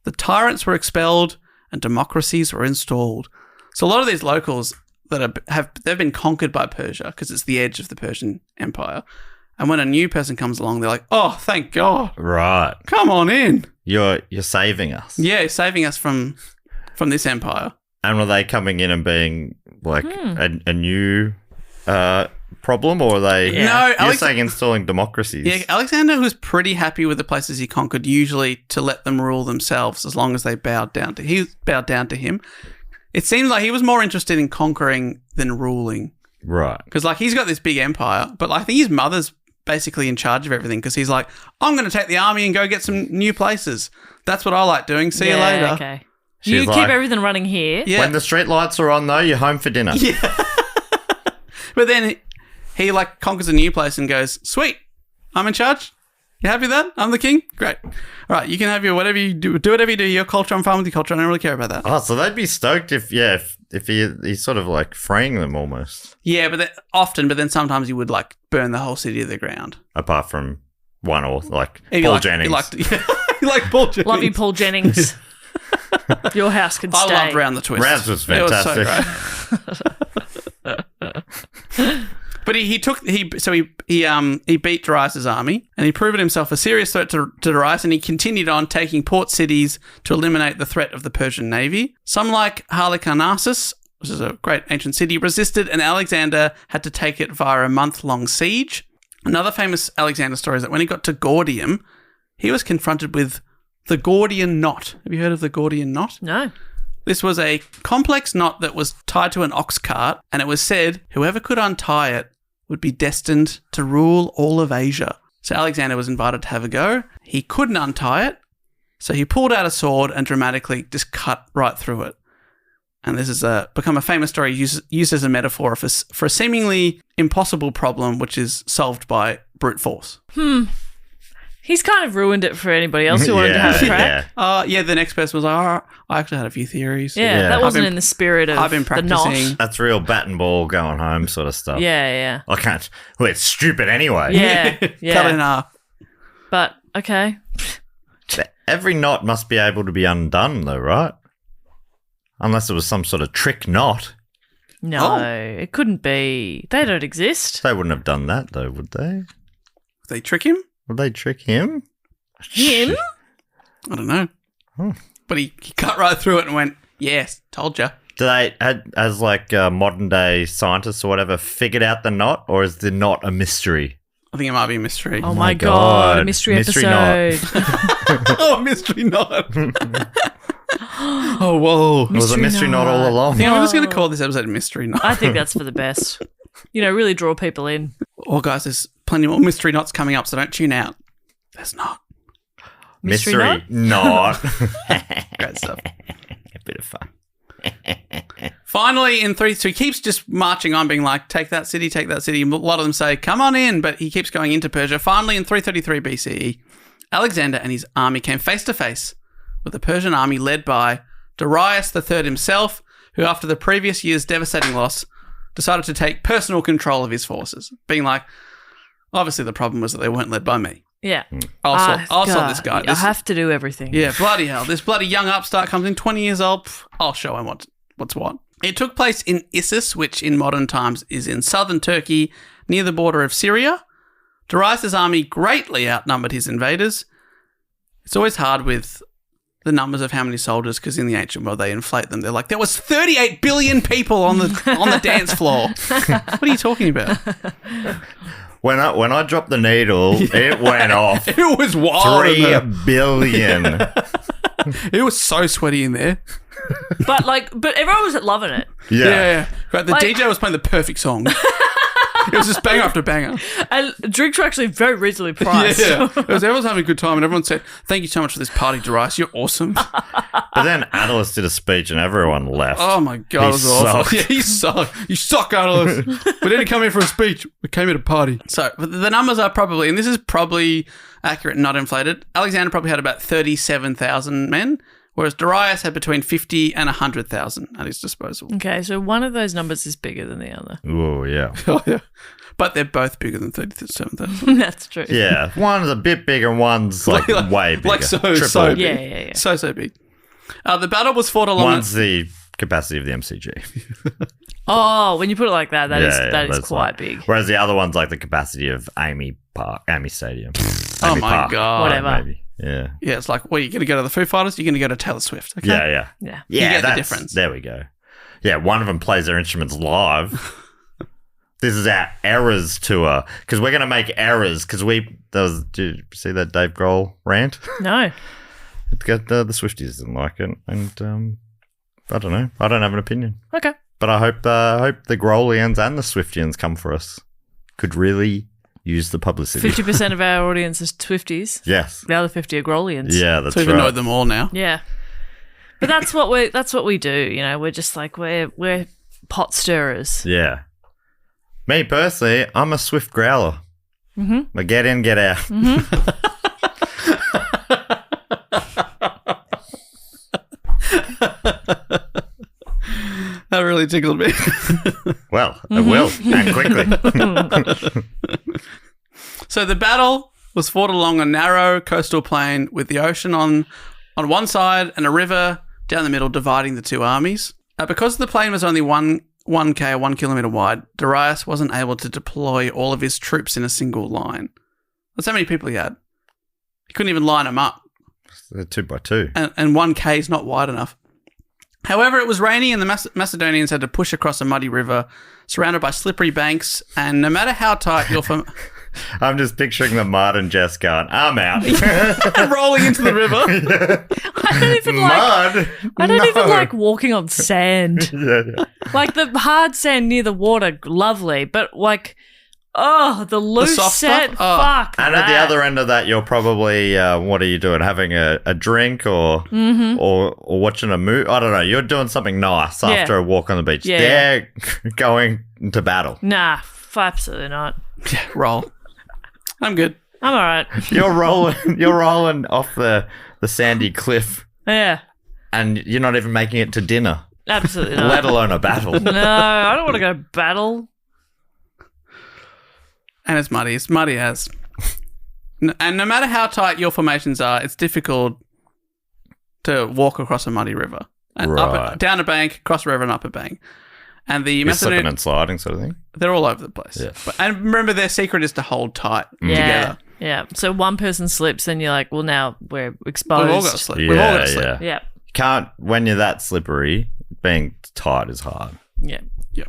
The tyrants were expelled and democracies were installed. So a lot of these locals that they've been conquered by Persia because it's the edge of the Persian Empire, And when a new person comes along, they're like, oh, thank God. Right. Come on in. You're saving us. Yeah, saving us from this empire. And were they coming in and being like a new problem, or are they? Yeah. No, you're saying installing democracies. Yeah, Alexander was pretty happy with the places he conquered, usually to let them rule themselves as long as they bowed down to him. It seems like he was more interested in conquering than ruling. Right. Because like he's got this big empire, but I think his mother's basically in charge of everything because he's like, I'm going to take the army and go get some new places. That's what I like doing. See you later. Okay. You keep everything running here. Yeah. When the street lights are on, though, you're home for dinner. Yeah. But then he like conquers a new place and goes, sweet, I'm in charge. You happy with that? I'm the king? Great. All right, you can have your whatever you do. Do whatever you do. Your culture, I'm fine with your culture. I don't really care about that. Oh, so they'd be stoked if he's sort of like freeing them almost. Yeah, but then sometimes he would like burn the whole city to the ground. Apart from one or like Paul Jennings. He liked Paul Jennings. Love you, Paul Jennings. Your house can stay. I loved Round the Twist. Round was fantastic. It was so great. But he beat Darius' army, and he proved himself a serious threat to Darius, and he continued on taking port cities to eliminate the threat of the Persian navy. Some like Halicarnassus, which is a great ancient city, resisted, and Alexander had to take it via a month-long siege. Another famous Alexander story is that when he got to Gordium, he was confronted with the Gordian knot. Have you heard of the Gordian knot? No. This was a complex knot that was tied to an ox cart, and it was said whoever could untie it would be destined to rule all of Asia. So Alexander was invited to have a go. He couldn't untie it, so he pulled out a sword and dramatically just cut right through it. And this has become a famous story used as a metaphor for a seemingly impossible problem, which is solved by brute force. He's kind of ruined it for anybody else who wanted to have a crack. The next person was like, I actually had a few theories. Yeah. That wasn't in the spirit of I've been practicing. The knot. That's real bat and ball going home sort of stuff. Yeah. I can't. Well, it's stupid anyway. Yeah. Cut it in half. But, okay. Every knot must be able to be undone though, right? Unless it was some sort of trick knot. No, it couldn't be. They don't exist. They wouldn't have done that though, would they? Would they trick him? Would they trick him? Him? I don't know. But he cut right through it and went, yes, told ya. Do they, as like modern day scientists or whatever, figured out the knot, or is the knot a mystery? I think it might be a mystery. Oh my God. A mystery episode. Oh, mystery knot. Oh, whoa. It was a mystery knot all along. I think I'm just going to call this episode Mystery Knot. I think that's for the best. Really draw people in. Oh, guys, there's plenty more mystery knots coming up, so don't tune out. There's not. Mystery knot. Great stuff. A bit of fun. Finally, so he keeps just marching on, being like, take that city. A lot of them say, come on in, but he keeps going into Persia. Finally, in 333 BCE, Alexander and his army came face to face with the Persian army led by Darius III himself, who, after the previous year's devastating loss, decided to take personal control of his forces, being like, obviously the problem was that they weren't led by me. Yeah. I'll sort this guy. I have to do everything. Yeah, bloody hell. This bloody young upstart comes in, 20 years old. I'll show him what's what. It took place in Issus, which in modern times is in southern Turkey, near the border of Syria. Darius' army greatly outnumbered his invaders. It's always hard with the numbers of how many soldiers, because in the ancient world they inflate them. They're like, there was 38 billion people on the dance floor. What are you talking about? When I dropped the needle, it went off. It was wild. 3 billion. It was so sweaty in there. But everyone was loving it. Yeah. Right, the DJ was playing the perfect song. It was just banger after banger. And drinks were actually very reasonably priced. Yeah. Everyone was having a good time, and everyone said, thank you so much for this party, Darius. You're awesome. But then Attalus did a speech and everyone left. Oh, my God. It was awful. Yeah, he sucked. You suck, Attalus. We didn't come here for a speech. We came here to party. So the numbers are probably, and this is probably accurate and not inflated, Alexander probably had about 37,000 men, whereas Darius had between 50 and 100,000 at his disposal. Okay, so one of those numbers is bigger than the other. Oh, yeah. Oh, yeah. But they're both bigger than 37,000. That's true. Yeah. One's a bit bigger and one's way bigger. Like so Triple. big. Yeah. So big. The battle was fought along... One's the capacity of the MCG. Oh, when you put it like that, that is quite like, big. Whereas the other one's like the capacity of Amy Stadium. Oh Amy my Park, God. Whatever. Maybe. Yeah. Yeah, it's like, well, you're going to go to the Foo Fighters, you're going to go to Taylor Swift. Okay? Yeah. You get the that's difference. There we go. Yeah, one of them plays their instruments live. This is our Errors tour because we're going to make Errors because did you see that Dave Grohl rant? No. It's got the Swifties didn't like it, and I don't know. I don't have an opinion. Okay. But I hope the Grohlians and the Swiftians come for us. Could really use the publicity. 50% of our audience is Swifties. Yes. The other 50 are Grolians. Yeah, that's so right. we know them all now. Yeah. But that's what we do, you know. We're just like we're pot stirrers. Yeah. Me personally, I'm a Swift growler. Mm-hmm. I get in, get out. Mm-hmm. That really tickled me. Well, it will, and quickly. So the battle was fought along a narrow coastal plain with the ocean on one side and a river down the middle dividing the two armies. Because the plain was only 1 kilometre wide, Darius wasn't able to deploy all of his troops in a single line. That's how many people he had. He couldn't even line them up. They're 2 by 2. And 1K is not wide enough. However, it was raining and the Macedonians had to push across a muddy river surrounded by slippery banks, and no matter how tight your... I'm just picturing the Mud and Jess going, I'm out. rolling into the river. I don't even like walking on sand. Yeah. Like the hard sand near the water, lovely, but like... Oh, the loose soft set, stuff? Oh. fuck. And at the other end of that, you're probably, what are you doing? Having a drink or watching a movie? I don't know. You're doing something nice after a walk on the beach. Yeah, They're going to battle. Nah, absolutely not. Yeah, roll. I'm good. I'm all right. You're rolling off the sandy cliff. Yeah. And you're not even making it to dinner. Absolutely not. Let alone a battle. No, I don't want to go battle. And it's muddy. It's muddy as. And no matter how tight your formations are, it's difficult to walk across a muddy river. And right. Down a bank, across a river and up a bank. And the Macedonian... slipping and sliding sort of thing? They're all over the place. Yeah. And remember, their secret is to hold tight together. Yeah. So one person slips and you're like, well, now we're exposed. We've all got to slip. Yeah, We've all got to slip. Yeah. Can't, when you're that slippery, being tight is hard. Yeah. Yeah.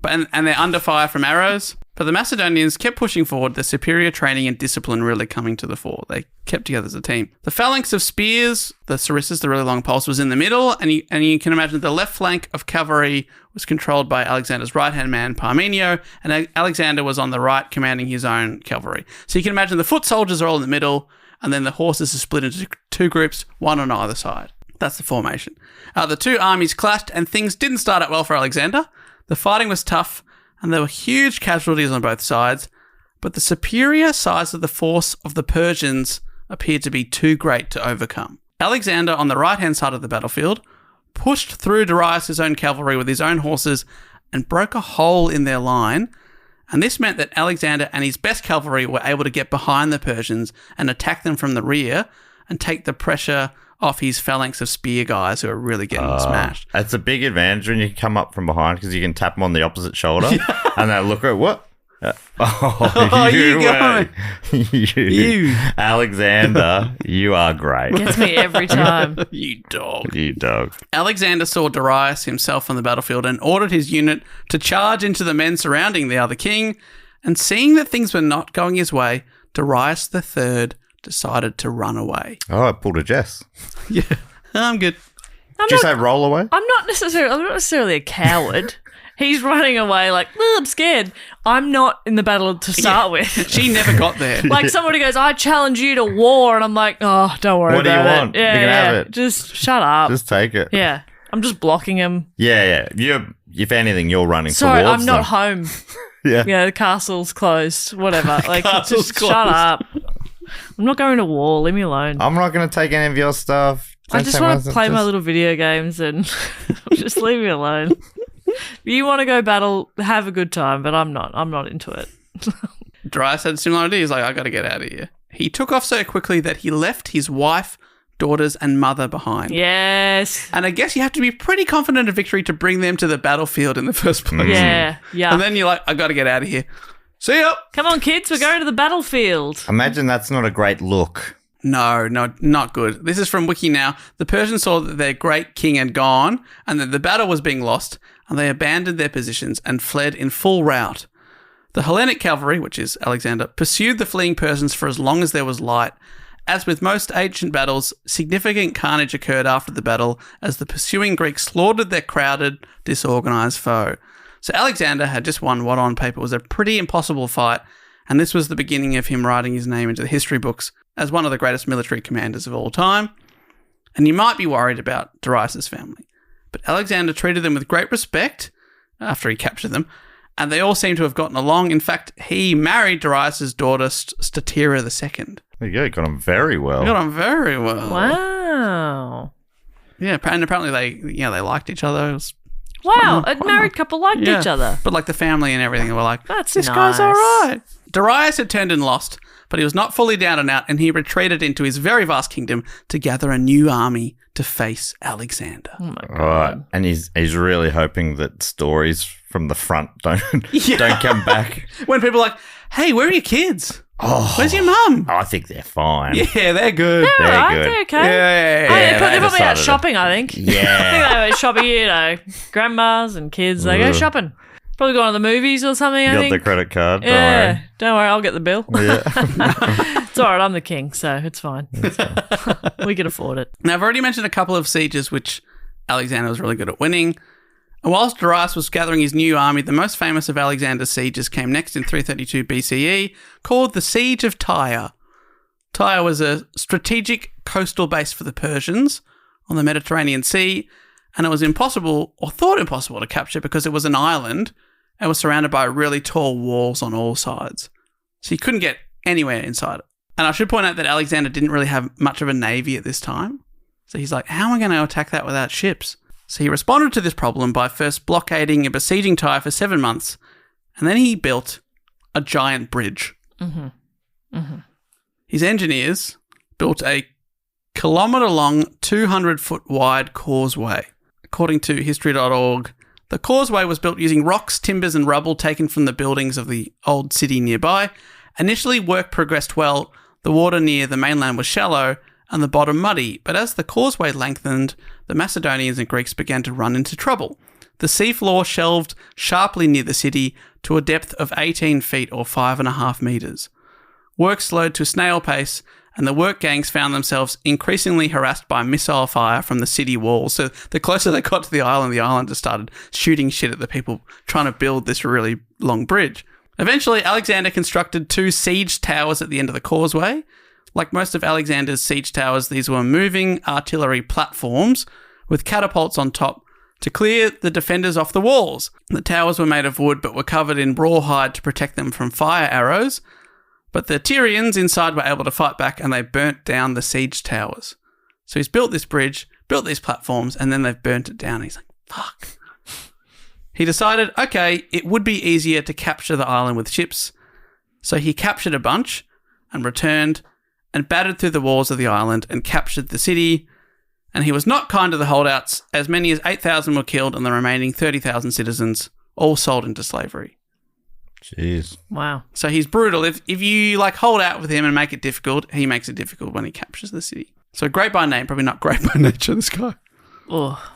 And they're under fire from arrows. But the Macedonians kept pushing forward, their superior training and discipline really coming to the fore. They kept together as a team. The phalanx of spears, the sarissas, the really long poles, was in the middle, and you can imagine the left flank of cavalry was controlled by Alexander's right-hand man, Parmenio, and Alexander was on the right commanding his own cavalry. So you can imagine the foot soldiers are all in the middle, and then the horses are split into 2 groups, one on either side. That's the formation. The 2 armies clashed, and things didn't start out well for Alexander. The fighting was tough, and there were huge casualties on both sides, but the superior size of the force of the Persians appeared to be too great to overcome. Alexander, on the right-hand side of the battlefield, pushed through Darius' own cavalry with his own horses and broke a hole in their line, and this meant that Alexander and his best cavalry were able to get behind the Persians and attack them from the rear and take the pressure off his phalanx of spear guys who are really getting smashed. It's a big advantage when you come up from behind because you can tap them on the opposite shoulder and they look at what? You. Alexander, you are great. Gets me every time. You dog. You dog. Alexander saw Darius himself on the battlefield and ordered his unit to charge into the men surrounding the other king. And seeing that things were not going his way, Darius III decided to run away. Oh, I pulled a Jess. Yeah, I'm good. Did you say roll away? I'm not necessarily a coward. He's running away like, I'm scared. I'm not in the battle to start with. She never got there. Like somebody goes, I challenge you to war. And I'm like, oh, don't worry about it. What do you want? Yeah, you can have it. Just shut up. Just take it. Yeah. I'm just blocking him. Yeah. If anything, you're running Sorry, towards I'm not them. home. Yeah. The castle's closed. Whatever. Like, Castle's just shut up. I'm not going to war. Leave me alone. I'm not going to take any of your stuff. I just want to play my little video games and just leave me alone. If you want to go battle, have a good time, but I'm not. I'm not into it. Darius had a similar idea. He's like, I got to get out of here. He took off so quickly that he left his wife, daughters, and mother behind. Yes. And I guess you have to be pretty confident of victory to bring them to the battlefield in the first place. Yeah. And then you're like, I got to get out of here. See ya. Come on, kids, we're going to the battlefield. Imagine that's not a great look. No, not good. This is from Wiki now. The Persians saw that their great king had gone and that the battle was being lost, and they abandoned their positions and fled in full rout. The Hellenic cavalry, which is Alexander, pursued the fleeing Persians for as long as there was light. As with most ancient battles, significant carnage occurred after the battle as the pursuing Greeks slaughtered their crowded, disorganised foe. So Alexander had just won what on paper was a pretty impossible fight, and this was the beginning of him writing his name into the history books as one of the greatest military commanders of all time. And you might be worried about Darius' family, but Alexander treated them with great respect after he captured them, and they all seem to have gotten along. In fact, he married Darius' daughter Statira II. There you go, got on very well. Got on very well. Wow. Yeah, and apparently they liked each other. It was Wow, a married couple liked each other. But like the family and everything were like, this guy's all right. Darius had turned and lost, but he was not fully down and out, and he retreated into his very vast kingdom to gather a new army to face Alexander. Oh my God. All right. And he's really hoping that stories from the front don't come back. When people are like, hey, where are your kids? Oh, where's your mum? I think they're fine. Yeah, they're good. They're all right, good. they're okay. Yeah. They're probably out shopping, I think. Yeah. I think they went shopping, grandmas and kids, they go shopping. Probably going to the movies or something, I You think. got the credit card, Yeah, don't worry, I'll get the bill. Yeah. It's all right, I'm the king, so it's fine. We can afford it. Now, I've already mentioned a couple of sieges which Alexander was really good at winning. And whilst Darius was gathering his new army, the most famous of Alexander's sieges came next in 332 BCE, called the Siege of Tyre. Tyre was a strategic coastal base for the Persians on the Mediterranean Sea, and it was impossible, or thought impossible, to capture because it was an island and was surrounded by really tall walls on all sides. So you couldn't get anywhere inside it. And I should point out that Alexander didn't really have much of a navy at this time. So he's like, how am I going to attack that without ships? So he responded to this problem by first blockading and besieging Tyre for 7 months, and then he built a giant bridge. Mm-hmm. Mm-hmm. His engineers built a kilometre-long, 200-foot-wide causeway. According to history.org, the causeway was built using rocks, timbers and rubble taken from the buildings of the old city nearby. Initially, work progressed well. The water near the mainland was shallow and the bottom muddy, but as the causeway lengthened, the Macedonians and Greeks began to run into trouble. The seafloor shelved sharply near the city to a depth of 18 feet or 5.5 metres. Work slowed to snail pace, and the work gangs found themselves increasingly harassed by missile fire from the city walls. So the closer they got to the islanders started shooting shit at the people trying to build this really long bridge. Eventually, Alexander constructed 2 siege towers at the end of the causeway. Like most of Alexander's siege towers, these were moving artillery platforms with catapults on top to clear the defenders off the walls. The towers were made of wood but were covered in rawhide to protect them from fire arrows. But the Tyrians inside were able to fight back and they burnt down the siege towers. So he's built this bridge, built these platforms, and then they've burnt it down. He's like, fuck. He decided, okay, it would be easier to capture the island with ships. So he captured a bunch and returned and battered through the walls of the island and captured the city. And he was not kind to the holdouts. As many as 8,000 were killed and the remaining 30,000 citizens all sold into slavery. Jeez. Wow. So he's brutal. If you hold out with him and make it difficult, he makes it difficult when he captures the city. So great by name, probably not great by nature, this guy. Oh,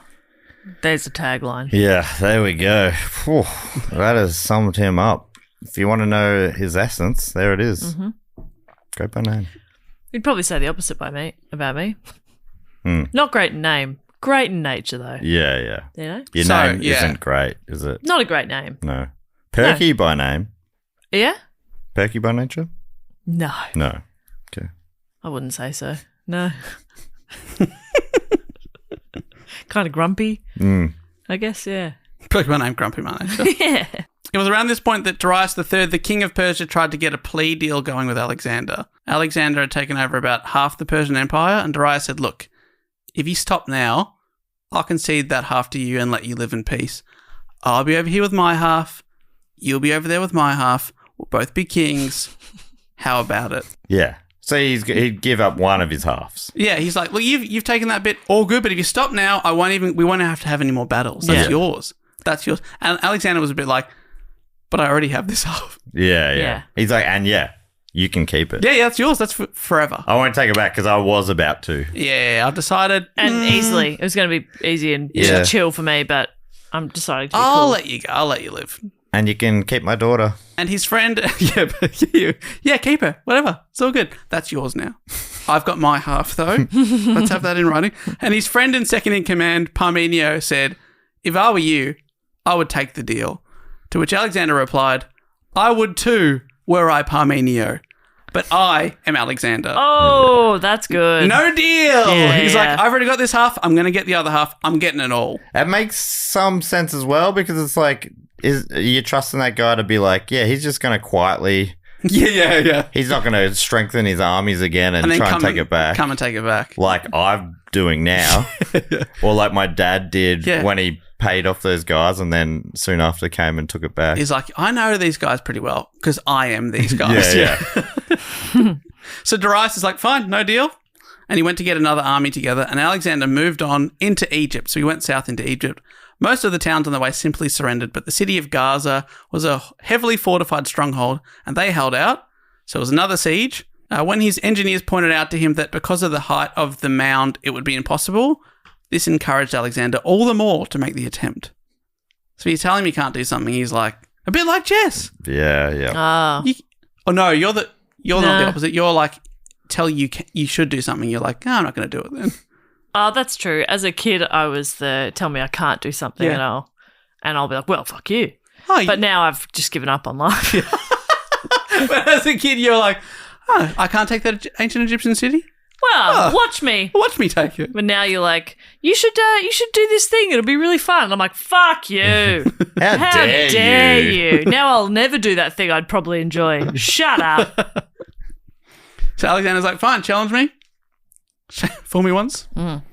there's the tagline. Yeah, there we go. Whew, that has summed him up. If you want to know his essence, there it is. Mm-hmm. Great by name. You'd probably say the opposite about me. Not great in name. Great in nature, though. Yeah, yeah. You know? Your name isn't great, is it? Not a great name. No. Perky by name? Yeah? Perky by nature? No. No. Okay. I wouldn't say so. No. Kind of grumpy. I guess, yeah. Perky by name, grumpy by nature. Yeah. It was around this point that Darius III, the king of Persia, tried to get a plea deal going with Alexander. Alexander had taken over about half the Persian Empire, and Darius said, look, if you stop now, I'll concede that half to you and let you live in peace. I'll be over here with my half. You'll be over there with my half. We'll both be kings. How about it? Yeah. So he'd give up one of his halves. Yeah, he's like, look, you've taken that bit, all good, but if you stop now, we won't have to have any more battles. That's yours. That's yours. And Alexander was a bit like, but I already have this half. Yeah. He's like, and you can keep it. Yeah, that's yours. That's forever. I won't take it back because I was about to. Yeah, I've decided. And easily. It was going to be easy and chill for me, but I'm deciding to be I'll cool. let you go. I'll let you live. And you can keep my daughter. And his friend, keep her. Whatever. It's all good. That's yours now. I've got my half, though. Let's have that in writing. And his friend and second in command, Parmenio, said, if I were you, I would take the deal. To which Alexander replied, I would too, were I Parmenio. But I am Alexander. Oh, that's good. No deal. He's like, I've already got this half. I'm going to get the other half. I'm getting it all. It makes some sense as well because it's like, are you trusting that guy to be like, yeah, he's just going to quietly... Yeah. He's not going to strengthen his armies again and try and take it back. Come and take it back. Like I'm doing now. Or like my dad did when he paid off those guys and then soon after came and took it back. He's like, I know these guys pretty well because I am these guys. So Darius is like, fine, no deal. And he went to get another army together and Alexander moved on into Egypt. So he went south into Egypt. Most of the towns on the way simply surrendered, but the city of Gaza was a heavily fortified stronghold and they held out. So it was another siege. When his engineers pointed out to him that because of the height of the mound, it would be impossible, this encouraged Alexander all the more to make the attempt. So you tell him you can't do something, he's like, a bit like Jess. Yeah. You're not the opposite. You're like, tell you should do something. You're like, I'm not going to do it then. Oh, that's true. As a kid, I was tell me I can't do something and I'll be like, well, fuck you. But now I've just given up on life. But as a kid, you're like, I can't take that ancient Egyptian city? Well, watch me. Watch me take it. But now you're like, you should do this thing. It'll be really fun. And I'm like, fuck you. How dare you? Now I'll never do that thing I'd probably enjoy. Shut up. So Alexander's like, fine, challenge me. Fool me once. Can't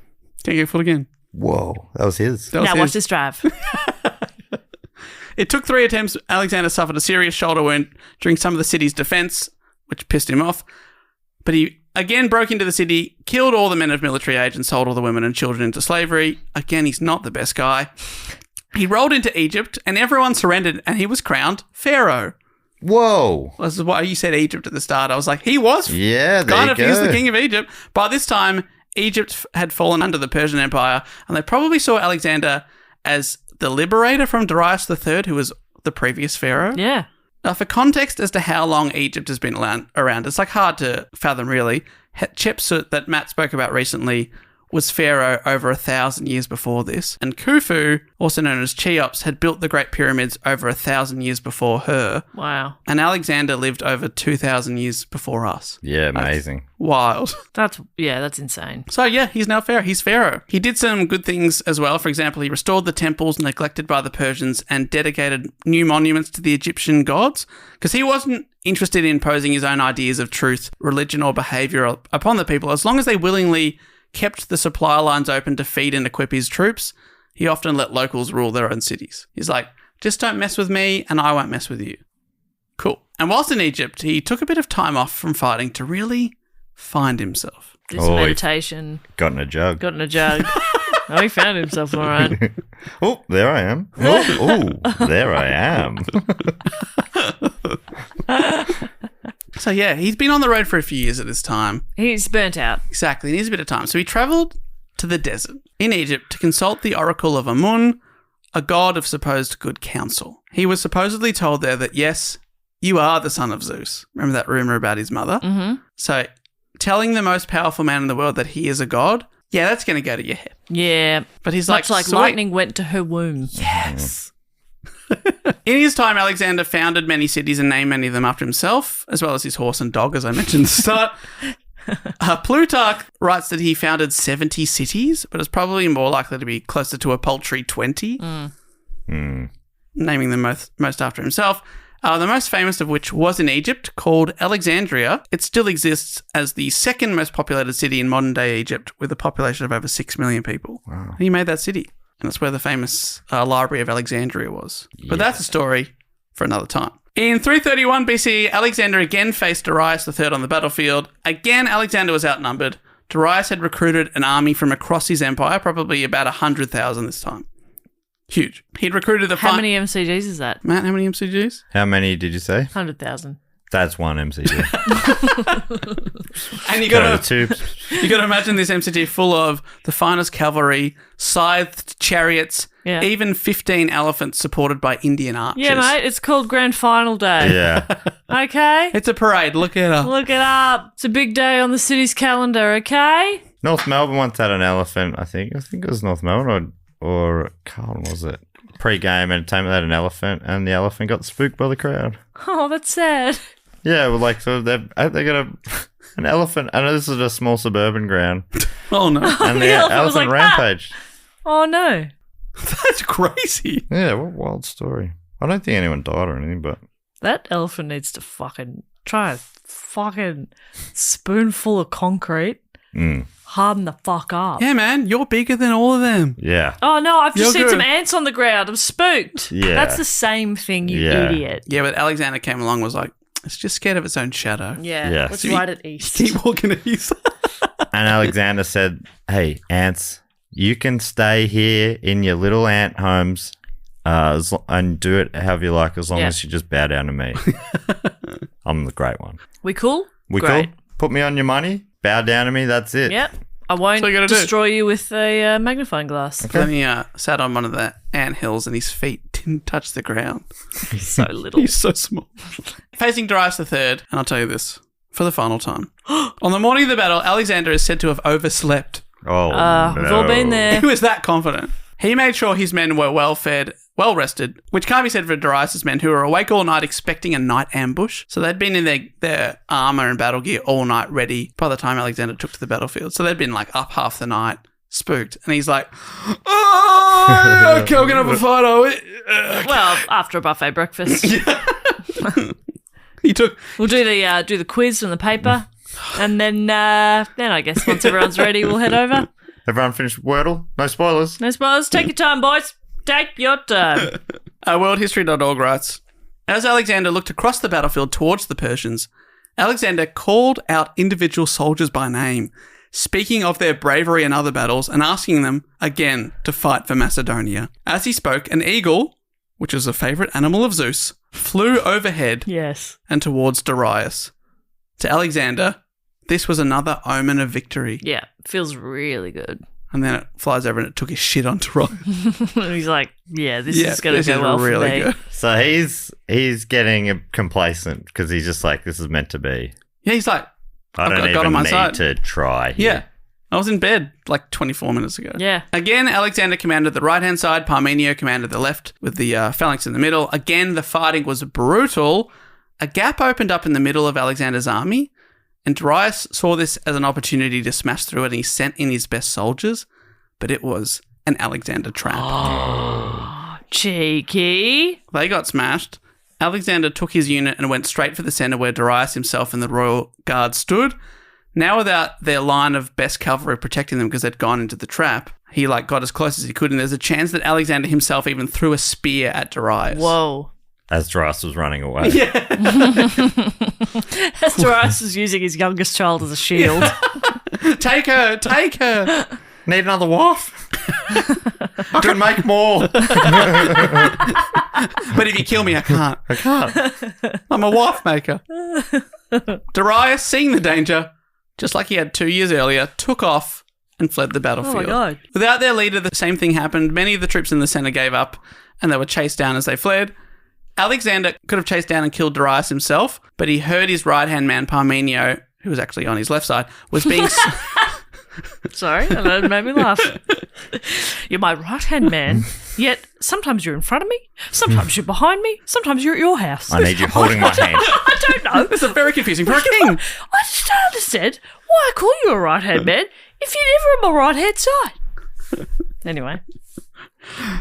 get fooled again. Whoa, that was his. Watch this drive. It took 3 attempts. Alexander suffered a serious shoulder wound during some of the city's defense, which pissed him off. But he again broke into the city, killed all the men of military age and sold all the women and children into slavery. Again, he's not the best guy. He rolled into Egypt and everyone surrendered and he was crowned pharaoh. Whoa. This is why you said Egypt at the start. I was like, he was. Yeah, he was the king of Egypt. By this time, Egypt had fallen under the Persian Empire and they probably saw Alexander as the liberator from Darius III, who was the previous pharaoh. Yeah. Now, for context as to how long Egypt has been around, it's like hard to fathom, really. Hatshepsut, that Matt spoke about recently, was pharaoh over 1,000 years before this. And Khufu, also known as Cheops, had built the Great Pyramids over 1,000 years before her. Wow. And Alexander lived over 2,000 years before us. Yeah, amazing. Wild. That's insane. So yeah, he's now pharaoh. He's pharaoh. He did some good things as well. For example, he restored the temples neglected by the Persians and dedicated new monuments to the Egyptian gods because he wasn't interested in imposing his own ideas of truth, religion, or behavior upon the people. As long as they willingly kept the supply lines open to feed and equip his troops, he often let locals rule their own cities. He's like, just don't mess with me and I won't mess with you. Cool. And whilst in Egypt, he took a bit of time off from fighting to really find himself. Did some meditation. Got in a jug. Oh, he found himself all right. Oh, there I am. Oh, there I am. So yeah, he's been on the road for a few years at this time. He's burnt out. Exactly. He needs a bit of time. So he travelled to the desert in Egypt to consult the oracle of Amun, a god of supposed good counsel. He was supposedly told there that, yes, you are the son of Zeus. Remember that rumour about his mother? Mm-hmm. So telling the most powerful man in the world that he is a god, yeah, that's going to go to your head. Yeah. But he's much like sweet. lightning went to her womb. Yes. In his time, Alexander founded many cities and named many of them after himself, as well as his horse and dog, as I mentioned at the start. Plutarch writes that he founded 70 cities, but it's probably more likely to be closer to a paltry 20, naming them most after himself. The most famous of which was in Egypt, called Alexandria. It still exists as the second most populated city in modern-day Egypt, with a population of over 6 million people. Wow. He made that city. And that's where the famous Library of Alexandria was. But that's a story for another time. In 331 BC, Alexander again faced Darius III on the battlefield. Again, Alexander was outnumbered. Darius had recruited an army from across his empire, probably about 100,000 this time. Huge. He'd recruited the... How many MCGs is that? Matt, how many MCGs? How many did you say? 100,000. That's one MCG. And you got to imagine this MCG full of the finest cavalry, scythed chariots, even 15 elephants supported by Indian archers. Yeah, mate. It's called Grand Final Day. Yeah. Okay? It's a parade. Look it up. Look it up. It's a big day on the city's calendar, okay? North Melbourne once had an elephant, I think. I think it was North Melbourne or Carlton, was it? Pre-game entertainment, they had an elephant, and the elephant got spooked by the crowd. Oh, that's sad. Yeah, well, like, so they got an elephant. I know this is a small suburban ground. Oh, no. And the elephant like, rampaged. Oh, no. That's crazy. Yeah, what a wild story. I don't think anyone died or anything, but... That elephant needs to fucking try a fucking spoonful of concrete. Harden the fuck up. Yeah, man, you're bigger than all of them. Yeah. Oh, no, I've just You're seen some good. ants on the ground. I'm spooked. Yeah. That's the same thing, you Yeah. idiot. Yeah, but Alexander came along and was like, it's just scared of its own shadow. Yeah, Yeah. let's So ride it east. Keep walking east. And Alexander said, hey, ants, you can stay here in your little ant homes and do it however you like as long as you just bow down to me. I'm the great one. We cool? We Great. cool? Put me on your money, bow down to me, that's it. Yep. I won't what you gotta do. destroy you with a magnifying glass. Then he sat on one of the ant hills and his feet didn't touch the ground. He's so little. He's so small. Facing Darius III, and I'll tell you this, for the final time. On the morning of the battle, Alexander is said to have overslept. Oh, We've all been there. He was that confident. He made sure his men were well fed, well rested, which can't be said for Darius' men, who were awake all night expecting a night ambush. So they'd been in their armor and battle gear all night ready by the time Alexander took to the battlefield. So they'd been like up half the night, spooked. And he's like, oh, okay, we're going to have a fight, are we? Well, after a buffet breakfast. We'll do the quiz from the paper. And then I guess once everyone's ready, we'll head over. Everyone finished Wordle? No spoilers? No spoilers. Take your time, boys. Take your time. Worldhistory.org writes, as Alexander looked across the battlefield towards the Persians, Alexander called out individual soldiers by name, speaking of their bravery in other battles and asking them, again, to fight for Macedonia. As he spoke, an eagle, which is a favourite animal of Zeus, flew overhead and towards Darius. To Alexander, this was another omen of victory. Yeah, feels really good. And then it flies over and it took his shit on Darius. He's like, yeah, this is going to go well really for me. good. So he's getting complacent because he's just like, this is meant to be. Yeah, he's like, I don't even need to try here. Yeah. I was in bed like 24 minutes ago. Yeah. Again, Alexander commanded the right-hand side. Parmenio commanded the left with the phalanx in the middle. Again, the fighting was brutal. A gap opened up in the middle of Alexander's army, and Darius saw this as an opportunity to smash through it, and he sent in his best soldiers, but it was an Alexander trap. Oh, cheeky. They got smashed. Alexander took his unit and went straight for the centre where Darius himself and the royal guard stood. Now without their line of best cavalry protecting them because they'd gone into the trap, he got as close as he could, and there's a chance that Alexander himself even threw a spear at Darius. Whoa. As Darius was running away. Yeah. As Darius was using his youngest child as a shield. Take her. Need another wife? I can make more. But if you kill me, I can't. I'm a wife maker. Darius, seeing the danger, just like he had 2 years earlier, took off and fled the battlefield. Oh my God. Without their leader, the same thing happened. Many of the troops in the centre gave up and they were chased down as they fled. Alexander could have chased down and killed Darius himself, but he heard his right-hand man, Parmenio, who was actually on his left side, was being... Sorry, that made me laugh. You're my right-hand man, yet sometimes you're in front of me, sometimes you're behind me, sometimes you're at your house. I need you holding my hand. I don't know. This is very confusing for a king. I just don't understand why I call you a right-hand man if you're never on my right-hand side. Anyway.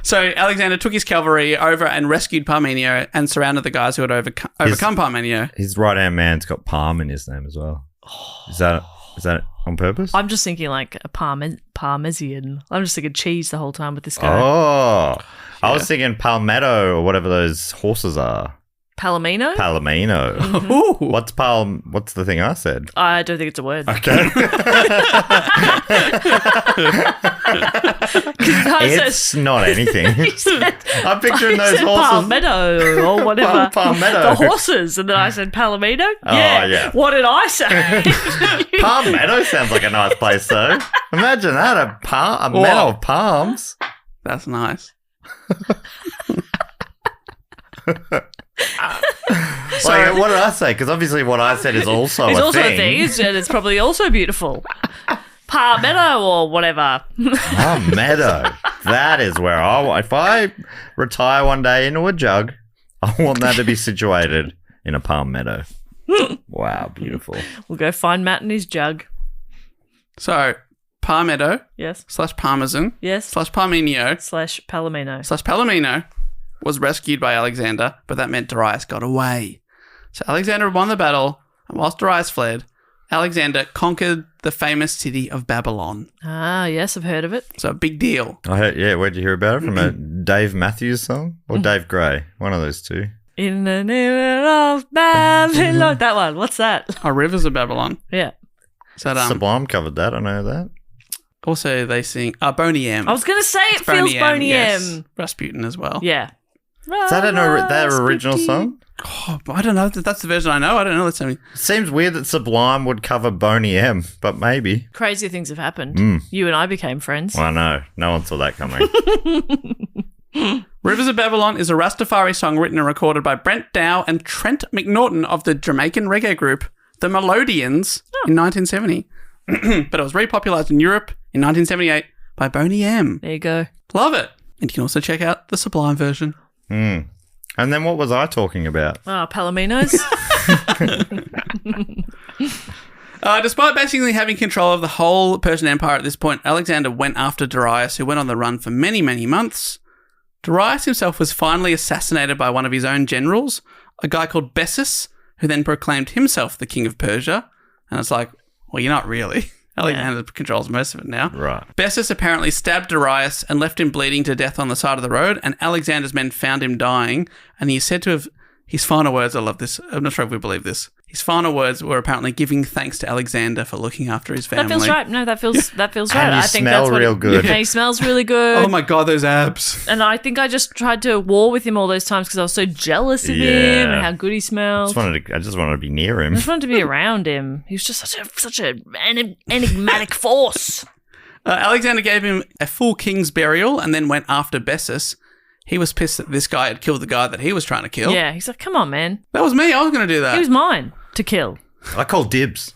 So Alexander took his cavalry over and rescued Parmenio and surrounded the guys who had overcome Parmenio. His right-hand man's got Palm in his name as well. Is that on purpose? I'm just thinking like a Parmesan. I'm just thinking cheese the whole time with this guy. Oh, I was thinking Palmetto or whatever those horses are. Palomino? Palomino. Ooh. What's the thing I said? I don't think it's a word. Okay. It's not anything. I'm picturing those horses. Palmetto or whatever. Palmetto. The horses. And then I said Palomino. Oh, yeah. What did I say? Palmetto sounds like a nice place, though. Imagine that, a meadow of palms. That's nice. Like, what did I say? Because obviously what I said is also it's a also thing. a thing. It's probably also beautiful. Palmetto or whatever. Palmetto. That is where if I retire one day into a jug, I want that to be situated in a palmetto. Wow, beautiful. We'll go find Matt and his jug. So, Palmetto. Yes. / Parmesan. Yes. / Parmenio. / Palomino. / Palomino was rescued by Alexander, but that meant Darius got away. So Alexander won the battle, and whilst Darius fled, Alexander conquered the famous city of Babylon. Ah, yes, I've heard of it. So a big deal. I heard, where'd you hear about it? From a Dave Matthews song? Or Dave Gray? One of those two. In the name of Babylon. That one. What's that? Our Rivers of Babylon. Yeah. So Sublime covered that. I know that. Also, they sing Boney M. I was going to say it feels Boney M. Yes. Rasputin as well. Yeah. Is that that original song? Oh, I don't know. That's the version I know. I don't know. It seems weird that Sublime would cover Boney M, but maybe. Crazier things have happened. You and I became friends. Well, I know. No one saw that coming. Rivers of Babylon is a Rastafari song written and recorded by Brent Dow and Trent McNaughton of the Jamaican reggae group, the Melodians, in 1970. But it was repopularized in Europe in 1978 by Boney M. There you go. Love it. And you can also check out the Sublime version. And then what was I talking about? Oh, Palominos. Despite basically having control of the whole Persian Empire at this point, Alexander went after Darius, who went on the run for many, many months. Darius himself was finally assassinated by one of his own generals, a guy called Bessus, who then proclaimed himself the king of Persia. And it's like, well, you're not really. Alexander controls most of it now. Right. Bessus apparently stabbed Darius and left him bleeding to death on the side of the road, and Alexander's men found him dying, and he is said to have... His final words, I love this. I'm not sure if we believe this. His final words were apparently giving thanks to Alexander for looking after his family. That feels right. No, that feels right. And I think smell that's what real good. Yeah, he smells really good. Oh my God, those abs. And I think I just tried to war with him all those times because I was so jealous of him and how good he smells. I just wanted to be near him. I just wanted to be around him. He was just such an enigmatic force. Alexander gave him a full king's burial and then went after Bessus. He was pissed that this guy had killed the guy that he was trying to kill. Yeah, he's like, come on, man. That was me. I was going to do that. He was mine to kill. I called dibs.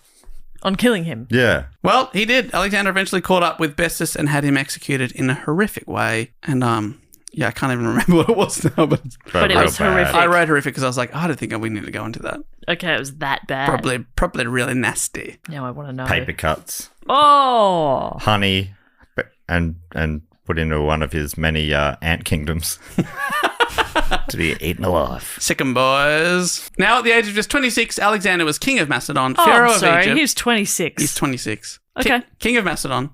On killing him. Yeah. Well, he did. Alexander eventually caught up with Bessus and had him executed in a horrific way. And, I can't even remember what it was now. But it was horrific. I wrote horrific because I was like, I don't think we need to go into that. Okay, it was that bad. Probably really nasty. Now I want to know. Paper cuts. Oh. Honey and put into one of his many ant kingdoms to be eaten alive. Sick 'em, boys. Now, at the age of just 26, Alexander was king of Macedon, Oh, pharaoh I'm sorry. of Egypt. He was 26. He's 26. Okay. King of Macedon,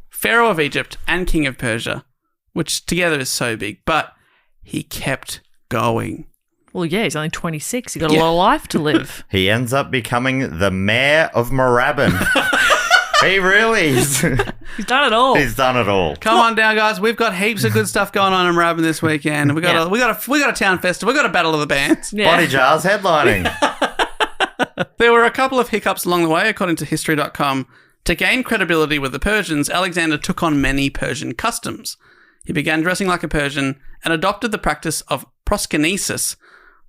pharaoh of Egypt, and king of Persia, which together is so big. But he kept going. Well, yeah, he's only 26. He got a lot of life to live. He ends up becoming the mayor of Moorabbin. He really is. He's done it all. He's done it all. Come on down, guys. We've got heaps of good stuff going on in Moorabbin this weekend. We got a town festival. We got a battle of the bands. Yeah. Body Jars headlining. There were a couple of hiccups along the way, according to History.com. To gain credibility with the Persians, Alexander took on many Persian customs. He began dressing like a Persian and adopted the practice of proskynesis,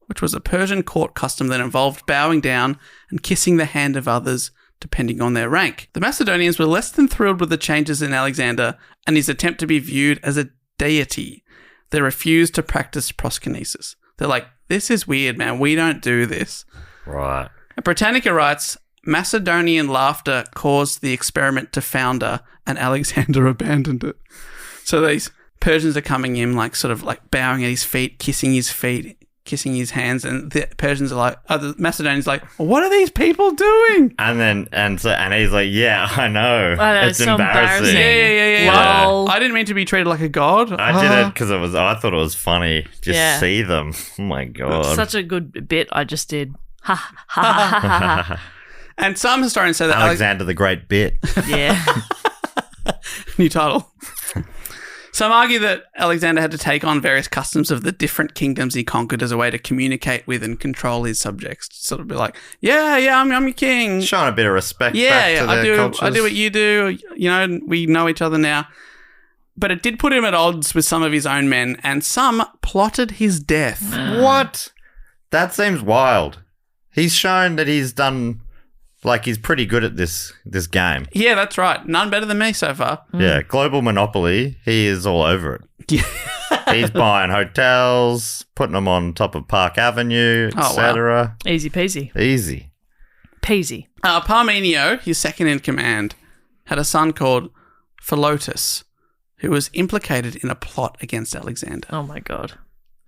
which was a Persian court custom that involved bowing down and kissing the hand of others, depending on their rank. The Macedonians were less than thrilled with the changes in Alexander and his attempt to be viewed as a deity. They refused to practice proskynesis. They're like, this is weird, man. We don't do this. Right. And Britannica writes, Macedonian laughter caused the experiment to founder and Alexander abandoned it. So these Persians are coming in, like sort of like bowing at his feet, kissing his feet, kissing his hands, and the Persians are like, the Macedonians are like, what are these people doing? And he's like, yeah, I know. It's so embarrassing. Yeah. I didn't mean to be treated like a god. I did it because I thought it was funny. Just see them. Oh my God. Such a good bit I just did. Ha ha ha ha ha. And some historians say that Alexander the Great bit. Yeah. New title. Some argue that Alexander had to take on various customs of the different kingdoms he conquered as a way to communicate with and control his subjects. Sort of be like, I'm your king. Showing a bit of respect back to their cultures. I do what you do. You know, we know each other now. But it did put him at odds with some of his own men, and some plotted his death. What? That seems wild. He's shown that he's done... Like, he's pretty good at this game. Yeah, that's right. None better than me so far. Yeah, global monopoly, he is all over it. Yeah. He's buying hotels, putting them on top of Park Avenue, etc. Wow. Easy peasy. Easy. Peasy. Parmenio, his second in command, had a son called Philotas, who was implicated in a plot against Alexander. Oh, my God.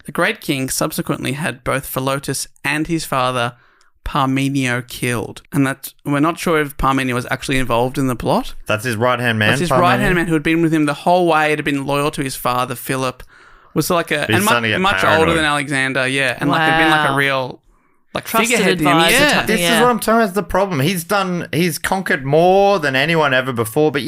The great king subsequently had both Philotas and his father Parmenio killed, and we're not sure if Parmenio was actually involved in the plot. That's his right-hand man. That's his right-hand man who had been with him the whole way, had been loyal to his father Philip, was like much older than Alexander, and like had been like a real figurehead to him. Yeah, this is what I'm talking about. Is the problem? He's conquered more than anyone ever before, but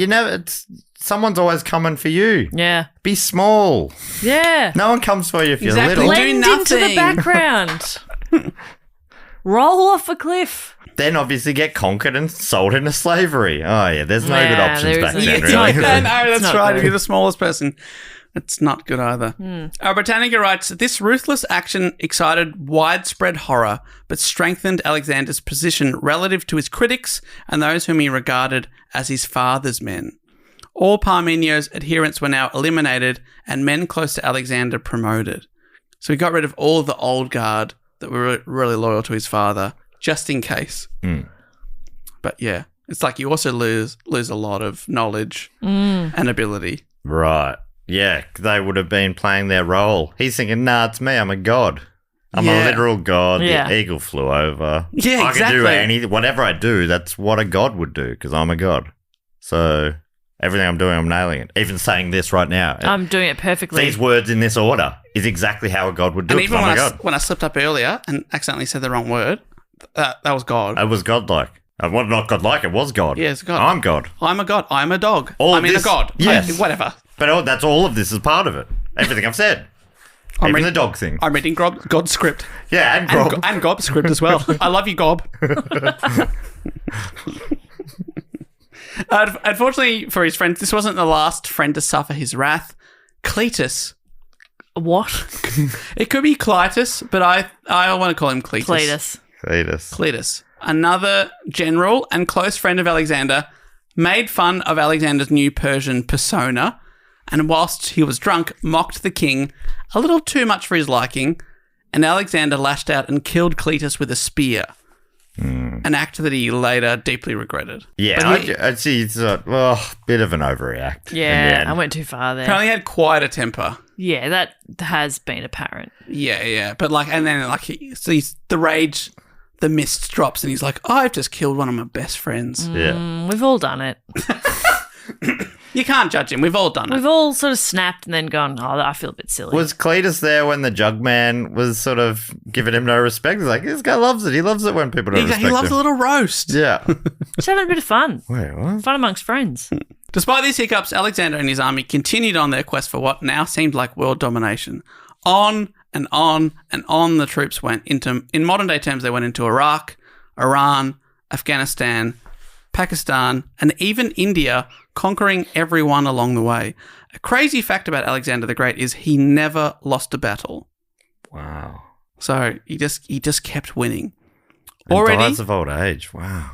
someone's always coming for you. Yeah, be small. Yeah, no one comes for you if you're little. Blend into the background. Roll off a cliff. Then obviously get conquered and sold into slavery. Oh, yeah, there's no good options back then, really. No, that's right. If you're the smallest person, it's not good either. Britannica writes, this ruthless action excited widespread horror, but strengthened Alexander's position relative to his critics and those whom he regarded as his father's men. All Parmenio's adherents were now eliminated and men close to Alexander promoted. So he got rid of all of the old guard that were really loyal to his father, just in case. But yeah, it's like you also lose a lot of knowledge and ability. Right. Yeah, they would have been playing their role. He's thinking, nah, it's me. I'm a god. I'm a literal god. Yeah. The eagle flew over. Yeah, I can do anything. Whatever I do, that's what a god would do because I'm a god. So everything I'm doing, I'm nailing it. Even saying this right now. I'm doing it perfectly. These words in this order is exactly how a god would do it. And even when I slipped up earlier and accidentally said the wrong word, that was God. It was godlike. Well, not godlike, it was God. Yeah, it's God. I'm God. I'm a god. I'm a dog. A god. Yes. Whatever. But that's all of this is part of it. Everything I've said. Even the dog thing. I'm reading God's script. Yeah, and Gob. And Gob's script as well. I love you, Gob. Unfortunately for his friends, this wasn't the last friend to suffer his wrath. Cletus. What? It could be Clytus, but I want to call him Cletus. Cletus. Another general and close friend of Alexander made fun of Alexander's new Persian persona, and whilst he was drunk, mocked the king a little too much for his liking, and Alexander lashed out and killed Cletus with a spear. An act that he later deeply regretted. Yeah, I'd see it's a bit of an overreact. Yeah, I went too far there. Apparently had quite a temper. Yeah, that has been apparent. Yeah. But and then he sees the rage, the mist drops and he's like, I've just killed one of my best friends. Yeah. We've all done it. You can't judge him. We've all done it. We've all sort of snapped and then gone, I feel a bit silly. Was Cletus there when the Jugman was sort of giving him no respect? He's like, this guy loves it. He loves it when people don't respect him. He loves a little roast. Yeah. Just having a bit of fun. Wait, what? Fun amongst friends. Despite these hiccups, Alexander and his army continued on their quest for what now seemed like world domination. On and on and on the troops went into, in modern day terms, they went into Iraq, Iran, Afghanistan, Pakistan, and even India, conquering everyone along the way. A crazy fact about Alexander the Great is he never lost a battle. Wow. So he just kept winning. And already dies of old age. Wow.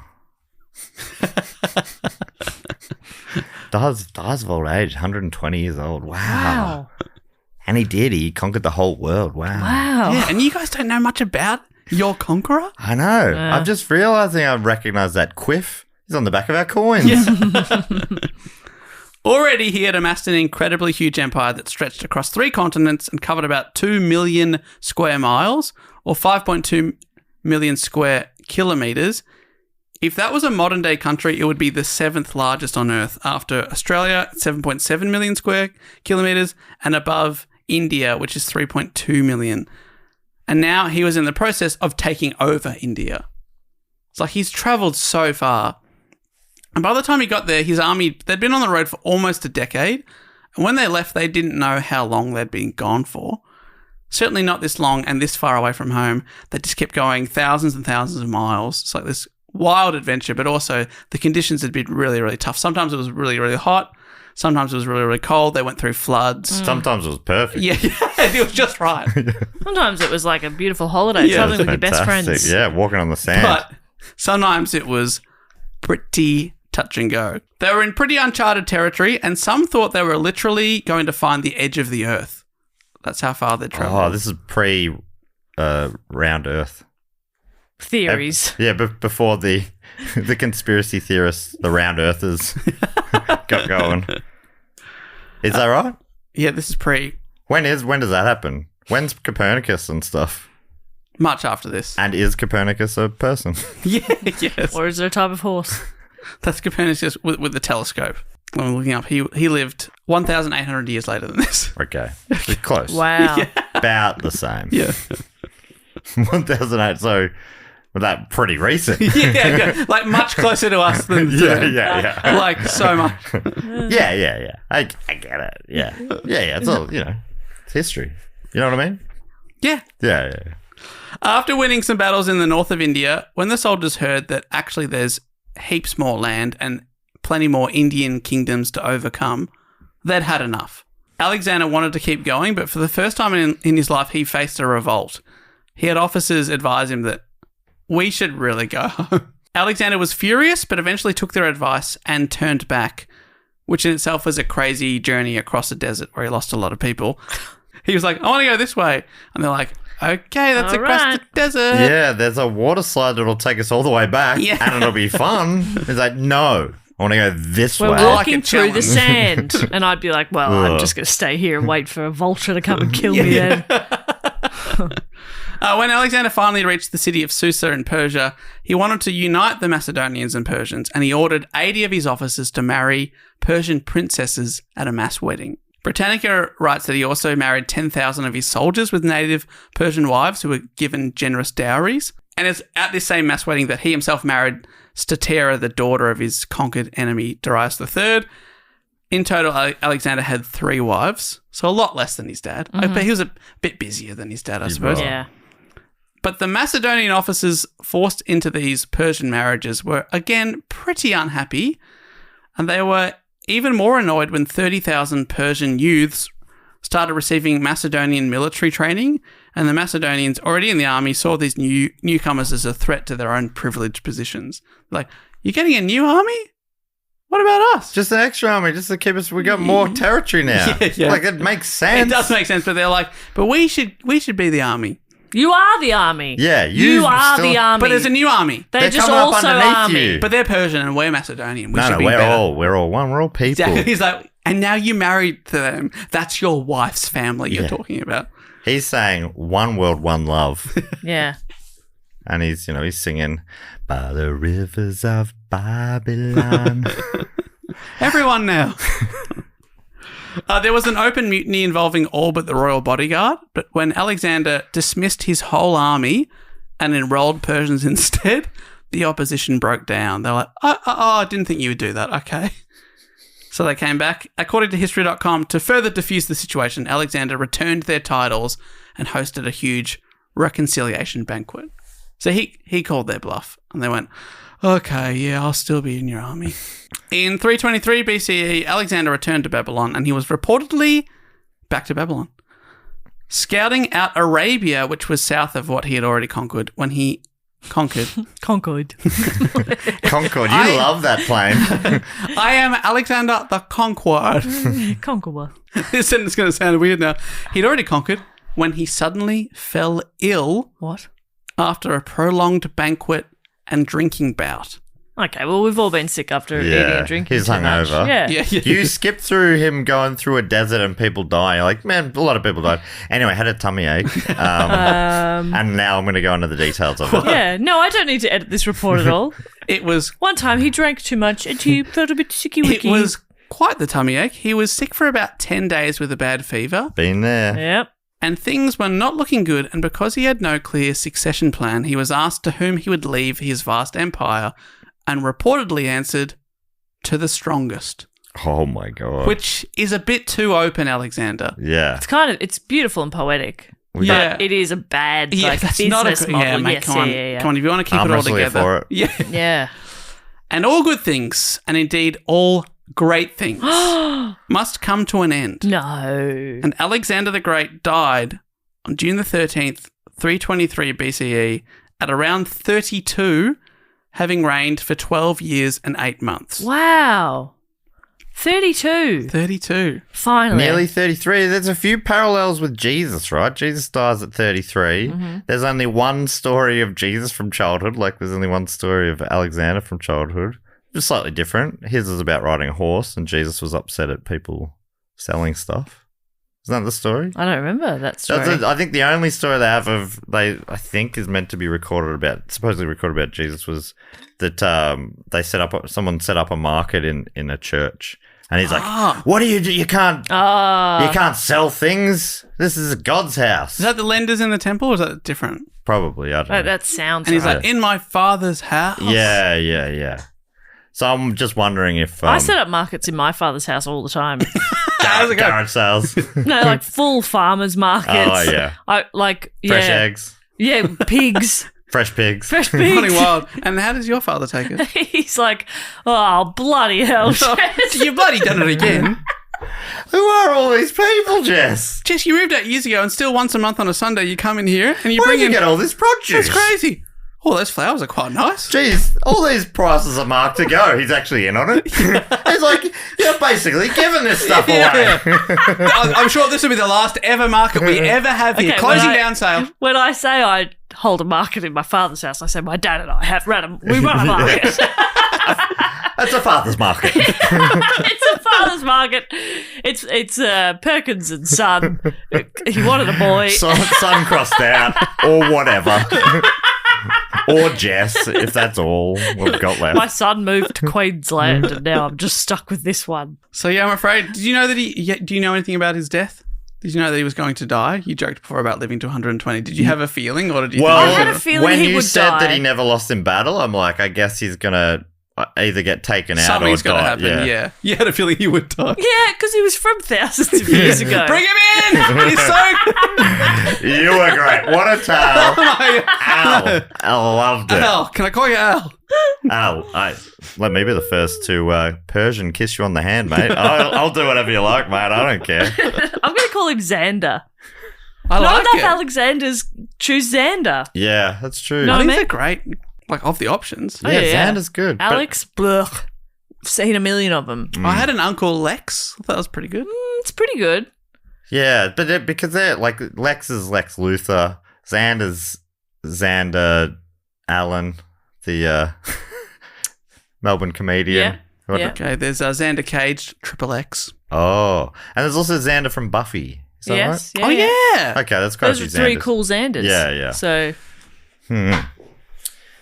dies of old age, 120 years old. Wow. And he did. He conquered the whole world. Wow. Yeah, and you guys don't know much about your conqueror? I know. I'm just realising I recognise that quiff. He's on the back of our coins. Yeah. Already, he had amassed an incredibly huge empire that stretched across 3 continents and covered about 2 million square miles, or 5.2 million square kilometres. If that was a modern-day country, it would be the 7th largest on Earth after Australia, 7.7 million square kilometres, and above India, which is 3.2 million. And now he was in the process of taking over India. It's like he's travelled so far. And by the time he got there, his army, they'd been on the road for almost a decade. And when they left, they didn't know how long they'd been gone for. Certainly not this long and this far away from home. They just kept going thousands and thousands of miles. It's like this wild adventure, but also the conditions had been really, really tough. Sometimes it was really, really hot. Sometimes it was really, really cold. They went through floods. Sometimes it was perfect. Yeah, it was just right. Sometimes it was like a beautiful holiday, traveling with your best friends. Yeah, walking on the sand. But sometimes it was pretty touch and go. They were in pretty uncharted territory, and some thought they were literally going to find the edge of the Earth. That's how far they traveled. Oh, this is pre round Earth. Theories. Yeah, but before the conspiracy theorists, the round earthers got going. Is that right? Yeah, this is pre. When does that happen? When's Copernicus and stuff? Much after this. And is Copernicus a person? Yes. Or is it a type of horse? That's Copernicus with the telescope. When we're looking up, he lived 1,800 years later than this. Okay. Close. Wow. Yeah. About the same. Yeah. 1,008, so... Well, that's pretty recent. yeah, like much closer to us than yeah. Like so much. Yeah. I get it. Yeah. It's all, it's history. You know what I mean? Yeah. Yeah. After winning some battles in the north of India, when the soldiers heard that actually there's heaps more land and plenty more Indian kingdoms to overcome, they'd had enough. Alexander wanted to keep going, but for the first time in his life, he faced a revolt. He had officers advise him that we should really go home. Alexander was furious, but eventually took their advice and turned back, which in itself was a crazy journey across a desert where he lost a lot of people. He was like, I want to go this way. And they're like, okay, that's all across right. the desert. Yeah, there's a water slide that'll take us all the way back, and it'll be fun. He's like, no, I want to go this way. We're walking through the sand. And I'd be like, well, I'm just going to stay here and wait for a vulture to come and kill me then. When Alexander finally reached the city of Susa in Persia, he wanted to unite the Macedonians and Persians, and he ordered 80 of his officers to marry Persian princesses at a mass wedding. Britannica writes that he also married 10,000 of his soldiers with native Persian wives who were given generous dowries. And it's at this same mass wedding that he himself married Statera, the daughter of his conquered enemy, Darius III. In total, Alexander had 3 wives, so a lot less than his dad. Mm-hmm. But he was a bit busier than his dad, I suppose. Yeah. But the Macedonian officers forced into these Persian marriages were, again, pretty unhappy, and they were even more annoyed when 30,000 Persian youths started receiving Macedonian military training, and the Macedonians already in the army saw these newcomers as a threat to their own privileged positions. Like, you're getting a new army? What about us? Just an extra army, just to keep us. We got more territory now. Yeah. Like, it makes sense. It does make sense, but they're like, but we should be the army. You are the army. Yeah, you are the army. But there's a new army. They're just coming up also underneath army. you. But they're Persian and we're Macedonian. We should be we're better. we're all one. We're all people. Exactly. He's like, and now you married to them. That's your wife's family you're talking about. He's saying one world, one love. Yeah. And he's singing by the rivers of Babylon. Everyone now. There was an open mutiny involving all but the royal bodyguard, but when Alexander dismissed his whole army and enrolled Persians instead, the opposition broke down. They were like, I didn't think you would do that. Okay. So they came back. According to History.com, to further diffuse the situation, Alexander returned their titles and hosted a huge reconciliation banquet. So he called their bluff, and they went, okay, yeah, I'll still be in your army. In 323 BCE, Alexander returned to Babylon, and he was reportedly back to Babylon, scouting out Arabia, which was south of what he had already conquered, when he conquered. Concord. Concord, you love that plane. I am Alexander the Conqueror. Conqueror. This sentence is going to sound weird now. He'd already conquered when he suddenly fell ill. What? After a prolonged banquet and drinking bout. Okay, well, we've all been sick after eating and drinking. He's too much. hungover. Yeah. You skip through him going through a desert and people dying. You're like, man, a lot of people died. Anyway, had a tummy ache. And now I'm going to go into the details of it. Yeah, no, I don't need to edit this report at all. It was... One time he drank too much and he felt a bit sicky-wicky. It was quite the tummy ache. He was sick for about 10 days with a bad fever. Been there. Yep. And things were not looking good, and because he had no clear succession plan, he was asked to whom he would leave his vast empire, and reportedly answered, to the strongest. Oh, my God. Which is a bit too open, Alexander. Yeah. It's beautiful and poetic. Yeah. But it is a bad that's business not a model. Yeah, mate, yes, come on. Yeah. Come on, if you want to keep it all together. For it. Yeah. Yeah. And all good things, and indeed all great things, must come to an end. No. And Alexander the Great died on June the 13th, 323 BCE, at around 32, having reigned for 12 years and 8 months. Wow. 32. 32. Finally. Nearly 33. There's a few parallels with Jesus, right? Jesus dies at 33. Mm-hmm. There's only one story of Jesus from childhood, like there's only one story of Alexander from childhood. Just slightly different. His was about riding a horse, and Jesus was upset at people selling stuff. Isn't that the story? I don't remember that story. I think the only story they have I think is meant to be supposedly recorded about Jesus was that someone set up a market in a church. And he's like, what do you do? You can't sell things. This is God's house. Is that the lenders in the temple, or is that different? Probably, I don't know. That sounds And he's right. like, in my father's house? Yeah. So I'm just wondering if... I set up markets in my father's house all the time. garage sales. No, like full farmers markets. Oh, yeah. Fresh eggs. Yeah, pigs. Fresh pigs. Fresh pigs. Running wild. And how does your father take it? He's like, oh, bloody hell, Jess. You bloody done it again. Who are all these people, Jess? Jess, you moved out years ago, and still once a month on a Sunday you come in here and you Where bring did you in... get all this produce? That's crazy. Oh, those flowers are quite nice. Jeez, all these prices are marked to go. He's actually in on it. He's like, you're basically giving this stuff away. I'm sure this will be the last ever market we ever have here. Okay, Closing down sale. When I say I hold a market in my father's house, I say my dad and I we run a market. That's a father's market. It's a father's market. It's Perkins and Son. He wanted a boy. Son crossed out, or whatever. Or Jess, if that's all we've got left. My son moved to Queensland, and now I'm just stuck with this one. So yeah, I'm afraid. Did you know that do you know anything about his death? Did you know that he was going to die? You joked before about living to 120. Did you have a feeling, or did you? Well, I had a feeling he would die. When you said that he never lost in battle, I'm like, I guess he's gonna either get taken out Something's or die. Something's going to happen, yeah. You had a feeling he would die. Yeah, because he was from thousands of years ago. Bring him in! He's so good! You were great. What a tale. Al. I loved it. Al. Can I call you Al? Al, let me be the first to Persian kiss you on the hand, mate. I'll do whatever you like, mate. I don't care. I'm going to call him Xander. I Not like enough it. Alexanders choose Xander. Yeah, that's true. No, I think mate. they're great. Like, of the options. Yeah, Xander's good. Alex, blech. Seen a million of them. I had an uncle, Lex. I thought that was pretty good. It's pretty good. Yeah, but because they're like Lex is Lex Luthor, Xander's Xander Allen, the Melbourne comedian. Yeah. Yeah. Okay, there's Xander Cage, Triple X. Oh, and there's also Xander from Buffy. Is that Yes. right? Yeah, Yeah. Okay, that's quite a Those few are three Xanders. cool Xanders. Yeah. So,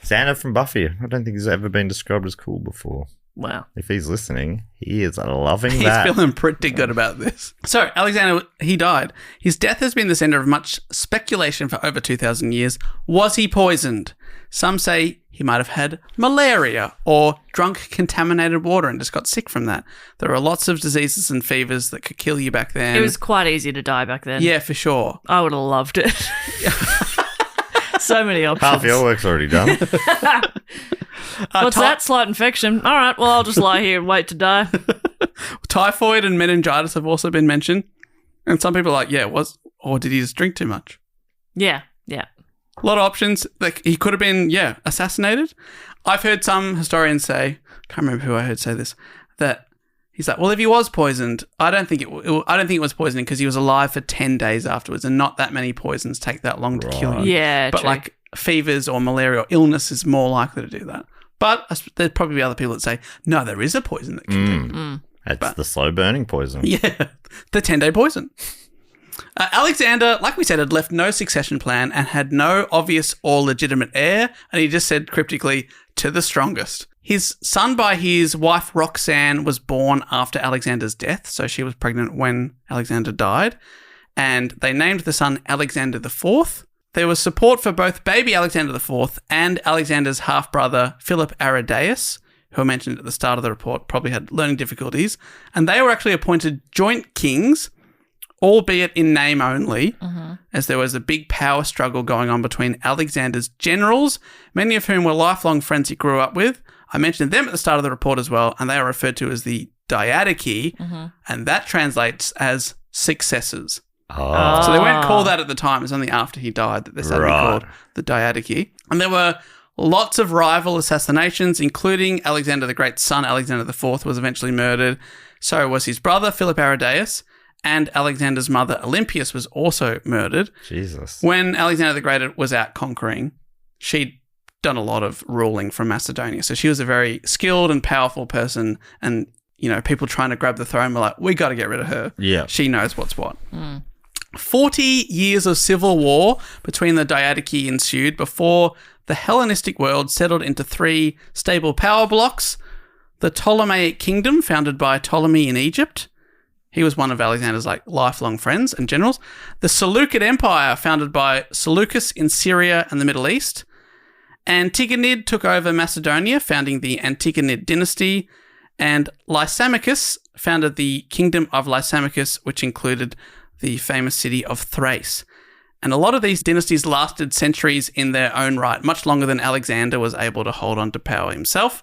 Xander from Buffy. I don't think he's ever been described as cool before. wow. If he's listening, he is loving He's that. feeling pretty good about this. So, Alexander, he died. His death has been the centre of much speculation for over 2,000 years. Was he poisoned? Some say he might have had malaria or drunk contaminated water and just got sick from that. There are lots of diseases and fevers that could kill you back then. It was quite easy to die back then. Yeah, for sure. I would have loved it. So many options. Half your work's already done. What's that? Slight infection. All right, well, I'll just lie here and wait to die. Typhoid and meningitis have also been mentioned. And some people are like, or did he just drink too much? Yeah. A lot of options. Like, he could have been, assassinated. I've heard some historians say, can't remember who I heard say this, that he's like, well, if he was poisoned, I don't think it was poisoning because he was alive for 10 days afterwards, and not that many poisons take that long to kill you. Yeah, but true. like fevers or malaria or illness is more likely to do that. But there'd probably be other people that say, no, there is a poison that can That's the slow-burning poison. Yeah, the 10-day poison. Alexander, like we said, had left no succession plan and had no obvious or legitimate heir, and he just said cryptically, to the strongest. His son by his wife Roxanne was born after Alexander's death, so she was pregnant when Alexander died, and they named the son Alexander IV. There was support for both baby Alexander IV and Alexander's half-brother Philip Aridaeus, who I mentioned at the start of the report, probably had learning difficulties, and they were actually appointed joint kings, albeit in name only, as there was a big power struggle going on between Alexander's generals, many of whom were lifelong friends he grew up with. I mentioned them at the start of the report as well, and they are referred to as the Diadochi, and that translates as successors. Oh. So they weren't called that at the time. It was only after he died that they started to be called the Diadochi. And there were lots of rival assassinations, including Alexander the Great's son, Alexander IV, was eventually murdered. So was his brother, Philip Aridaeus, and Alexander's mother, Olympias, was also murdered. Jesus. When Alexander the Great was out conquering, she'd done a lot of ruling from Macedonia. So she was a very skilled and powerful person, and, you know, people trying to grab the throne were like, we got to get rid of her. Yeah. She knows what's what. 40 years of civil war between the Diadochi ensued before the Hellenistic world settled into 3 stable power blocks. The Ptolemaic kingdom, founded by Ptolemy in Egypt. He was one of Alexander's lifelong friends and generals. The Seleucid Empire, founded by Seleucus in Syria and the Middle East. Antigonid took over Macedonia, founding the Antigonid dynasty. And Lysimachus founded the kingdom of Lysimachus, which included the famous city of Thrace. And a lot of these dynasties lasted centuries in their own right, much longer than Alexander was able to hold on to power himself.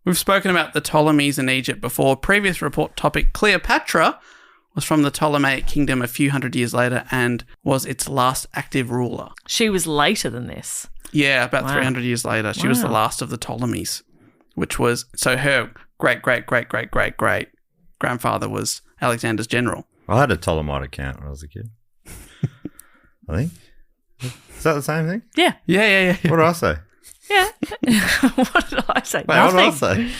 We've spoken about the Ptolemies in Egypt before. Previous report topic, Cleopatra, was from the Ptolemaic kingdom a few hundred years later and was its last active ruler. She was later than this. Yeah, about 300 years later. She was the last of the Ptolemies, which was, so her great-great-great-great-great-grandfather was Alexander's general. I had a Ptolemite account when I was a kid. I think. Is that the same thing? Yeah. Yeah. What did I say? Yeah. What did I say? Wait, what did I say?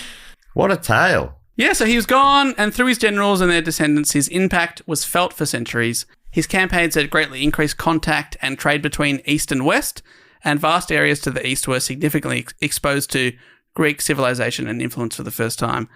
What a tale. Yeah, so he was gone, and through his generals and their descendants, his impact was felt for centuries. His campaigns had greatly increased contact and trade between East and West, and vast areas to the east were significantly exposed to Greek civilization and influence for the first time.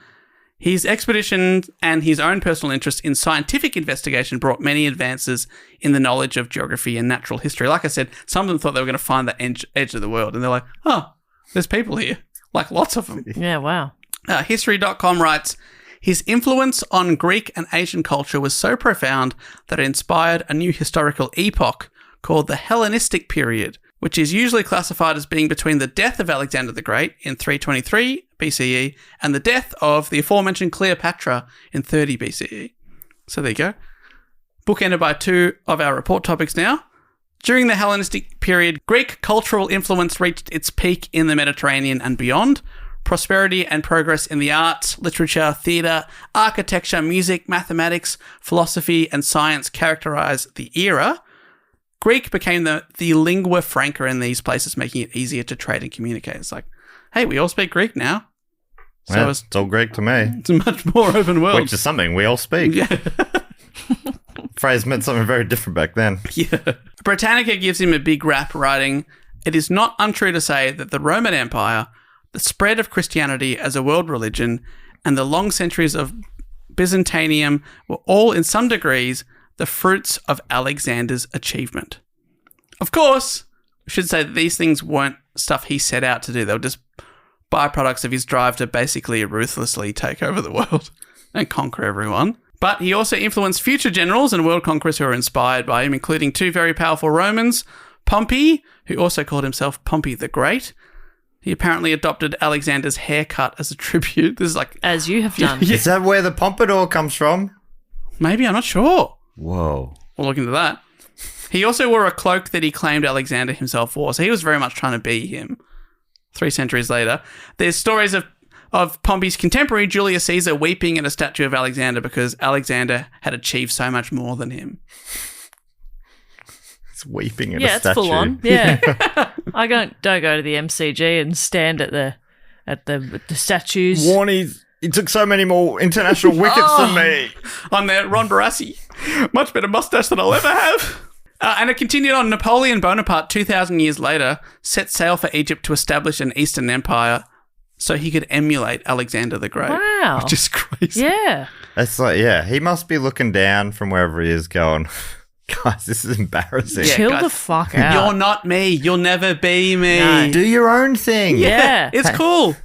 His expedition and his own personal interest in scientific investigation brought many advances in the knowledge of geography and natural history. Like I said, some of them thought they were going to find the edge of the world, and they're like, oh, there's people here. Like, lots of them. Yeah, wow. History.com writes, his influence on Greek and Asian culture was so profound that it inspired a new historical epoch called the Hellenistic period, which is usually classified as being between the death of Alexander the Great in 323 BCE and the death of the aforementioned Cleopatra in 30 BCE. So there you go. Bookended by 2 of our report topics now. During the Hellenistic period, Greek cultural influence reached its peak in the Mediterranean and beyond. Prosperity and progress in the arts, literature, theatre, architecture, music, mathematics, philosophy, and science characterised the era. Greek became the lingua franca in these places, making it easier to trade and communicate. It's like, hey, we all speak Greek now. So yeah, it's all Greek to me. It's a much more open world. Which is something we all speak. Yeah. Phrase meant something very different back then. Yeah. Britannica gives him a big rap, writing, it is not untrue to say that the Roman Empire, the spread of Christianity as a world religion, and the long centuries of Byzantium were all in some degrees the fruits of Alexander's achievement. Of course, we should say that these things weren't stuff he set out to do. They were just byproducts of his drive to basically ruthlessly take over the world and conquer everyone. But he also influenced future generals and world conquerors who were inspired by him, including 2 very powerful Romans, Pompey, who also called himself Pompey the Great. He apparently adopted Alexander's haircut as a tribute. This is like... As you have done. Yeah. Is that where the pompadour comes from? Maybe, I'm not sure. Whoa. We'll look into that. He also wore a cloak that he claimed Alexander himself wore, so he was very much trying to be him. 3 centuries later. There's stories of Pompey's contemporary, Julius Caesar, weeping at a statue of Alexander because Alexander had achieved so much more than him. It's weeping at yeah, a statue. Yeah, it's full on. Yeah. I don't go to the MCG and stand at at the statues. Warney's. He took so many more international wickets than me. I'm there, Ron Barassi. Much better mustache than I'll ever have. And it continued on. Napoleon Bonaparte, 2,000 years later, set sail for Egypt to establish an Eastern Empire so he could emulate Alexander the Great. Wow. Which is crazy. Yeah. It's like, yeah, he must be looking down from wherever he is going, guys, this is embarrassing. Yeah, Chill guys, the fuck out. You're not me. You'll never be me. No. Do your own thing. Yeah. It's cool.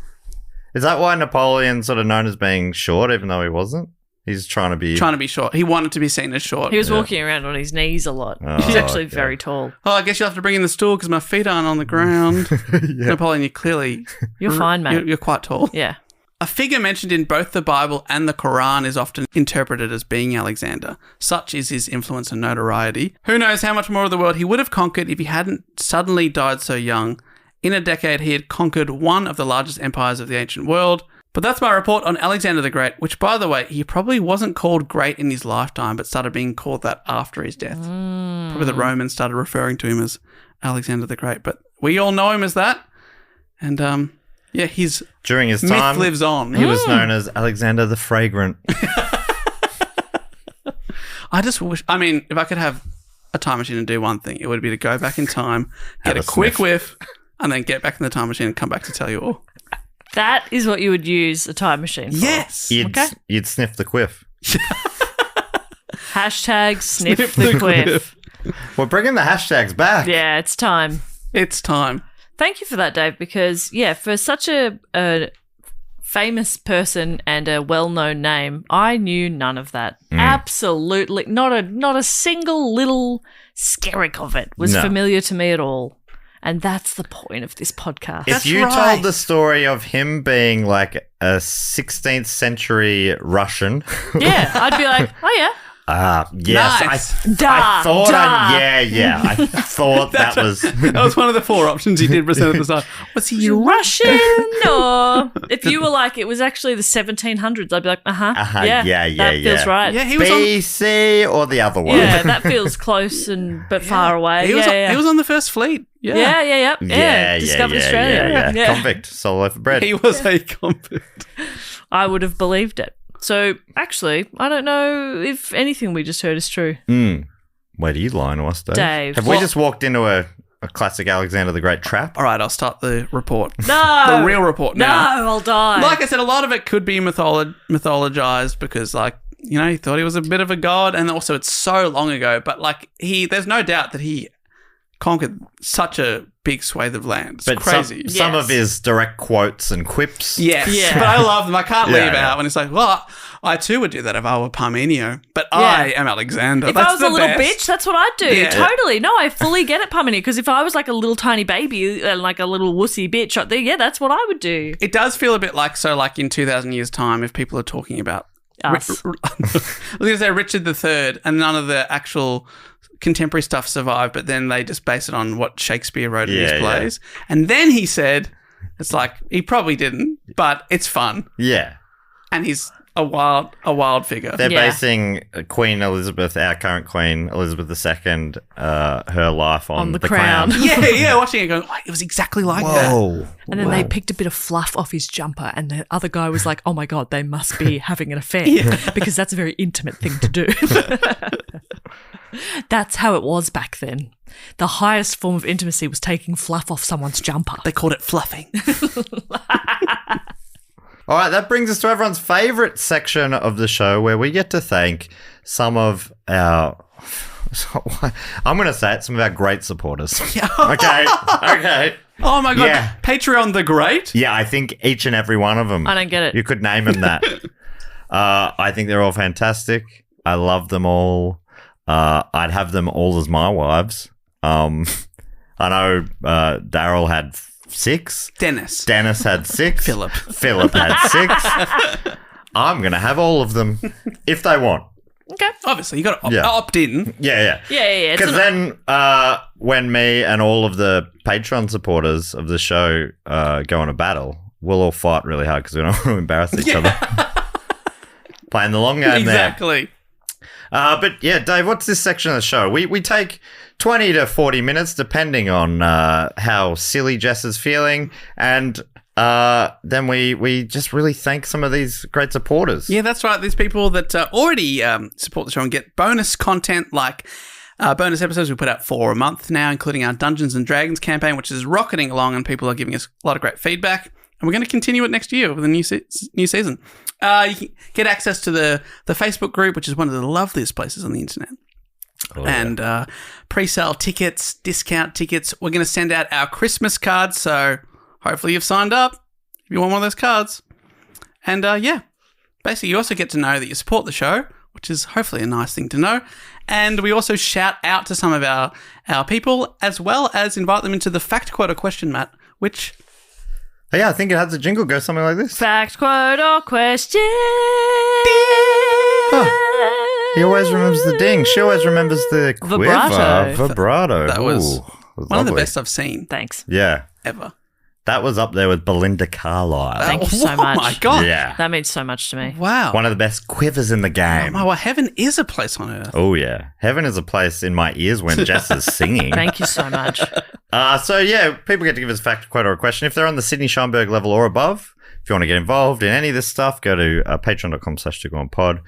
Is that why Napoleon's sort of known as being short, even though he wasn't? He's trying to be short. He wanted to be seen as short. He was walking around on his knees a lot. Oh, He's actually okay. very tall. Oh, I guess you'll have to bring in the stool because my feet aren't on the ground. Napoleon, you clearly... You're fine, mate. You're quite tall. Yeah. A figure mentioned in both the Bible and the Quran is often interpreted as being Alexander. Such is his influence and notoriety. Who knows how much more of the world he would have conquered if he hadn't suddenly died so young. In a decade, he had conquered one of the largest empires of the ancient world. But that's my report on Alexander the Great, which, by the way, he probably wasn't called great in his lifetime, but started being called that after his death. Probably the Romans started referring to him as Alexander the Great. But we all know him as that. And, yeah, his during his myth time lives on. He was known as Alexander the Fragrant. I just wish, I mean, if I could have a time machine and do one thing, it would be to go back in time, get a quick whiff, and then get back in the time machine and come back to tell you all. That is what you would use a time machine for. Yes. You'd sniff the quiff. Hashtag sniff the quiff. We're bringing the hashtags back. Yeah, it's time. It's time. Thank you for that, Dave, because, yeah, for such a famous person and a well-known name, I knew none of that. Absolutely. Not a single little skerrick of it was familiar to me at all. And that's the point of this podcast. If you told the story of him being like a 16th century Russian. Yeah, I'd be like, oh, yeah. Yes. Nice. I thought I thought that was... That was one of the four options he did present at the start. Was he Russian? Or if you were like, it was actually the 1700s, I'd be like, that feels right. Yeah, he was BC or the other one. Yeah, that feels close but far away. He was on the first fleet. Yeah. Discovered Australia. Yeah. Convict, solo loaf of bread. He was a convict. I would have believed it. So, actually, I don't know if anything we just heard is true. Wait, are you lying to us, Dave? Have we just walked into a classic Alexander the Great trap? All right, I'll start the report. No! The real report now. No, I'll die. Like I said, a lot of it could be mythologized because, like, you know, he thought he was a bit of a god, and also it's so long ago. But, like, there's no doubt that he conquered such a big swathe of land. It's crazy. Some of his direct quotes and quips. Yes. Yeah. But I love them. I can't leave out when it's like, well, I too would do that if I were Parmenio, but I am Alexander. If I was a little bitch, that's what I'd do. Yeah. Totally. No, I fully get it, Parmenio, because if I was like a little tiny baby and like a little wussy bitch out there, that's what I would do. It does feel a bit like, like in 2,000 years' time, if people are talking about us. I was going to say Richard III and none of the actual contemporary stuff survived, but then they just base it on what Shakespeare wrote in his plays. And then he said, it's like, he probably didn't, but it's fun. Yeah. And he's a wild figure. They're basing Queen Elizabeth, our current Queen Elizabeth II, her life on the crown. Yeah, watching it going, it was exactly like that. And then they picked a bit of fluff off his jumper, and the other guy was like, oh my God, they must be having an affair because that's a very intimate thing to do. That's how it was back then. The highest form of intimacy was taking fluff off someone's jumper. They called it fluffing. All right, that brings us to everyone's favourite section of the show where we get to thank some of our... I'm going to say it, some of our great supporters. Okay. Oh my God, Yeah. Patreon the Great? Yeah, I think each and every one of them. I don't get it. You could name them that. I think they're all fantastic. I love them all. I'd have them all as my wives. I know Daryl had 6. Dennis had 6. Philip had 6. I'm going to have all of them if they want. Okay. Obviously, you got to opt in. Yeah. Yeah. Because then when me and all of the Patreon supporters of the show go on a battle, we'll all fight really hard because we don't want to embarrass each other. Playing the long game Exactly. But yeah, Dave, what's this section of the show? We take 20 to 40 minutes depending on how silly Jess is feeling, and then we just really thank some of these great supporters. Yeah, that's right. There's people that already support the show and get bonus content like bonus episodes. We put out 4 a month now, including our Dungeons and Dragons campaign, which is rocketing along and people are giving us a lot of great feedback. And we're going to continue it next year with a new season. You can get access to the Facebook group, which is one of the loveliest places on the internet. And pre-sale tickets, discount tickets. We're going to send out our Christmas cards, so hopefully you've signed up if you want one of those cards. And basically you also get to know that you support the show, which is hopefully a nice thing to know. And we also shout out to some of our people, as well as invite them into the fact, quote, or question, Matt, which... Yeah, I think it has a jingle go something like this. Fact, quote, or question. He always remembers the ding. She always remembers the vibrato. That was one of the best I've seen. Thanks. Yeah. Ever. That was up there with Belinda Carlisle. Thank you so much. Oh my God. Yeah. That means so much to me. Wow. One of the best quivers in the game. Oh, well, heaven is a place on earth. Oh, yeah. Heaven is a place in my ears when Jess is singing. Thank you so much. People get to give us a fact, quote, or a question. If they're on the Sydney Scheinberg level or above, if you want to get involved in any of this stuff, go to patreon.com/TwoGonePod.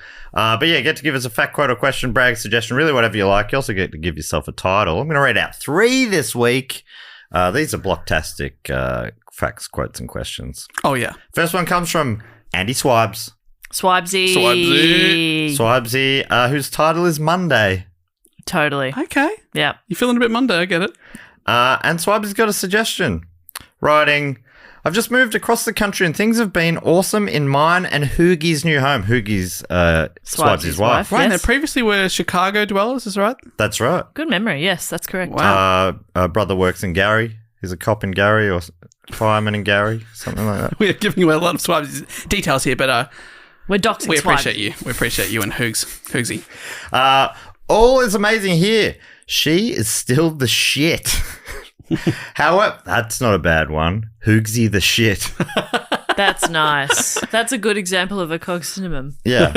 Get to give us a fact, quote, or question, brag, suggestion, really whatever you like. You also get to give yourself a title. I'm going to read out 3 this week. These are blocktastic facts, quotes, and questions. Oh, yeah. First one comes from Andy Swibes. Swibesy, whose title is Monday. Totally. Okay. Yeah. You're feeling a bit Monday, I get it. And Swibesy's got a suggestion. Writing, I've just moved across the country and things have been awesome in mine and Hoogie's new home. Hoogie's Swibesy's wife. Right, Yes. they previously were Chicago dwellers, is that right? That's right. Good memory. Yes, that's correct. Wow. Brother works in Gary. He's a cop in Gary or fireman in Gary, something like that. We are giving away a lot of Swibes details here, but We're doxing we Swibes. appreciate you. We appreciate you and Hoogsy. All is amazing here. She is still the shit. However, that's not a bad one. Hoogsy the shit. That's nice. That's a good example of a cog synonym. Yeah.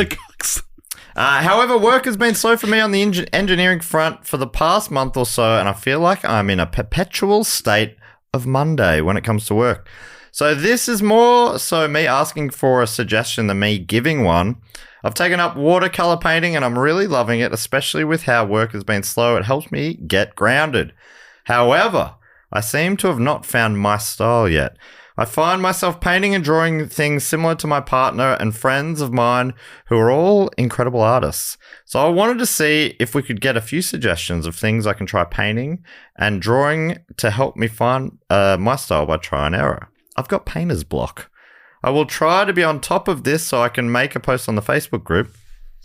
However, work has been slow for me on the engineering front for the past month or so, and I feel like I'm in a perpetual state of Monday when it comes to work. So this is more so me asking for a suggestion than me giving one. I've taken up watercolor painting and I'm really loving it, especially with how work has been slow. It helps me get grounded. However, I seem to have not found my style yet. I find myself painting and drawing things similar to my partner and friends of mine who are all incredible artists. So I wanted to see if we could get a few suggestions of things I can try painting and drawing to help me find my style by trial and error. I've got painter's block. I will try to be on top of this so I can make a post on the Facebook group,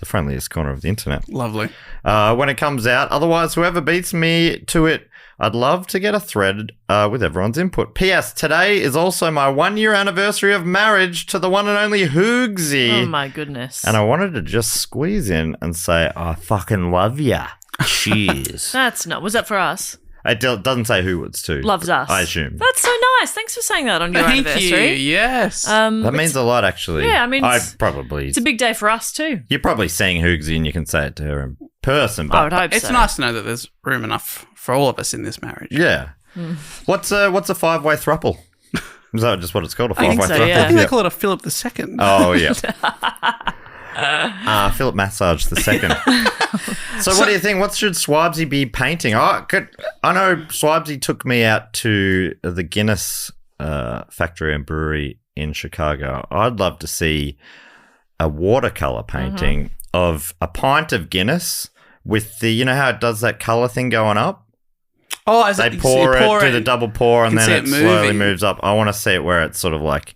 the friendliest corner of the internet. Lovely. When it comes out. Otherwise, whoever beats me to it, I'd love to get a thread with everyone's input. P.S. Today is also my 1-year anniversary of marriage to the one and only Hoogsy. Oh, my goodness. And I wanted to just squeeze in and say, I fucking love ya. Cheers. That's not. Was that for us? It doesn't say who it's to. Loves us. I assume. That's so nice. Thanks for saying that on your Thank anniversary. you. Yes. That means a lot, actually. Yeah, I mean, it's a big day for us too. You're probably seeing Hoogsy and you can say it to her in person. But I would hope it's so. nice to know that there's room enough for all of us in this marriage. Yeah. What's a 5-way thruple? Is that just what it's called? A 5-way think so, thruple? yeah. I think they call it a Philip II. Oh, yeah. Philip Massage the second. So what do you think? What should Swibesy be painting? I know Swibesy took me out to the Guinness factory and brewery in Chicago. I'd love to see a watercolor painting of a pint of Guinness with the, you know how it does that color thing going up? Oh, as they it, pour it, do the double pour, and then it slowly moving. moves up. I want to see it where it's sort of like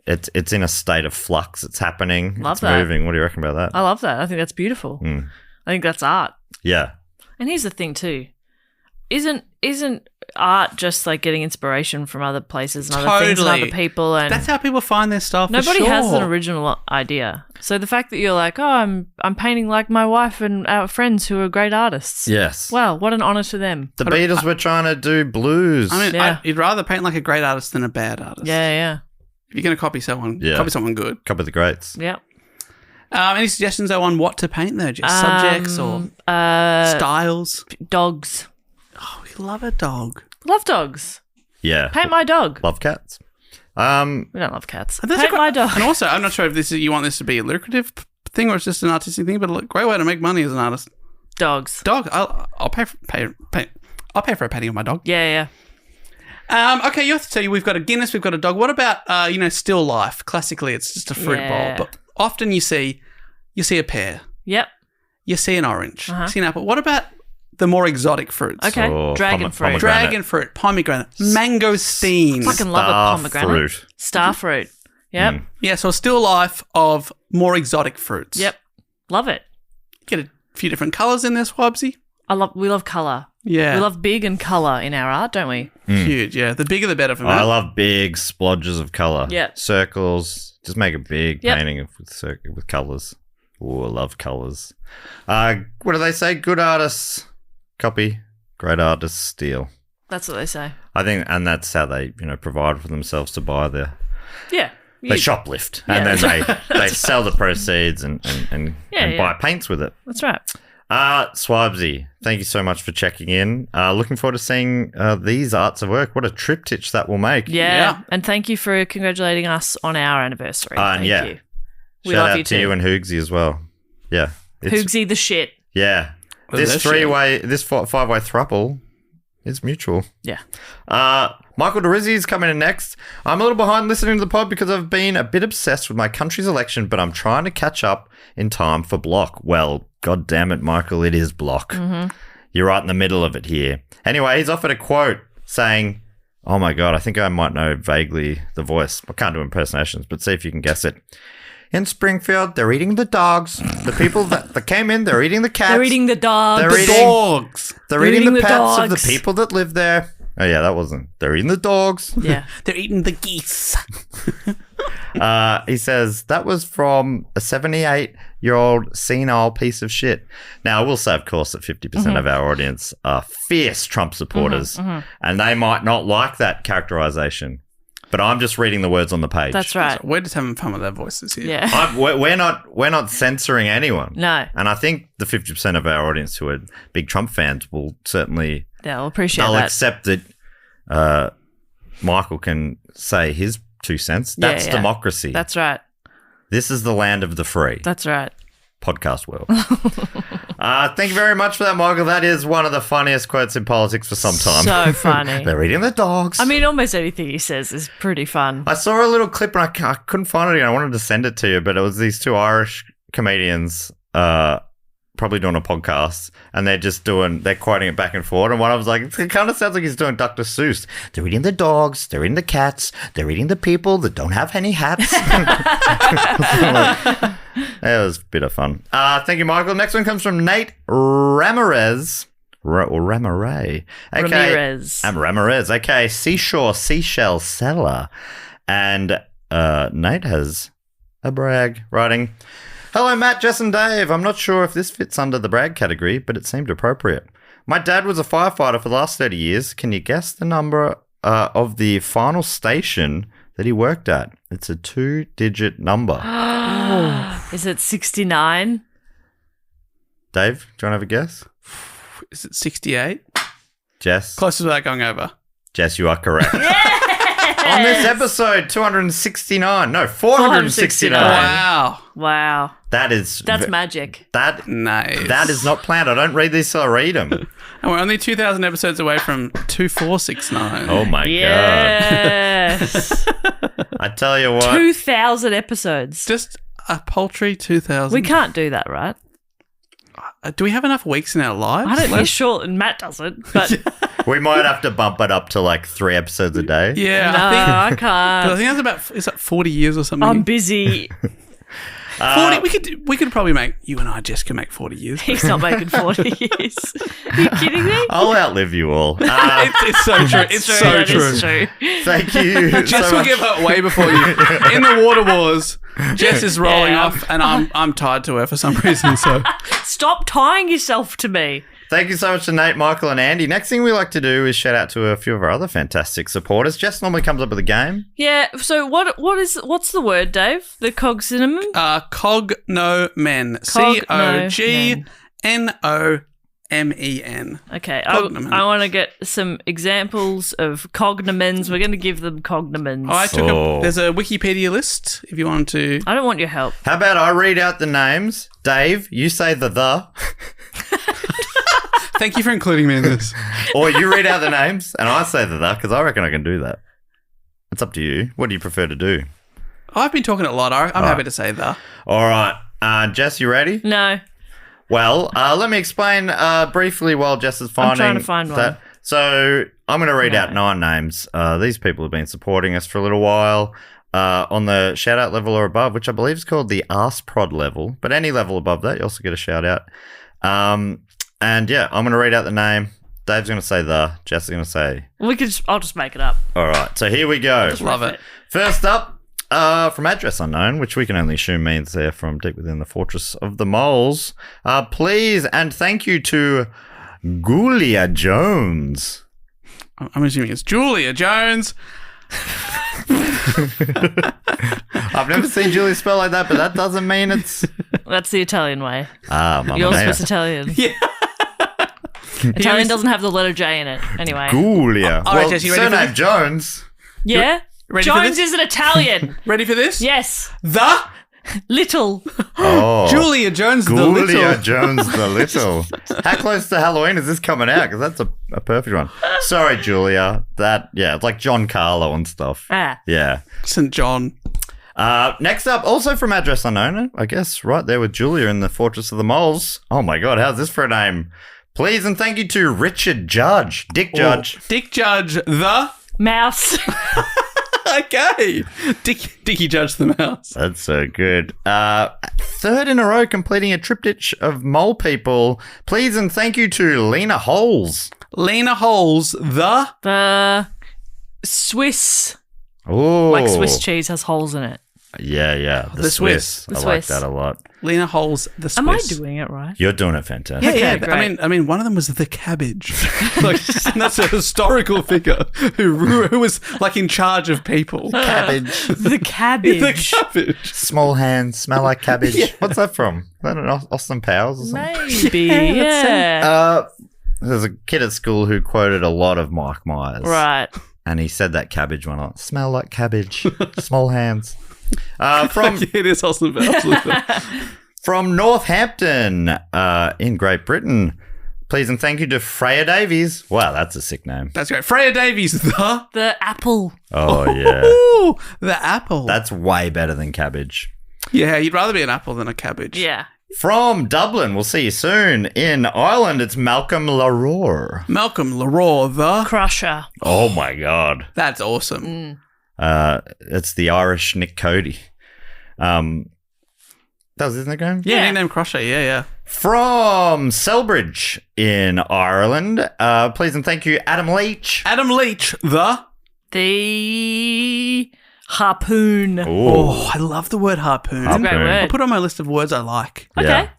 it's in a state of flux. It's happening. Love it's that. moving. What do you reckon about that? I love that. I think that's beautiful. I think that's art. Yeah. And here's the thing too. Isn't art just like getting inspiration from other places and other things and other people? And that's how people find their style. Nobody has an original idea. So the fact that you're like, oh, I'm painting like my wife and our friends who are great artists. Yes. Wow, what an honor to them. The Beatles were trying to do blues. I mean, Yeah. you'd rather paint like a great artist than a bad artist. Yeah. If you're going to copy someone, copy someone good. Copy the greats. Yeah. Any suggestions though on what to paint though? Just subjects or styles? Dogs. Oh, we love a dog. Love dogs. Yeah. Paint my dog. Love cats. We don't love cats. That's my dog. And also, I'm not sure if you want this to be a lucrative thing or it's just an artistic thing, but a great way to make money as an artist. Dogs. Dog. I'll pay for a patting of my dog. Yeah. Okay, you have to tell you, we've got a Guinness, we've got a dog. What about still life? Classically, it's just a fruit bowl, but often you see a pear. Yep. You see an orange. You see an apple. What about the more exotic fruits? Okay, dragon fruit. Dragon fruit, pomegranate, mangosteen. Fucking love a pomegranate. Fruit. Star fruit. Yep. Yeah, so a still life of more exotic fruits. Yep. Love it. Get a few different colours in there, Swabsy. We love colour. Yeah. We love big and colour in our art, don't we? Huge, yeah. The bigger the better for me. I love big splodges of colour. Yeah. Circles. Just make a big painting with colours. Oh, I love colours. What do they say? Good artists copy, great artists steal. That's what they say. I think, and that's how they, provide for themselves to buy their... Yeah. They shoplift, and then they sell the proceeds and buy paints with it. That's right. Swabsy, thank you so much for checking in. Looking forward to seeing these arts of work. What a triptych that will make. Yeah. And thank you for congratulating us on our anniversary. Thank you. We Shout love out you to too. you and Hoogsy as well. Yeah. Hoogsy the shit. Yeah. This five-way throuple is mutual. Yeah. Michael DeRizzi is coming in next. I'm a little behind listening to the pod because I've been a bit obsessed with my country's election, but I'm trying to catch up in time for Block. Well, God damn it, Michael, it is Block. Mm-hmm. You're right in the middle of it here. Anyway, he's offered a quote saying, oh my God, I think I might know vaguely the voice. I can't do impersonations, but see if you can guess it. In Springfield, they're eating the dogs. The people that came in, they're eating the cats. They're eating the dogs. They're eating the pets of the people that live there. Oh, yeah, that wasn't. They're eating the dogs. Yeah. They're eating the geese. He says, that was from a 78-year-old senile piece of shit. Now, I will say, of course, that 50% of our audience are fierce Trump supporters, and they might not like that characterization. But I'm just reading the words on the page. That's right. So we're just having fun with our voices here. Yeah. We're not censoring anyone. No. And I think the 50% of our audience who are big Trump fans will certainly... They'll appreciate they'll that. accept that Michael can say his 2 cents. That's democracy. That's right. This is the land of the free. That's right. Podcast world. Thank you very much for that, Michael. That is one of the funniest quotes in politics for some time. So funny. They're eating the dogs. I mean, almost anything he says is pretty fun. I saw a little clip and I couldn't find it again. I wanted to send it to you, but it was these two Irish comedians probably doing a podcast, and they're quoting it back and forth. And one I was like, it kind of sounds like he's doing Dr. Seuss. They're eating the dogs, they're eating the cats, they're eating the people that don't have any hats. It was a bit of fun. Thank you, Michael. Next one comes from Nate Ramirez. Ramirez. Ramirez. Okay, seashell seller. And Nate has a brag writing, hello, Matt, Jess and Dave. I'm not sure if this fits under the brag category, but it seemed appropriate. My dad was a firefighter for the last 30 years. Can you guess the number of the final station that he worked at? It's a 2-digit number. Is it 69? Dave, do you want to have a guess? Is it 68? Jess? Closest without going over. Jess, you are correct. Yes! On this episode, 269. No, 469. Wow. That's magic. Nice. That is not planned. I don't read these, so I read them. And we're only 2,000 episodes away from 2469. Oh, my God. Yes. I tell you what. 2,000 episodes. Just a paltry 2,000. We can't do that, right? Do we have enough weeks in our lives? I don't think sure, and Matt doesn't, but... We might have to bump it up to like 3 episodes a day. Yeah. No, I can't. I think that's about 40 years or something. I'm busy. 40. We could probably make, you and I, Jess, can make 40 years. He's not making 40 years. Are you kidding me? I'll outlive you all. It's so true. It's so true. Thank you. Jess will give her way before you. In the water wars, Jess is rolling off, and I'm tied to her for some reason. So stop tying yourself to me. Thank you so much to Nate, Michael, and Andy. Next thing we like to do is shout out to a few of our other fantastic supporters. Jess normally comes up with a game. Yeah. So what's the word, Dave? The cog synonym? Cognomen. COGNOMEN. Men. Okay, I want to get some examples of cognomens. We're going to give them cognomens. There's a Wikipedia list if you want to. I don't want your help. How about I read out the names? Dave, you say the. Thank you for including me in this. Or you read out the names and I say the because I reckon I can do that. It's up to you. What do you prefer to do? I've been talking a lot. I'm happy to say the. All right. Jess, you ready? No. Well, let me explain briefly while Jess is finding. I'm trying to find one. So I'm going to read out 9 names. These people have been supporting us for a little while on the shout-out level or above, which I believe is called the Arse Prod level. But any level above that, you also get a shout-out. And yeah, I'm going to read out the name. Dave's going to say the. Jess is going to say. I'll just make it up. All right. So here we go. Love it. First up. From address unknown, which we can only assume means they're from deep within the fortress of the moles. Please and thank you to Julia Jones. I'm assuming it's Julia Jones. I've never seen Julia spelled like that, but that doesn't mean it's... That's the Italian way. Mamma Yours mia. was Italian. Yeah. Italian doesn't have the letter J in it. Anyway. Julia. All right, Jess, you ready for surname this? Jones. Yeah? Ready for Jones this? is an Italian. Ready for this? Yes. The Little. Oh. Julia Jones the Julia Little. Jones the Little. How close to Halloween is this coming out? Because that's a perfect one. Sorry, Julia. It's like John Carlo and stuff. Yeah. St. John. Next up, also from address unknown, I guess, right there with Julia in the Fortress of the Moles. Oh my God, how's this for a name? Please and thank you to Richard Judge. Dick Judge. Dick Judge the... Mouse. Okay. Dickie Judge the Mouse. That's so good. Third in a row completing a triptych of mole people. Please and thank you to Lena Holes. Lena Holes The Swiss. Oh. Like Swiss cheese has holes in it. Yeah. The Swiss. The I like Swiss. that a lot. Lena Holes the Swiss. Am I doing it right? You're doing it fantastic. Yeah. great. I mean, one of them was the cabbage. And that's a historical figure who was like in charge of people. Cabbage. The cabbage. The cabbage. Small hands, smell like cabbage. Yeah. What's that from? Is that an Austin Powers or something? Maybe. Yeah. There's a kid at school who quoted a lot of Mike Myers. Right. And he said that cabbage one. Like, smell like cabbage. Small hands. From It is Austin Powers. From Northampton in Great Britain. Please and thank you to Freya Davies. Wow, that's a sick name. That's great. Freya Davies The apple. Oh, yeah. Ooh, the apple. That's way better than cabbage. Yeah, you'd rather be an apple than a cabbage. Yeah. From Dublin, we'll see you soon. In Ireland, it's Malcolm Leroy. Malcolm Leroy the Crusher. Oh, my God. That's awesome. It's the Irish Nick Cody. That was his nickname? Yeah, nickname Crusher. Yeah. From Selbridge in Ireland, please and thank you, Adam Leach. Adam Leach the harpoon. Oh, I love the word harpoon. It's a great word. I'll put it on my list of words I like. Okay. Yeah.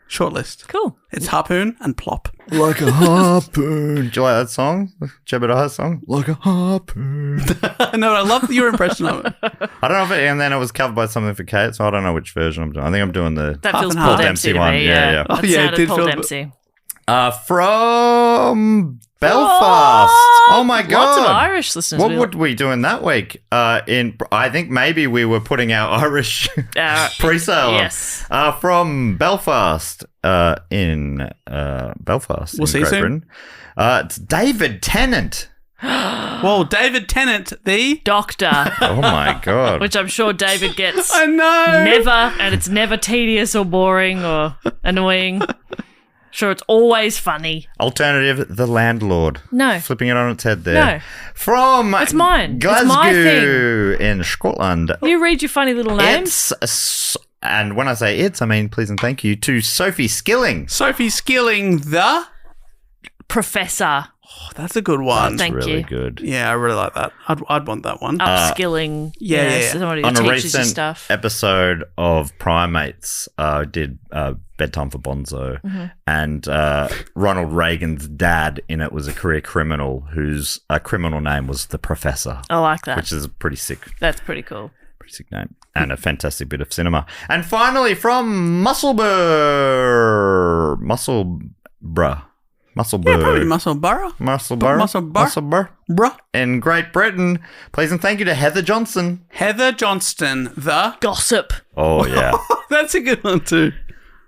Short list. Cool. It's harpoon and plop. Like a harpoon. Do you like that song? Jebediah song? Like a harpoon. No, I love your impression of it. I don't know if it, and then it was covered by something for Kate, so I don't know which version I'm doing. I think I'm doing the That feels and Paul half. Dempsey to one. me. Yeah. Oh, That yeah, it sounded did Paul feel- Dempsey. From Belfast. Oh my God. Lots of Irish listeners. What would we do in that week? I think maybe we were putting our Irish pre-sale on. Yes. From Belfast in Belfast We'll in see you Great soon. Britain. It's David Tennant. Well, David Tennant, the Doctor. Oh my God. Which I'm sure David gets I know. never, and it's never tedious or boring or annoying. Sure, it's always funny. Alternative, the landlord. No. Flipping it on its head there. No. From It's mine. It's Glasgow my thing. in Scotland. You read your funny little names. And when I say it's, I mean please and thank you to Sophie Skilling. Sophie Skilling, the... Professor. Oh, that's a good one. Thank really you. good. Yeah, I really like that. I'd want that one. Upskilling. yeah. Somebody who On a teaches you recent stuff. episode of Primates, did Bedtime for Bonzo, Mm-hmm. and Ronald Reagan's dad in it was a career criminal whose criminal name was the Professor, I like that. which is a pretty sick That's pretty cool. name and a fantastic bit of cinema. And finally, from Musselburgh, Musselburgh. Yeah, probably Musselburgh. Musselburgh. Bruh. In Great Britain. Please and thank you to Heather Johnson. Heather Johnston, the Gossip. Oh, yeah. That's a good one too.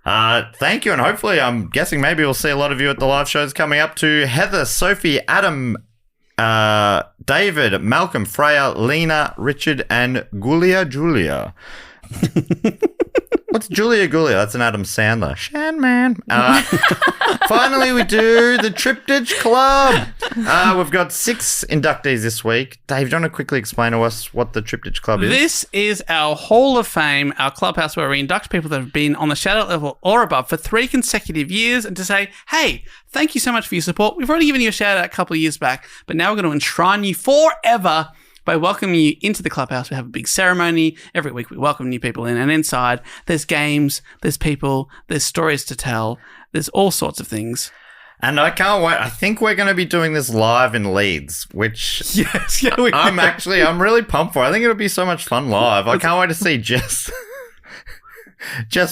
Thank you, and hopefully, I'm guessing maybe we'll see a lot of you at the live shows coming up to Heather, Sophie, Adam, David, Malcolm, Freya, Lena, Richard, and Julia. What's Julia? That's an Adam Sandler. Shanman. Finally, we do the Triptych Club. We've got 6 inductees this week. Dave, do you want to quickly explain to us what the Triptych Club is? This is our Hall of Fame, our clubhouse where we induct people that have been on the shadow level or above for 3 consecutive years and to say, hey, thank you so much for your support. We've already given you a shout out a couple of years back, but now we're going to enshrine you forever by welcoming you into the clubhouse. We have a big ceremony. Every week we welcome new people in, and inside there's games, there's people, there's stories to tell, there's all sorts of things. And I can't wait. I think we're going to be doing this live in Leeds, which I'm really pumped for. I think it'll be so much fun live. I can't wait to see Jess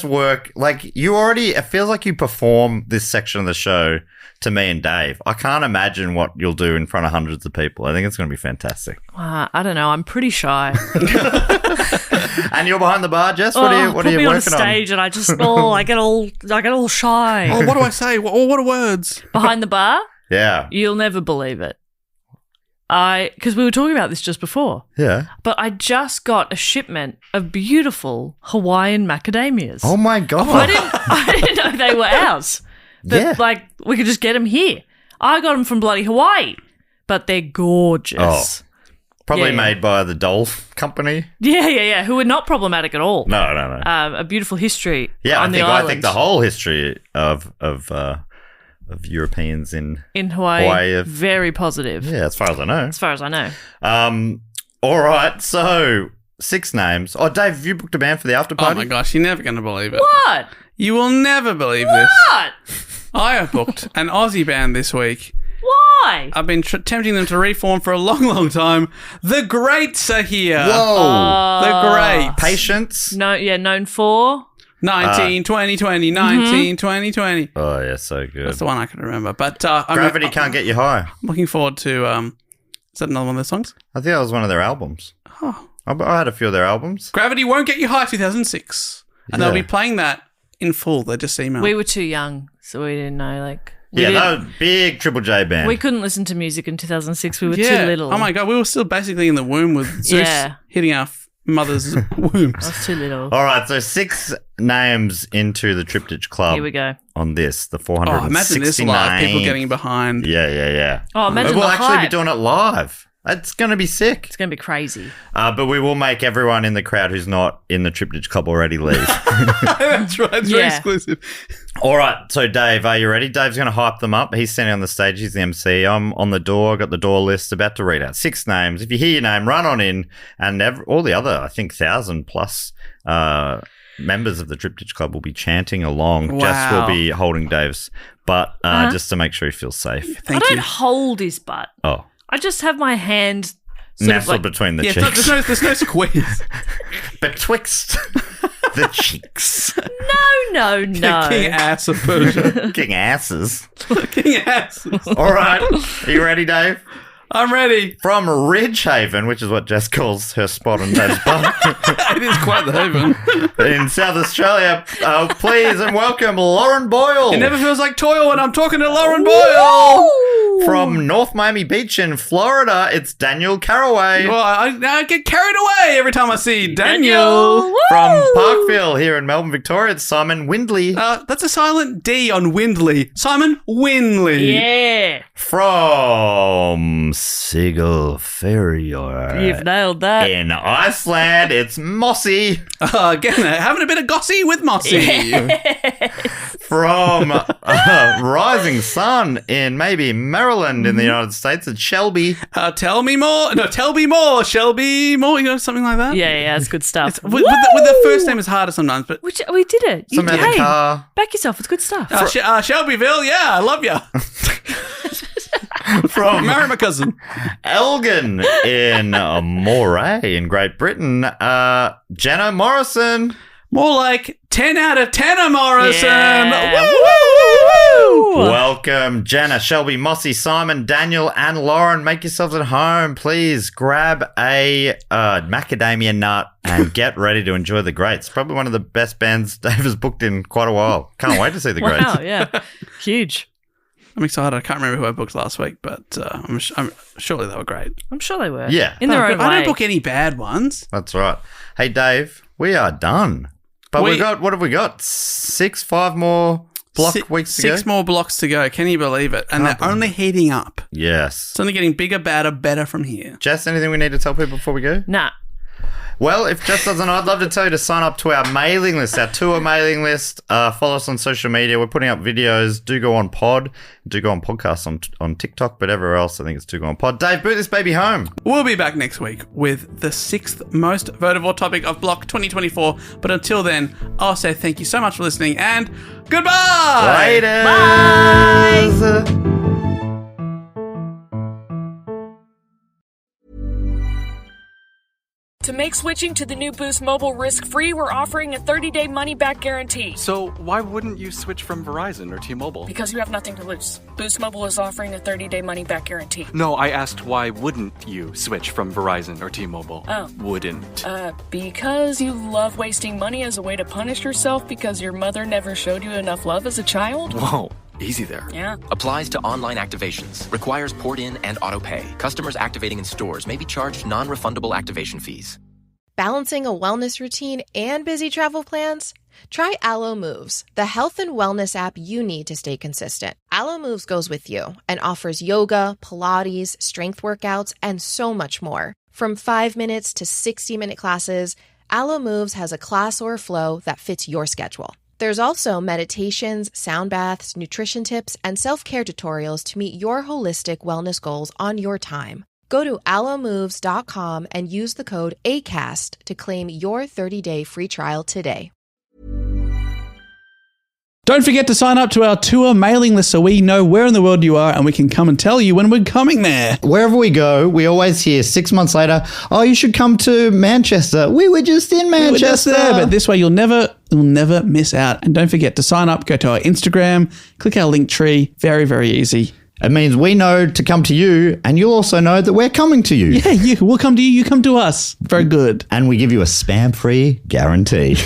work. Like, it feels like you perform this section of the show to me and Dave. I can't imagine what you'll do in front of hundreds of people. I think it's going to be fantastic. I don't know. I'm pretty shy. And you're behind the bar, Jess? What are you working on? Put me on stage and I just, I get all shy. Oh, what do I say? What are words? Behind the bar? Yeah. You'll never believe it. Because we were talking about this just before. Yeah. But I just got a shipment of beautiful Hawaiian macadamias. Oh, my God. I didn't know they were ours. That, we could just get them here. I got them from bloody Hawaii, but they're gorgeous. Oh, probably made by the Dole Company. Yeah. Who are not problematic at all. No. A beautiful history. Yeah, on the island. I think the whole history of Europeans in Hawaii very positive. Yeah, as far as I know. All right, so 6 names. Oh, Dave, have you booked a band for the after party? Oh my gosh, you're never going to believe it. What? You will never believe this. What? I have booked an Aussie band this week. Why? I've been tempting them to reform for a long, long time. The Greats are here. Whoa. The Greats. Patience. Known for 2020. 2020. Oh, yeah, so good. That's the one I can remember. But Gravity Can't Get You High. I'm looking forward to. Is that another one of their songs? I think that was one of their albums. Oh. I had a few of their albums. Gravity Won't Get You High 2006. And they'll be playing that in full. They just emailed. We were too young, so we didn't know. They were big Triple J band. We couldn't listen to music in 2006. We were too little. Oh my God, we were still basically in the womb with Zeus hitting our mother's wombs. I was too little. All right, so 6 names into the Triptych Club. Here we go. On this, the 469. Imagine this live, people getting behind. Yeah. Oh, imagine we'll the actually hype. be doing it live. It's going to be sick. It's going to be crazy. But we will make everyone in the crowd who's not in the Triptych Club already leave. That's right. It's very exclusive. All right. So, Dave, are you ready? Dave's going to hype them up. He's standing on the stage. He's the MC. I'm on the door. Got the door list. About to read out 6 names. If you hear your name, run on in. And all the other, I think, 1,000 plus members of the Triptych Club will be chanting along. Wow. Jess will be holding Dave's butt just to make sure he feels safe. I don't hold his butt. Oh. I just have my hand nestled between the cheeks. There's no squeeze. Betwixt the cheeks. No. King ass of Persia. King asses. King asses. All right. Are you ready, Dave? I'm ready. From Ridgehaven, which is what Jess calls her spot on Dave's butt. It is quite the haven. In South Australia, please and welcome Lauren Boyle. It never feels like toil when I'm talking to Lauren Boyle. From North Miami Beach in Florida, it's Daniel Caraway. Well, I get carried away every time I see Daniel. From Parkville here in Melbourne, Victoria, it's Simon Windley. That's a silent D on Windley. Simon Windley. Yeah. From Sigil Ferrier. You've nailed that. In Iceland, it's Mossy. Again, having a bit of gossy with Mossy. Yes. From Rising Sun in maybe Maryland in the United States, it's Shelby. Tell me more. No, tell me more. Shelby more. Something like that. Yeah, it's good stuff. With the first name is harder sometimes, but we did it. You Samantha did. Carr. Back yourself. It's good stuff. Shelbyville. Yeah, I love you. From marry my cousin. Elgin in Moray in Great Britain, Jenna Morrison. More like 10 out of 10 Morrison. Yeah. Woo! Woo! Welcome, Jenna, Shelby, Mossy, Simon, Daniel, and Lauren. Make yourselves at home. Please grab a macadamia nut and get ready to enjoy the Greats. Probably one of the best bands Dave has booked in quite a while. Can't wait to see the Greats. Wow, yeah. Huge. I'm excited. I can't remember who I booked last week, but I'm surely they were great. I'm sure they were. Yeah. In their own way. I don't book any bad ones. That's right. Hey, Dave, we are done. But we got, what have we got? 5 more weeks to go? 6 more blocks to go. Can you believe it? And they're only heating up. Yes. It's only getting bigger, better from here. Jess, anything we need to tell people before we go? Nah. Well, if Jess doesn't know, I'd love to tell you to sign up to our mailing list, our tour mailing list. Follow us on social media. We're putting up videos. Do go on pod. Do go on podcasts on TikTok, but everywhere else, I think it's Do Go On Pod. Dave, boot this baby home. We'll be back next week with the 6th most voted for topic of Block 2024. But until then, I'll say thank you so much for listening and goodbye. Later. Bye. To make switching to the new Boost Mobile risk-free, we're offering a 30-day money-back guarantee. So why wouldn't you switch from Verizon or T-Mobile? Because you have nothing to lose. Boost Mobile is offering a 30-day money-back guarantee. No, I asked why wouldn't you switch from Verizon or T-Mobile? Oh. Wouldn't. Because you love wasting money as a way to punish yourself because your mother never showed you enough love as a child? Whoa. Easy there. Yeah. Applies to online activations. Requires port in and auto pay. Customers activating in stores may be charged non-refundable activation fees. Balancing a wellness routine and busy travel plans? Try Alo Moves, the health and wellness app you need to stay consistent. Alo Moves goes with you and offers yoga, Pilates, strength workouts, and so much more. From 5 minutes to 60-minute classes, Alo Moves has a class or flow that fits your schedule. There's also meditations, sound baths, nutrition tips, and self-care tutorials to meet your holistic wellness goals on your time. Go to allomoves.com and use the code ACAST to claim your 30-day free trial today. Don't forget to sign up to our tour mailing list so we know where in the world you are and we can come and tell you when we're coming there. Wherever we go, we always hear 6 months later, oh, you should come to Manchester. We were just in Manchester. We were just there, but this way you'll never miss out. And don't forget to sign up, go to our Instagram, click our link tree. Very, very easy. It means we know to come to you, and you'll also know that we're coming to you. Yeah, we'll come to you, you come to us. Very good. And we give you a spam-free guarantee.